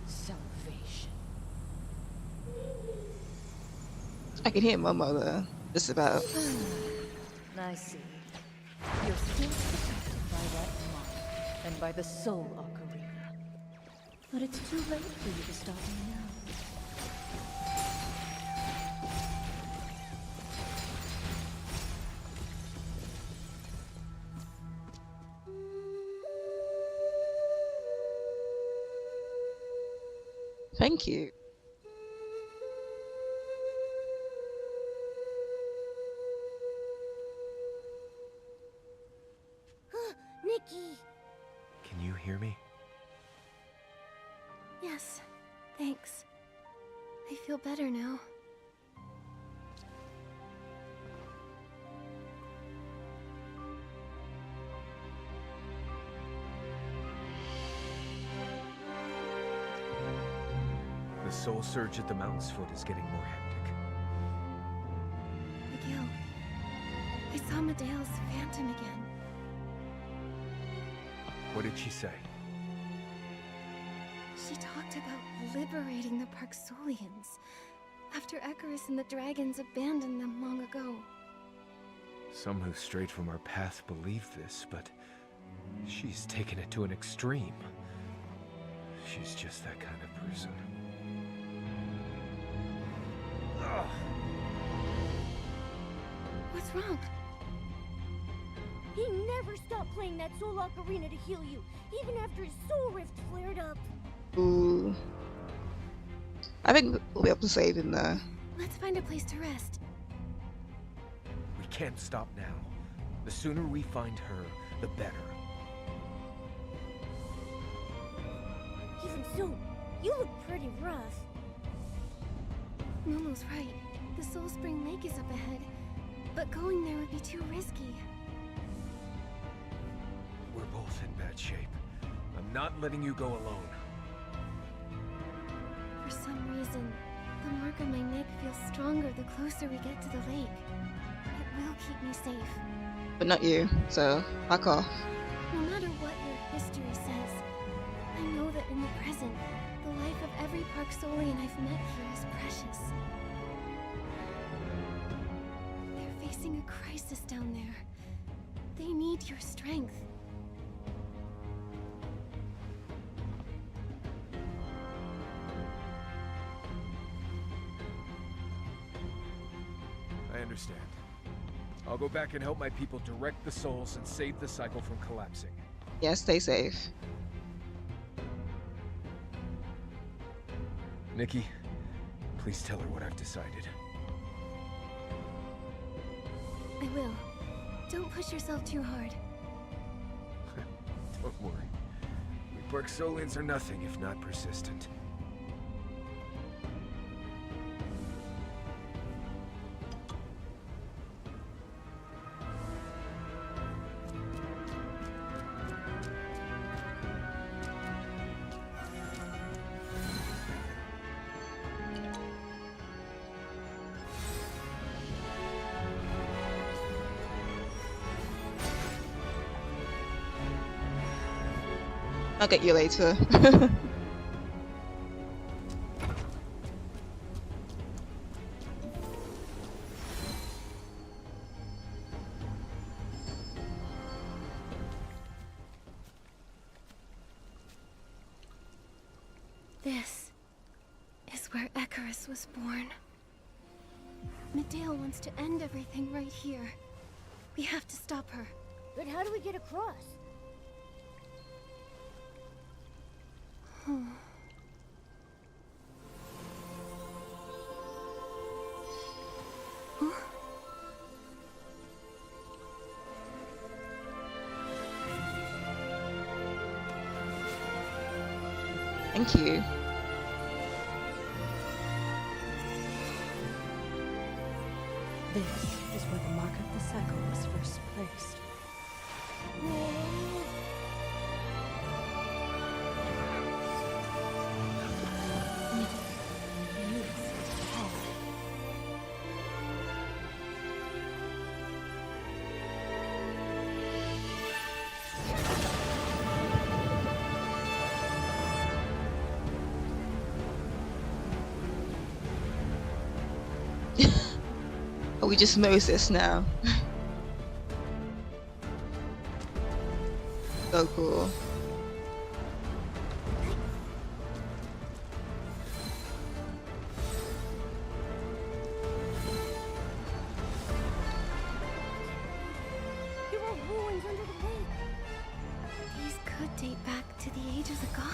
salvation. I can hear Momo though, just about. I see. You're still protected by that mark and by the Soul Ocarina. But it's too late for you to stop me now. Thank you. Nikki! Can you hear me? Yes, thanks. I feel better now. The soul surge at the mountain's foot is getting more hectic. Miguel, I saw Medea's phantom again. What did she say? She talked about liberating the Parksolians after Icarus and the dragons abandoned them long ago. Some who strayed from our path believe this, but she's taken it to an extreme. She's just that kind of person. Ugh. What's wrong? He never stopped playing that Soul Ocarina to heal you, even after his soul rift flared up. Ooh. I think we'll be able to save him there. Let's find a place to rest. We can't stop now. The sooner we find her, the better. Even so, you look pretty rough. Momo's right. The Soul Spring Lake is up ahead, but going there would be too risky. We're both in bad shape. I'm not letting you go alone. For some reason, the mark on my neck feels stronger the closer we get to the lake. It will keep me safe. But not you, so back off. No matter what your history says, I know that in the present, the life of every Park Solian I've met here is precious. They're facing a crisis down there. They need your strength. I understand. I'll go back and help my people direct the souls and save the cycle from collapsing. Yeah, stay safe. Nikki, please tell her what I've decided. I will. Don't push yourself too hard. Don't worry. We Park Solians are nothing if not persistent. I'll get you later. This is where Icarus was born. Medea wants to end everything right here. We have to stop her. But how do we get across? Thank you. This is where the mark of the cycle was first placed. Oh, we just Moses now. So cool. There are ruins under the lake. These could date back to the age of the gods.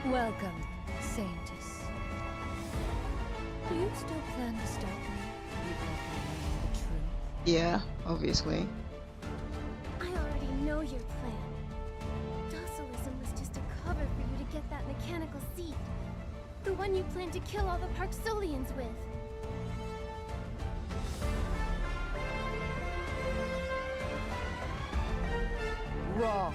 Welcome, Saintess. Do you still plan to stop me, even if I know the truth? Yeah, obviously. I already know your plan. Docilism was just a cover for you to get that mechanical seed. The one you plan to kill all the Park Solians with. Wrong.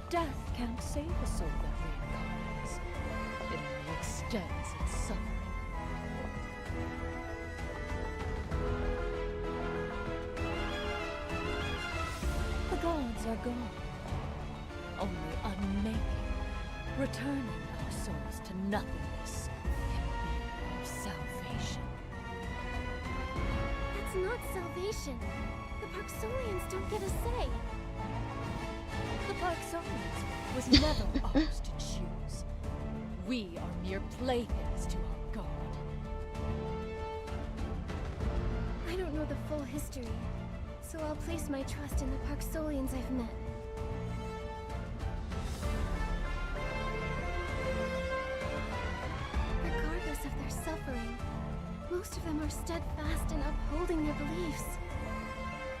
Death can't save a soul that reincarnates. It only extends its suffering. The gods are gone. Only unmaking, returning our souls to nothingness can be our salvation. That's not salvation. The Park Solians don't get a say. The Park's owners was never ours to choose. We are mere playthings to our god. I don't know the full history, so I'll place my trust in the Parksolians I've met. Regardless of their suffering, most of them are steadfast in upholding their beliefs.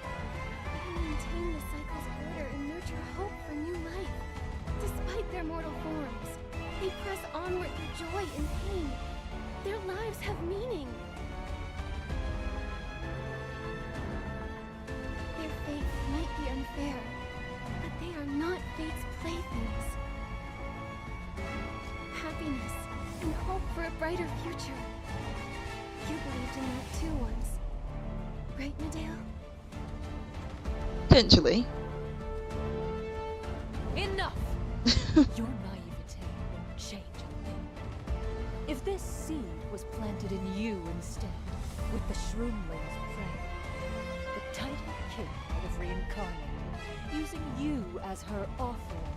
They maintain the cycle's order and nurture hope for new life. Despite their mortal forms, they press onward through joy and pain. Their lives have meaning. Their fate might be unfair, but they are not fate's playthings. Happiness and hope for a brighter future. You believed in that too once. Right, Nadale? Potentially. Enough! Your naivete won't change a thing. If this seed was planted in you instead, with the Shroomling's prey, the Titan King might have reincarnated, using you as her offering.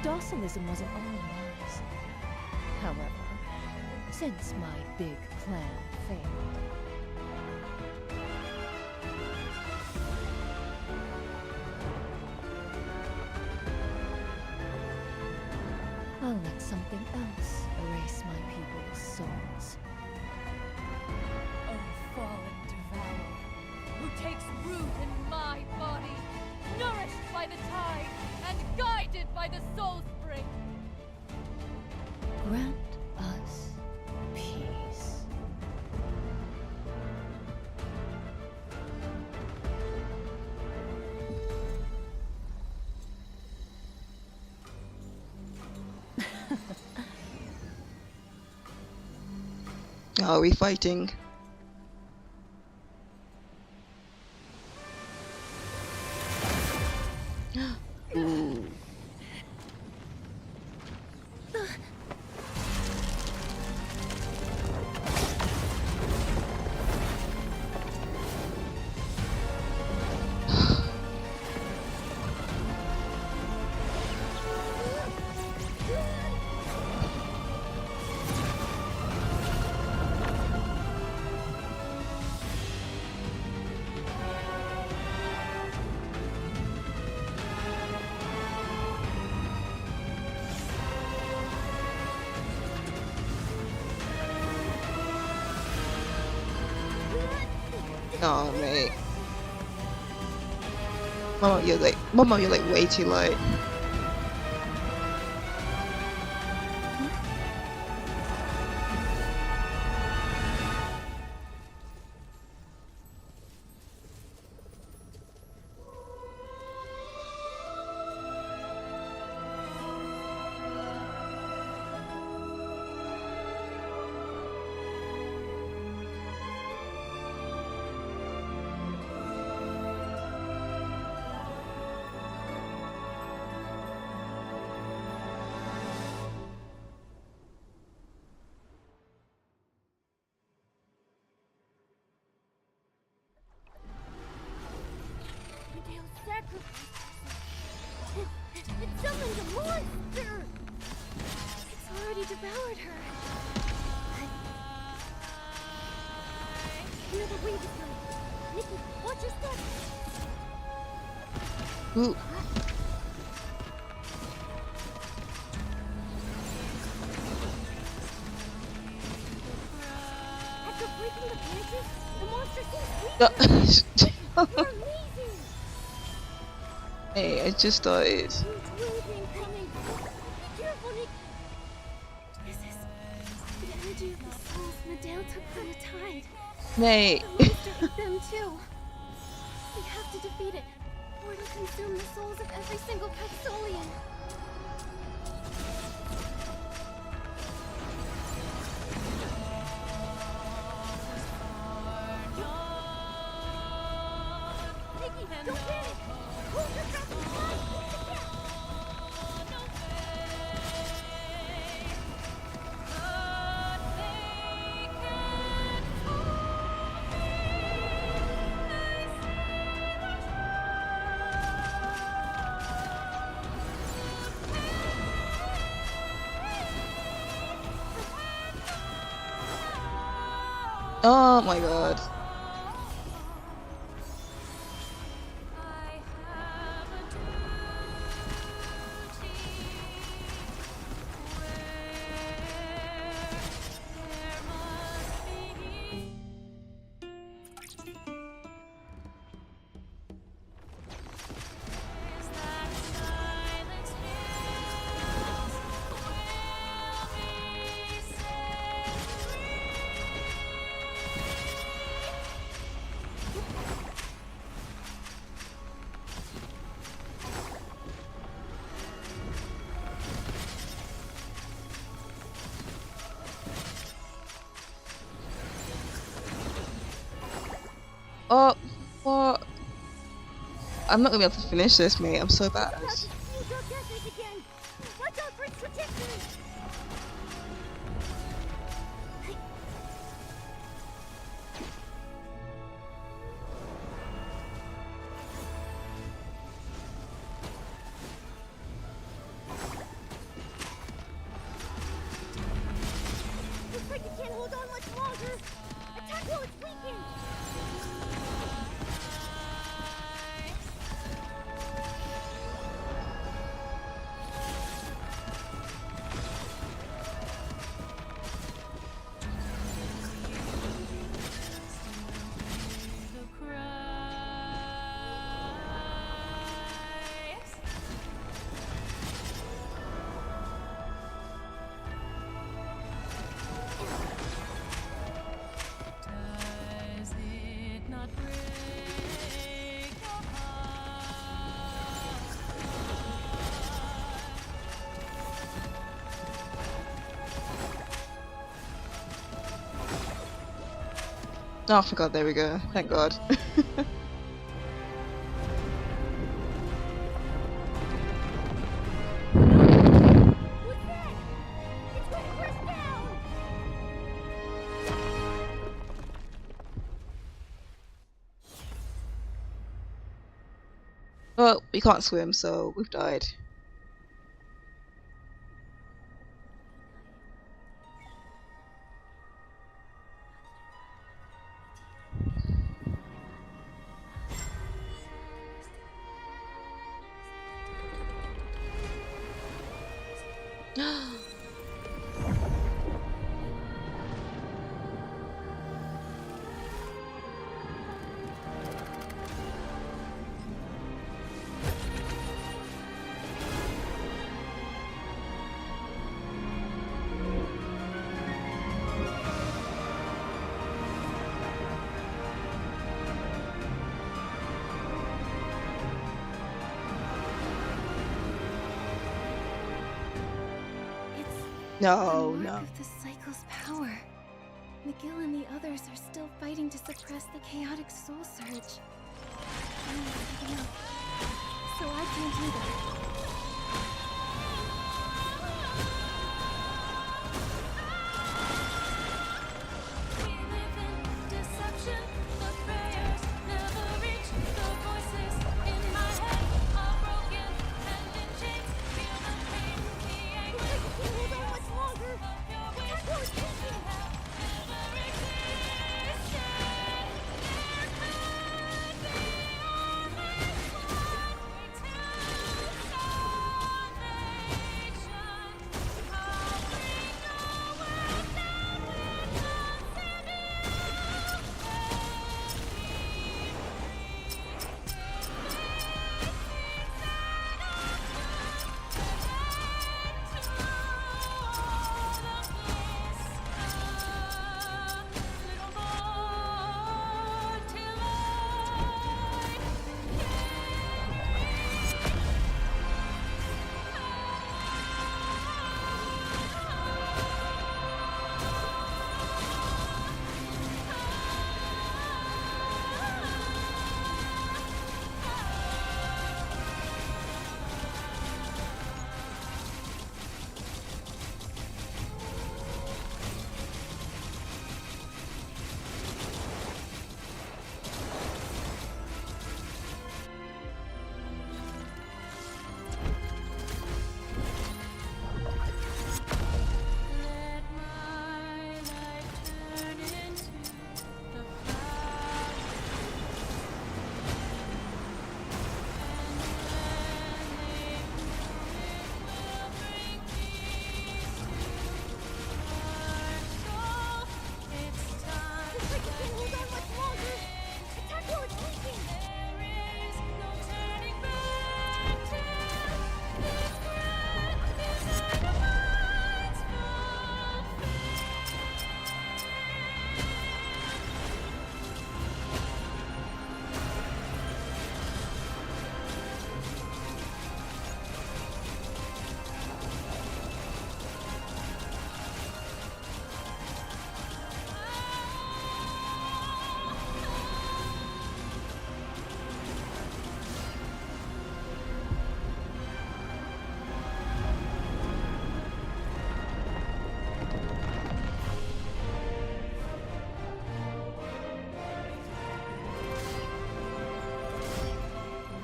Docilism wasn't all lies. However, since my big plan failed, I'll let something else erase my people's souls. Oh, fallen devourer, who takes root in my body, nourished by the tide and guided by the soul spring. Grant us peace. Are we fighting? Ooh. Oh mate. Mama, you're like way too late. It summoned a monster! It's already devoured her. Another wave is coming. Nikki, watch your step! Ooh. After breaking the branches, the monster seems weak. You're amazing! Hey, I just died. Be careful, Nikki! This is the energy of the souls Nadale took from the tide. Mate. The monster ate them too. We have to defeat it, or it'll consume the souls of every single Paxolian. Nikki, don't panic! Hold your breath and fly! Oh my god. Oh, what? I'm not gonna be able to finish this, mate. I'm so bad. Looks like it can't hold on much longer. Attack while it's weakened. Oh, I forgot. There we go. Thank God. Well, we can't swim, so we've died. No, the no. mark of the cycle's power. McGill and the others are still fighting to suppress the chaotic soul surge. I'm not giving up, so I can't either.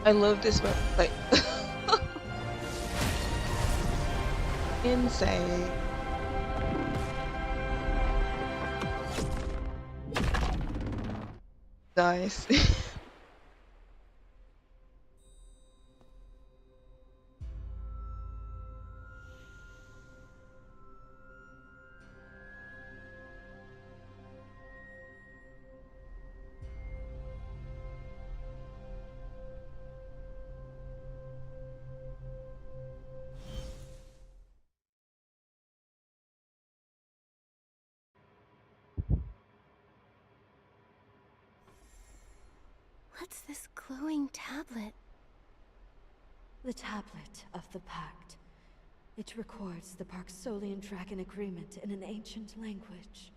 I love this one. Like, insane. Nice. What's this glowing tablet? The tablet of the Pact. It records the Parksolian Dragon Agreement in an ancient language.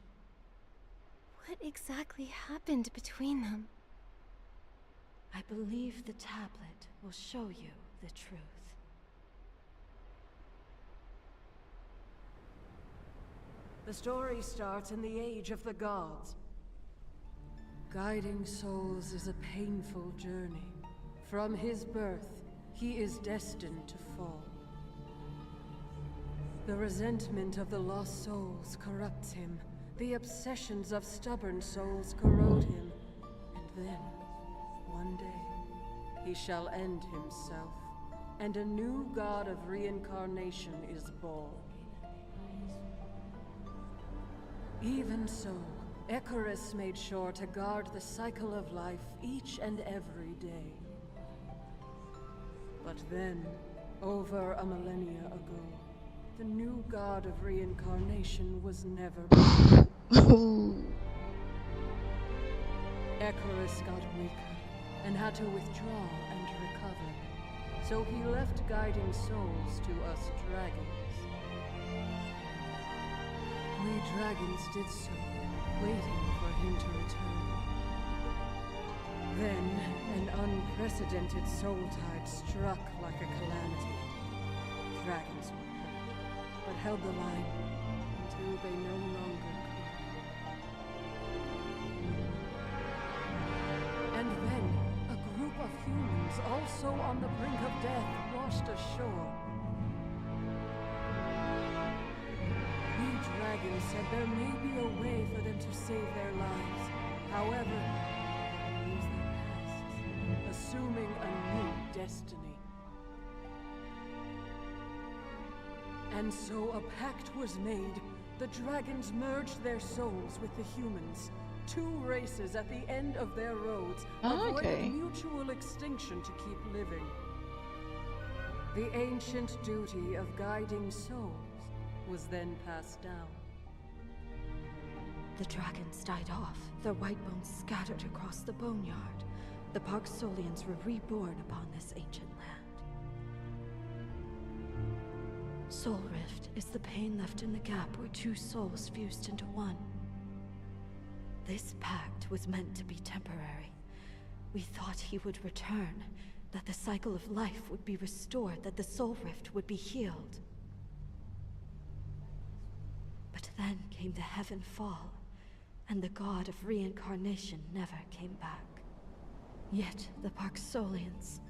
What exactly happened between them? I believe the tablet will show you the truth. The story starts in the Age of the Gods. Guiding souls is a painful journey. From his birth, he is destined to fall. The resentment of the lost souls corrupts him. The obsessions of stubborn souls corrode him. And then, one day, he shall end himself, and a new god of reincarnation is born. Even so, Icarus made sure to guard the cycle of life each and every day. But then, over a millennia ago, the new god of reincarnation was never born. Icarus got weaker and had to withdraw and recover. So he left guiding souls to us dragons. We dragons did so, waiting for him to return. Then, an unprecedented soul tide struck like a calamity. Dragons were hurt, but held the line until they no longer could. And then, a group of humans, also on the brink of death, washed ashore. We dragons said there may be a way for them to save their lives. However, they lose their pasts, assuming a new destiny. And so a pact was made. The dragons merged their souls with the humans. Two races at the end of their roads avoided mutual extinction to keep living. The ancient duty of guiding souls was then passed down. The dragons died off, their white bones scattered across the boneyard. The Parksolians were reborn upon this ancient land. Soul Rift is the pain left in the gap where two souls fused into one. This pact was meant to be temporary. We thought he would return, that the cycle of life would be restored, that the Soul Rift would be healed. But then came the Heaven Fall, and the god of reincarnation never came back. Yet the Parksolians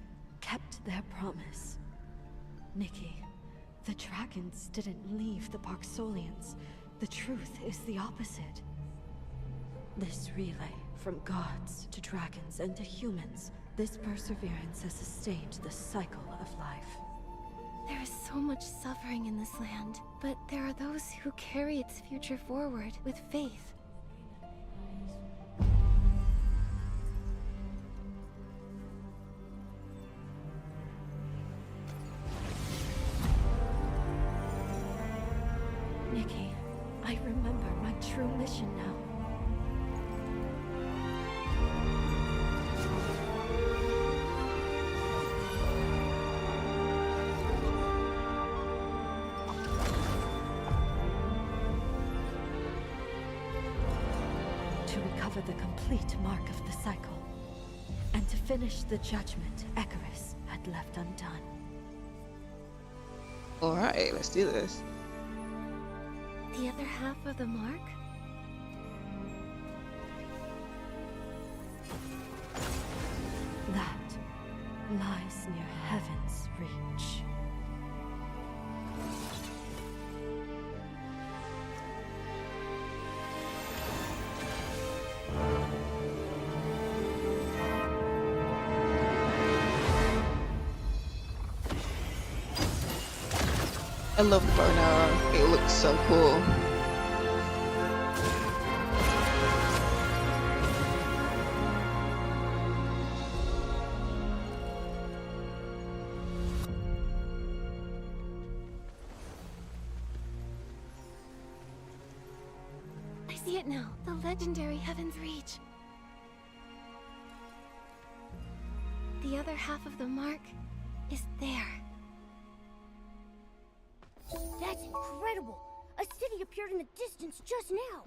kept their promise. Nikki, the dragons didn't leave the Parksolians. The truth is the opposite. This relay, from gods to dragons and to humans, this perseverance has sustained the cycle of life. There is so much suffering in this land, but there are those who carry its future forward with faith. Nikki, I remember my true mission now. To recover the complete mark of the cycle, and to finish the judgment Icarus had left undone. Alright, let's do this. The other half of the mark? That reach. I love the bow and arrow. It looks so cool. I see it now. The legendary Heaven's Reach. The other half of the mark is there. That's incredible! A city appeared in the distance just now!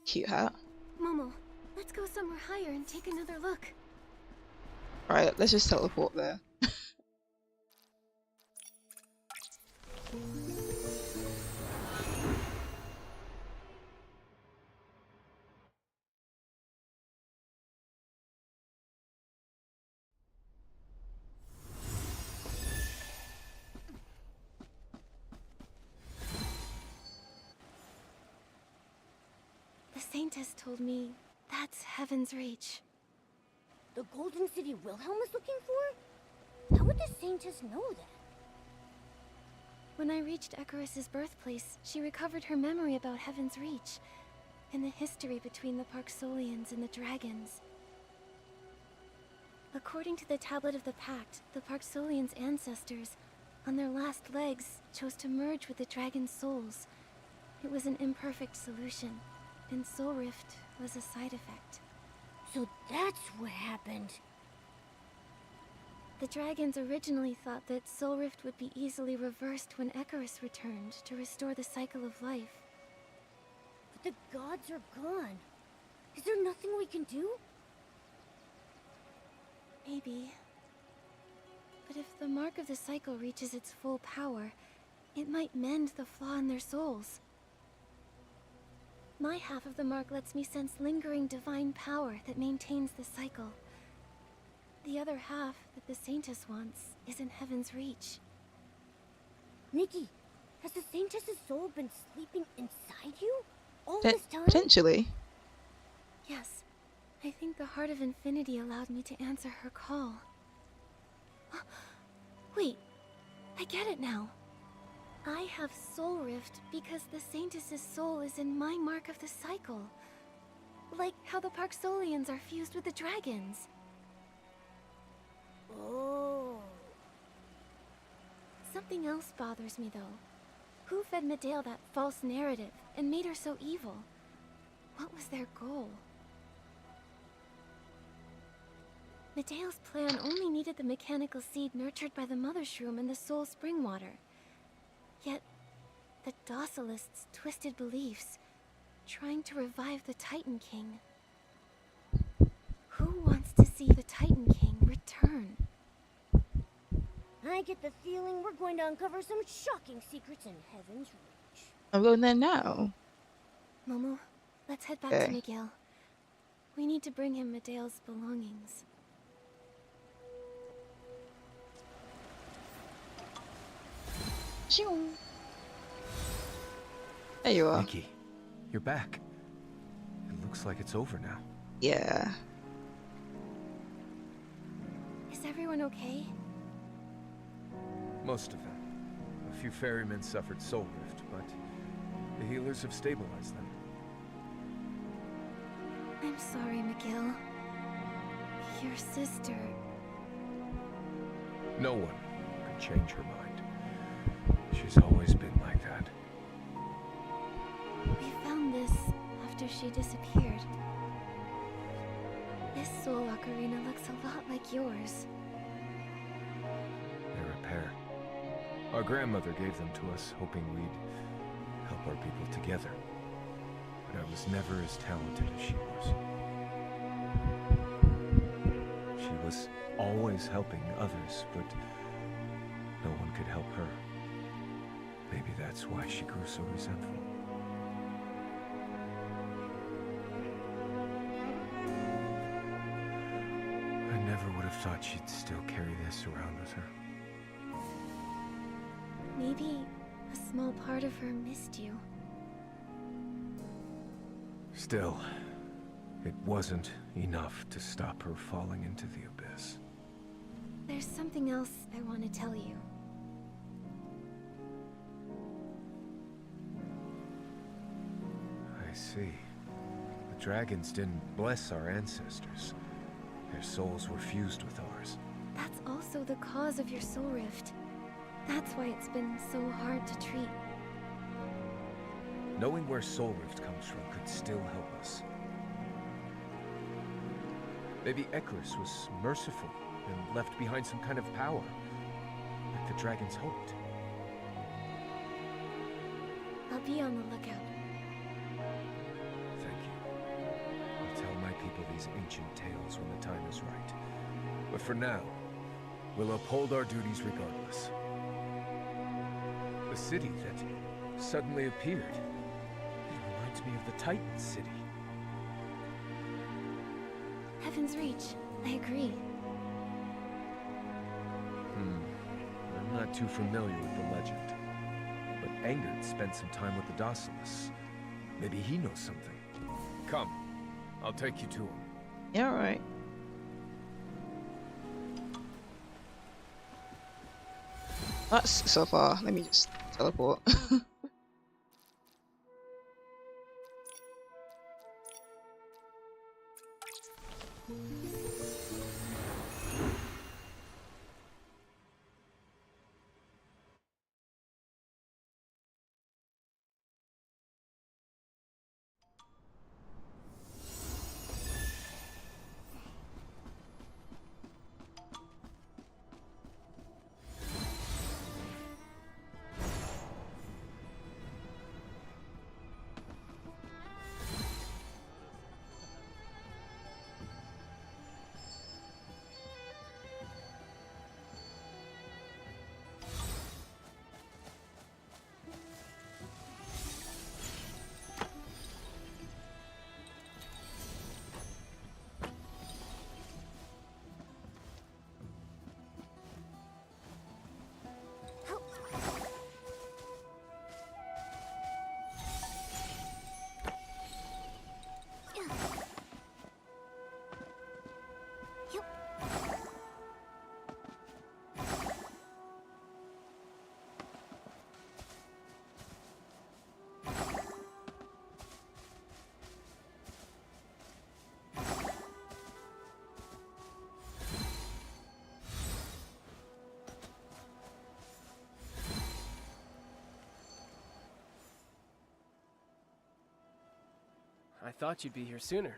Cute hat. Momo, let's go somewhere higher and take another look. Alright, let's just teleport there. The Saintess told me that's Heaven's Reach. The Golden City Wilhelm is looking for? How would the Saintess know that? When I reached Icarus's birthplace, she recovered her memory about Heaven's Reach and the history between the Parksolians and the dragons. According to the Tablet of the Pact, the Parksolians' ancestors, on their last legs, chose to merge with the dragon's souls. It was an imperfect solution, and Soul Rift was a side effect. So that's what happened. The dragons originally thought that Soul Rift would be easily reversed when Icarus returned to restore the cycle of life. But the gods are gone. Is there nothing we can do? Maybe. But if the mark of the cycle reaches its full power, it might mend the flaw in their souls. My half of the mark lets me sense lingering divine power that maintains the cycle. The other half that the Saintess wants is in Heaven's Reach. Nikki, has the Saintess's soul been sleeping inside you? All this time? Potentially. Yes. I think the Heart of Infinity allowed me to answer her call. Wait, I get it now. I have Soul Rift because the Saintess's soul is in my mark of the cycle. Like how the Parksolians are fused with the dragons. Oh. Something else bothers me though. Who fed Medale that false narrative and made her so evil? What was their goal? Medale's plan only needed the mechanical seed nurtured by the Mother Shroom and the Soul Spring Water. Yet, the Docilists twisted beliefs, trying to revive the Titan King. Who wants to see the Titan King return? I get the feeling we're going to uncover some shocking secrets in Heaven's Reach. I'm going there now. Momo, let's head back to Miguel. We need to bring him Medale's belongings. There you are. Nikki, you're back. It looks like it's over now. Yeah. Is everyone okay? Most of them. A few ferrymen suffered soul rift, but the healers have stabilized them. I'm sorry, Miguel. Your sister... No one could change her mind. She's always been like that. We found this after she disappeared. This soul ocarina looks a lot like yours. They're a pair. Our grandmother gave them to us, hoping we'd help our people together. But I was never as talented as she was. She was always helping others, but no one could help her. Maybe that's why she grew so resentful. I never would have thought she'd still carry this around with her. Maybe a small part of her missed you. Still, it wasn't enough to stop her falling into the abyss. There's something else I want to tell you. I see. The dragons didn't bless our ancestors. Their souls were fused with ours. That's also the cause of your soul rift. That's why it's been so hard to treat. Knowing where Soul Rift comes from could still help us. Maybe Icarus was merciful and left behind some kind of power, like the dragons hoped. I'll be on the lookout. Thank you. I'll tell my people these ancient tales when the time is right. But for now, we'll uphold our duties regardless. The city that suddenly appeared, it reminds me of the Titan City. Heaven's Reach, I agree. I'm not too familiar with the legend. But Angerd spent some time with the Docilis. Maybe he knows something. Come, I'll take you to him. Yeah, alright. That's so far. Let me just teleport. I thought you'd be here sooner.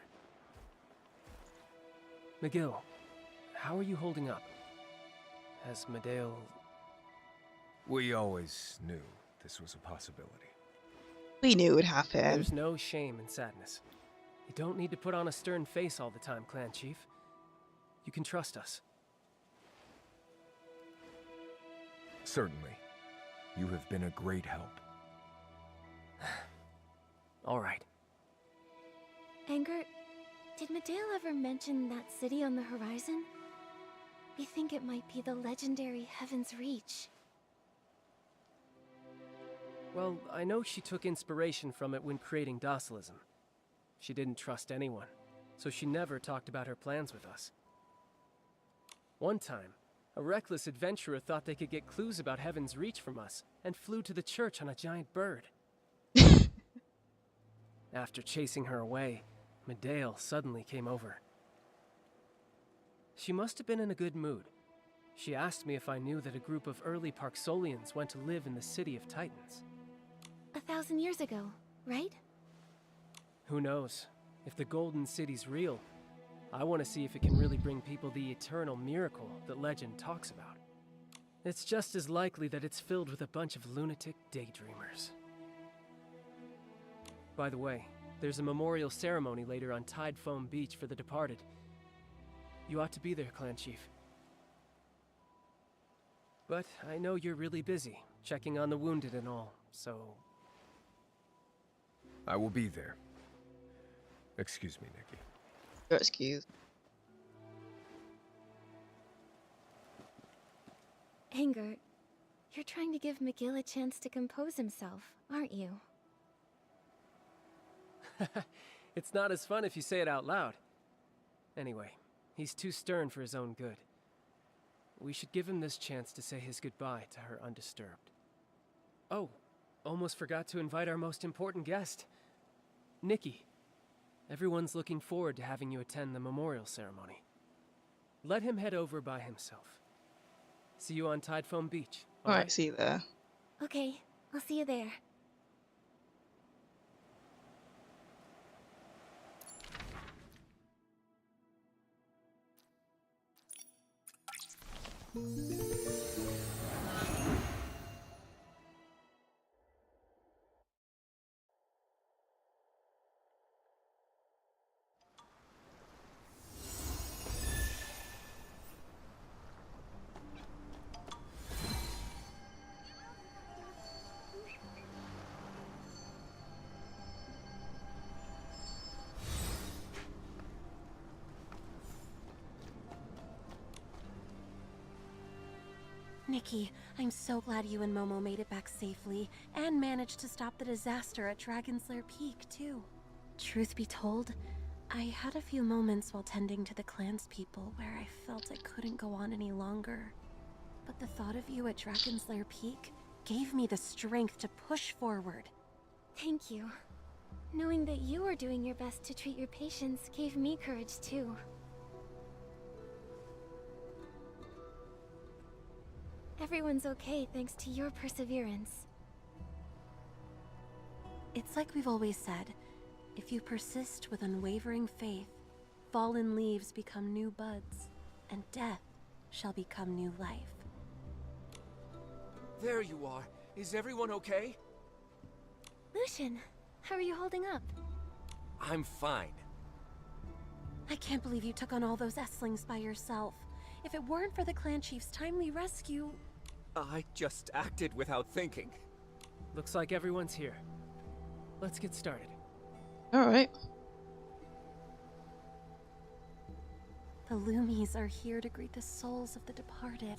McGill, how are you holding up? Has Medale... We always knew this was a possibility. We knew it would happen. There's no shame in sadness. You don't need to put on a stern face all the time, Clan Chief. You can trust us. Certainly. You have been a great help. All right. Angerd, did Medale ever mention that city on the horizon? We think it might be the legendary Heaven's Reach. Well, I know she took inspiration from it when creating Docilism. She didn't trust anyone, so she never talked about her plans with us. One time, a reckless adventurer thought they could get clues about Heaven's Reach from us, and flew to the church on a giant bird. After chasing her away, Medale suddenly came over. She must have been in a good mood. She asked me if I knew that a group of early Parksolians went to live in the City of Titans. 1,000 years ago, right? Who knows? If the Golden City's real, I want to see if it can really bring people the eternal miracle that legend talks about. It's just as likely that it's filled with a bunch of lunatic daydreamers. By the way, there's a memorial ceremony later on Tide Foam Beach for the departed. You ought to be there, Clan Chief. But I know you're really busy, checking on the wounded and all, so... I will be there. Excuse me, Nikki. You're excused. Anger, you're trying to give McGill a chance to compose himself, aren't you? It's not as fun if you say it out loud. Anyway, he's too stern for his own good. We should give him this chance to say his goodbye to her undisturbed. Oh, almost forgot to invite our most important guest, Nikki. Everyone's looking forward to having you attend the memorial ceremony. Let him head over by himself. See you on Tide Foam Beach. Alright, see you there. Okay, I'll see you there. Nikki, I'm so glad you and Momo made it back safely, and managed to stop the disaster at Dragon's Lair Peak, too. Truth be told, I had a few moments while tending to the clanspeople where I felt I couldn't go on any longer. But the thought of you at Dragon's Lair Peak gave me the strength to push forward. Thank you. Knowing that you were doing your best to treat your patients gave me courage, too. Everyone's okay thanks to your perseverance. It's like we've always said, if you persist with unwavering faith, fallen leaves become new buds, and death shall become new life. There you are. Is everyone okay? Lucian, how are you holding up? I'm fine. I can't believe you took on all those Esslings by yourself. If it weren't for the clan chief's timely rescue... I just acted without thinking. Looks like everyone's here. Let's get started. Alright. The Loomies are here to greet the souls of the departed.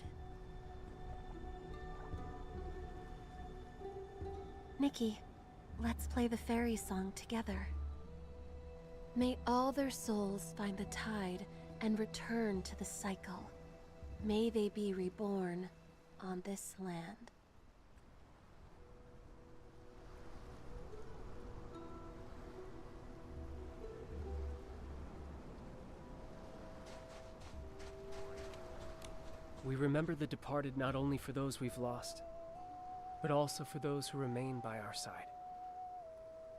Nikki, let's play the fairy song together. May all their souls find the tide and return to the cycle. May they be reborn on this land. We remember the departed not only for those we've lost, but also for those who remain by our side.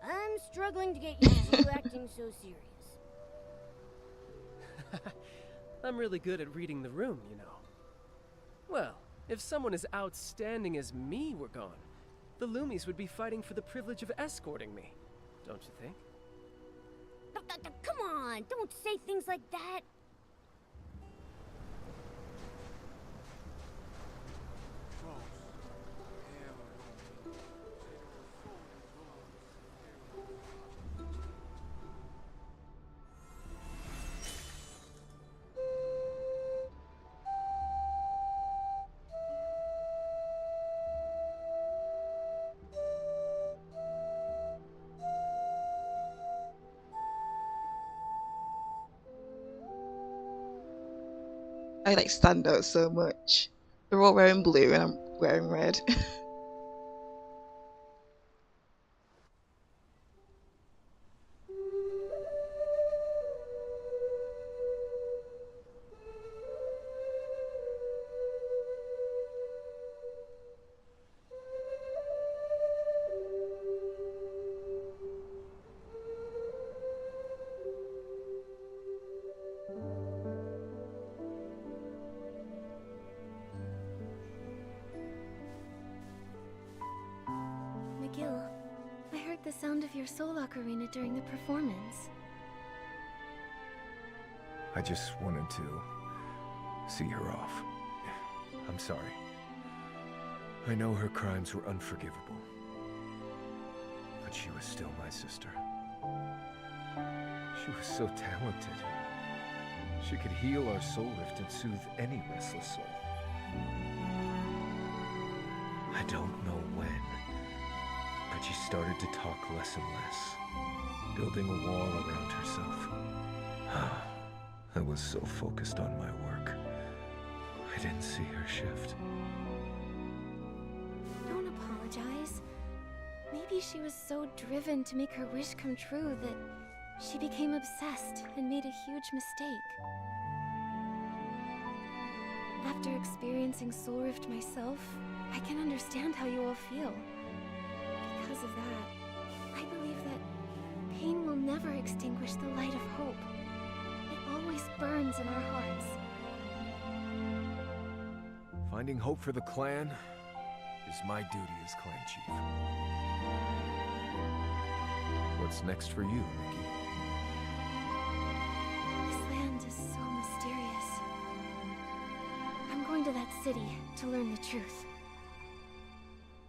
I'm struggling to get used to you acting so serious. I'm really good at reading the room, you know. Well, if someone as outstanding as me were gone, the Loomies would be fighting for the privilege of escorting me, don't you think? Come on, don't say things like that. I like stand out so much. They're all wearing blue and I'm wearing red. McGill, I heard the sound of your soul ocarina during the performance. I just wanted to see her off. I'm sorry. I know her crimes were unforgivable. But she was still my sister. She was so talented. She could heal our soul rift and soothe any restless soul. don't know when, but she started to talk less and less, building a wall around herself. I was so focused on my work, I didn't see her shift. Don't apologize. Maybe she was so driven to make her wish come true that she became obsessed and made a huge mistake. After experiencing Soul Rift myself, I can understand how you all feel. Because of that, I believe that pain will never extinguish the light of hope. It always burns in our hearts. Finding hope for the clan is my duty as clan chief. What's next for you, Nikki? This land is so mysterious. I'm going to that city to learn the truth.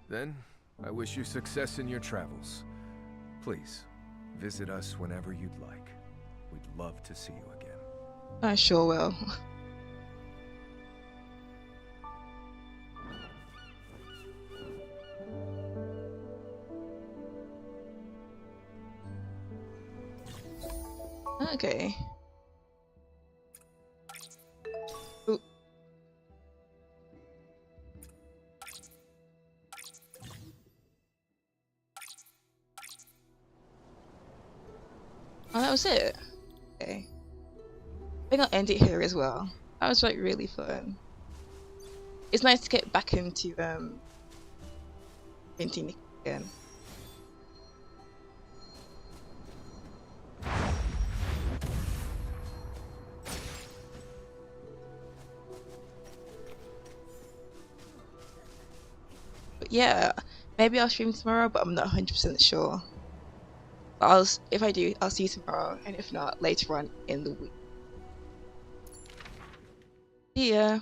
Then, I wish you success in your travels. Please, visit us whenever you'd like. We'd love to see you again. I sure will. Okay. Ooh. Oh, that was it. Okay. I think I'll end it here as well. That was like really fun. It's nice to get back into Nikki again. But yeah, maybe I'll stream tomorrow, but I'm not 100% sure. But if I do, I'll see you tomorrow, and if not, later on in the week. See ya.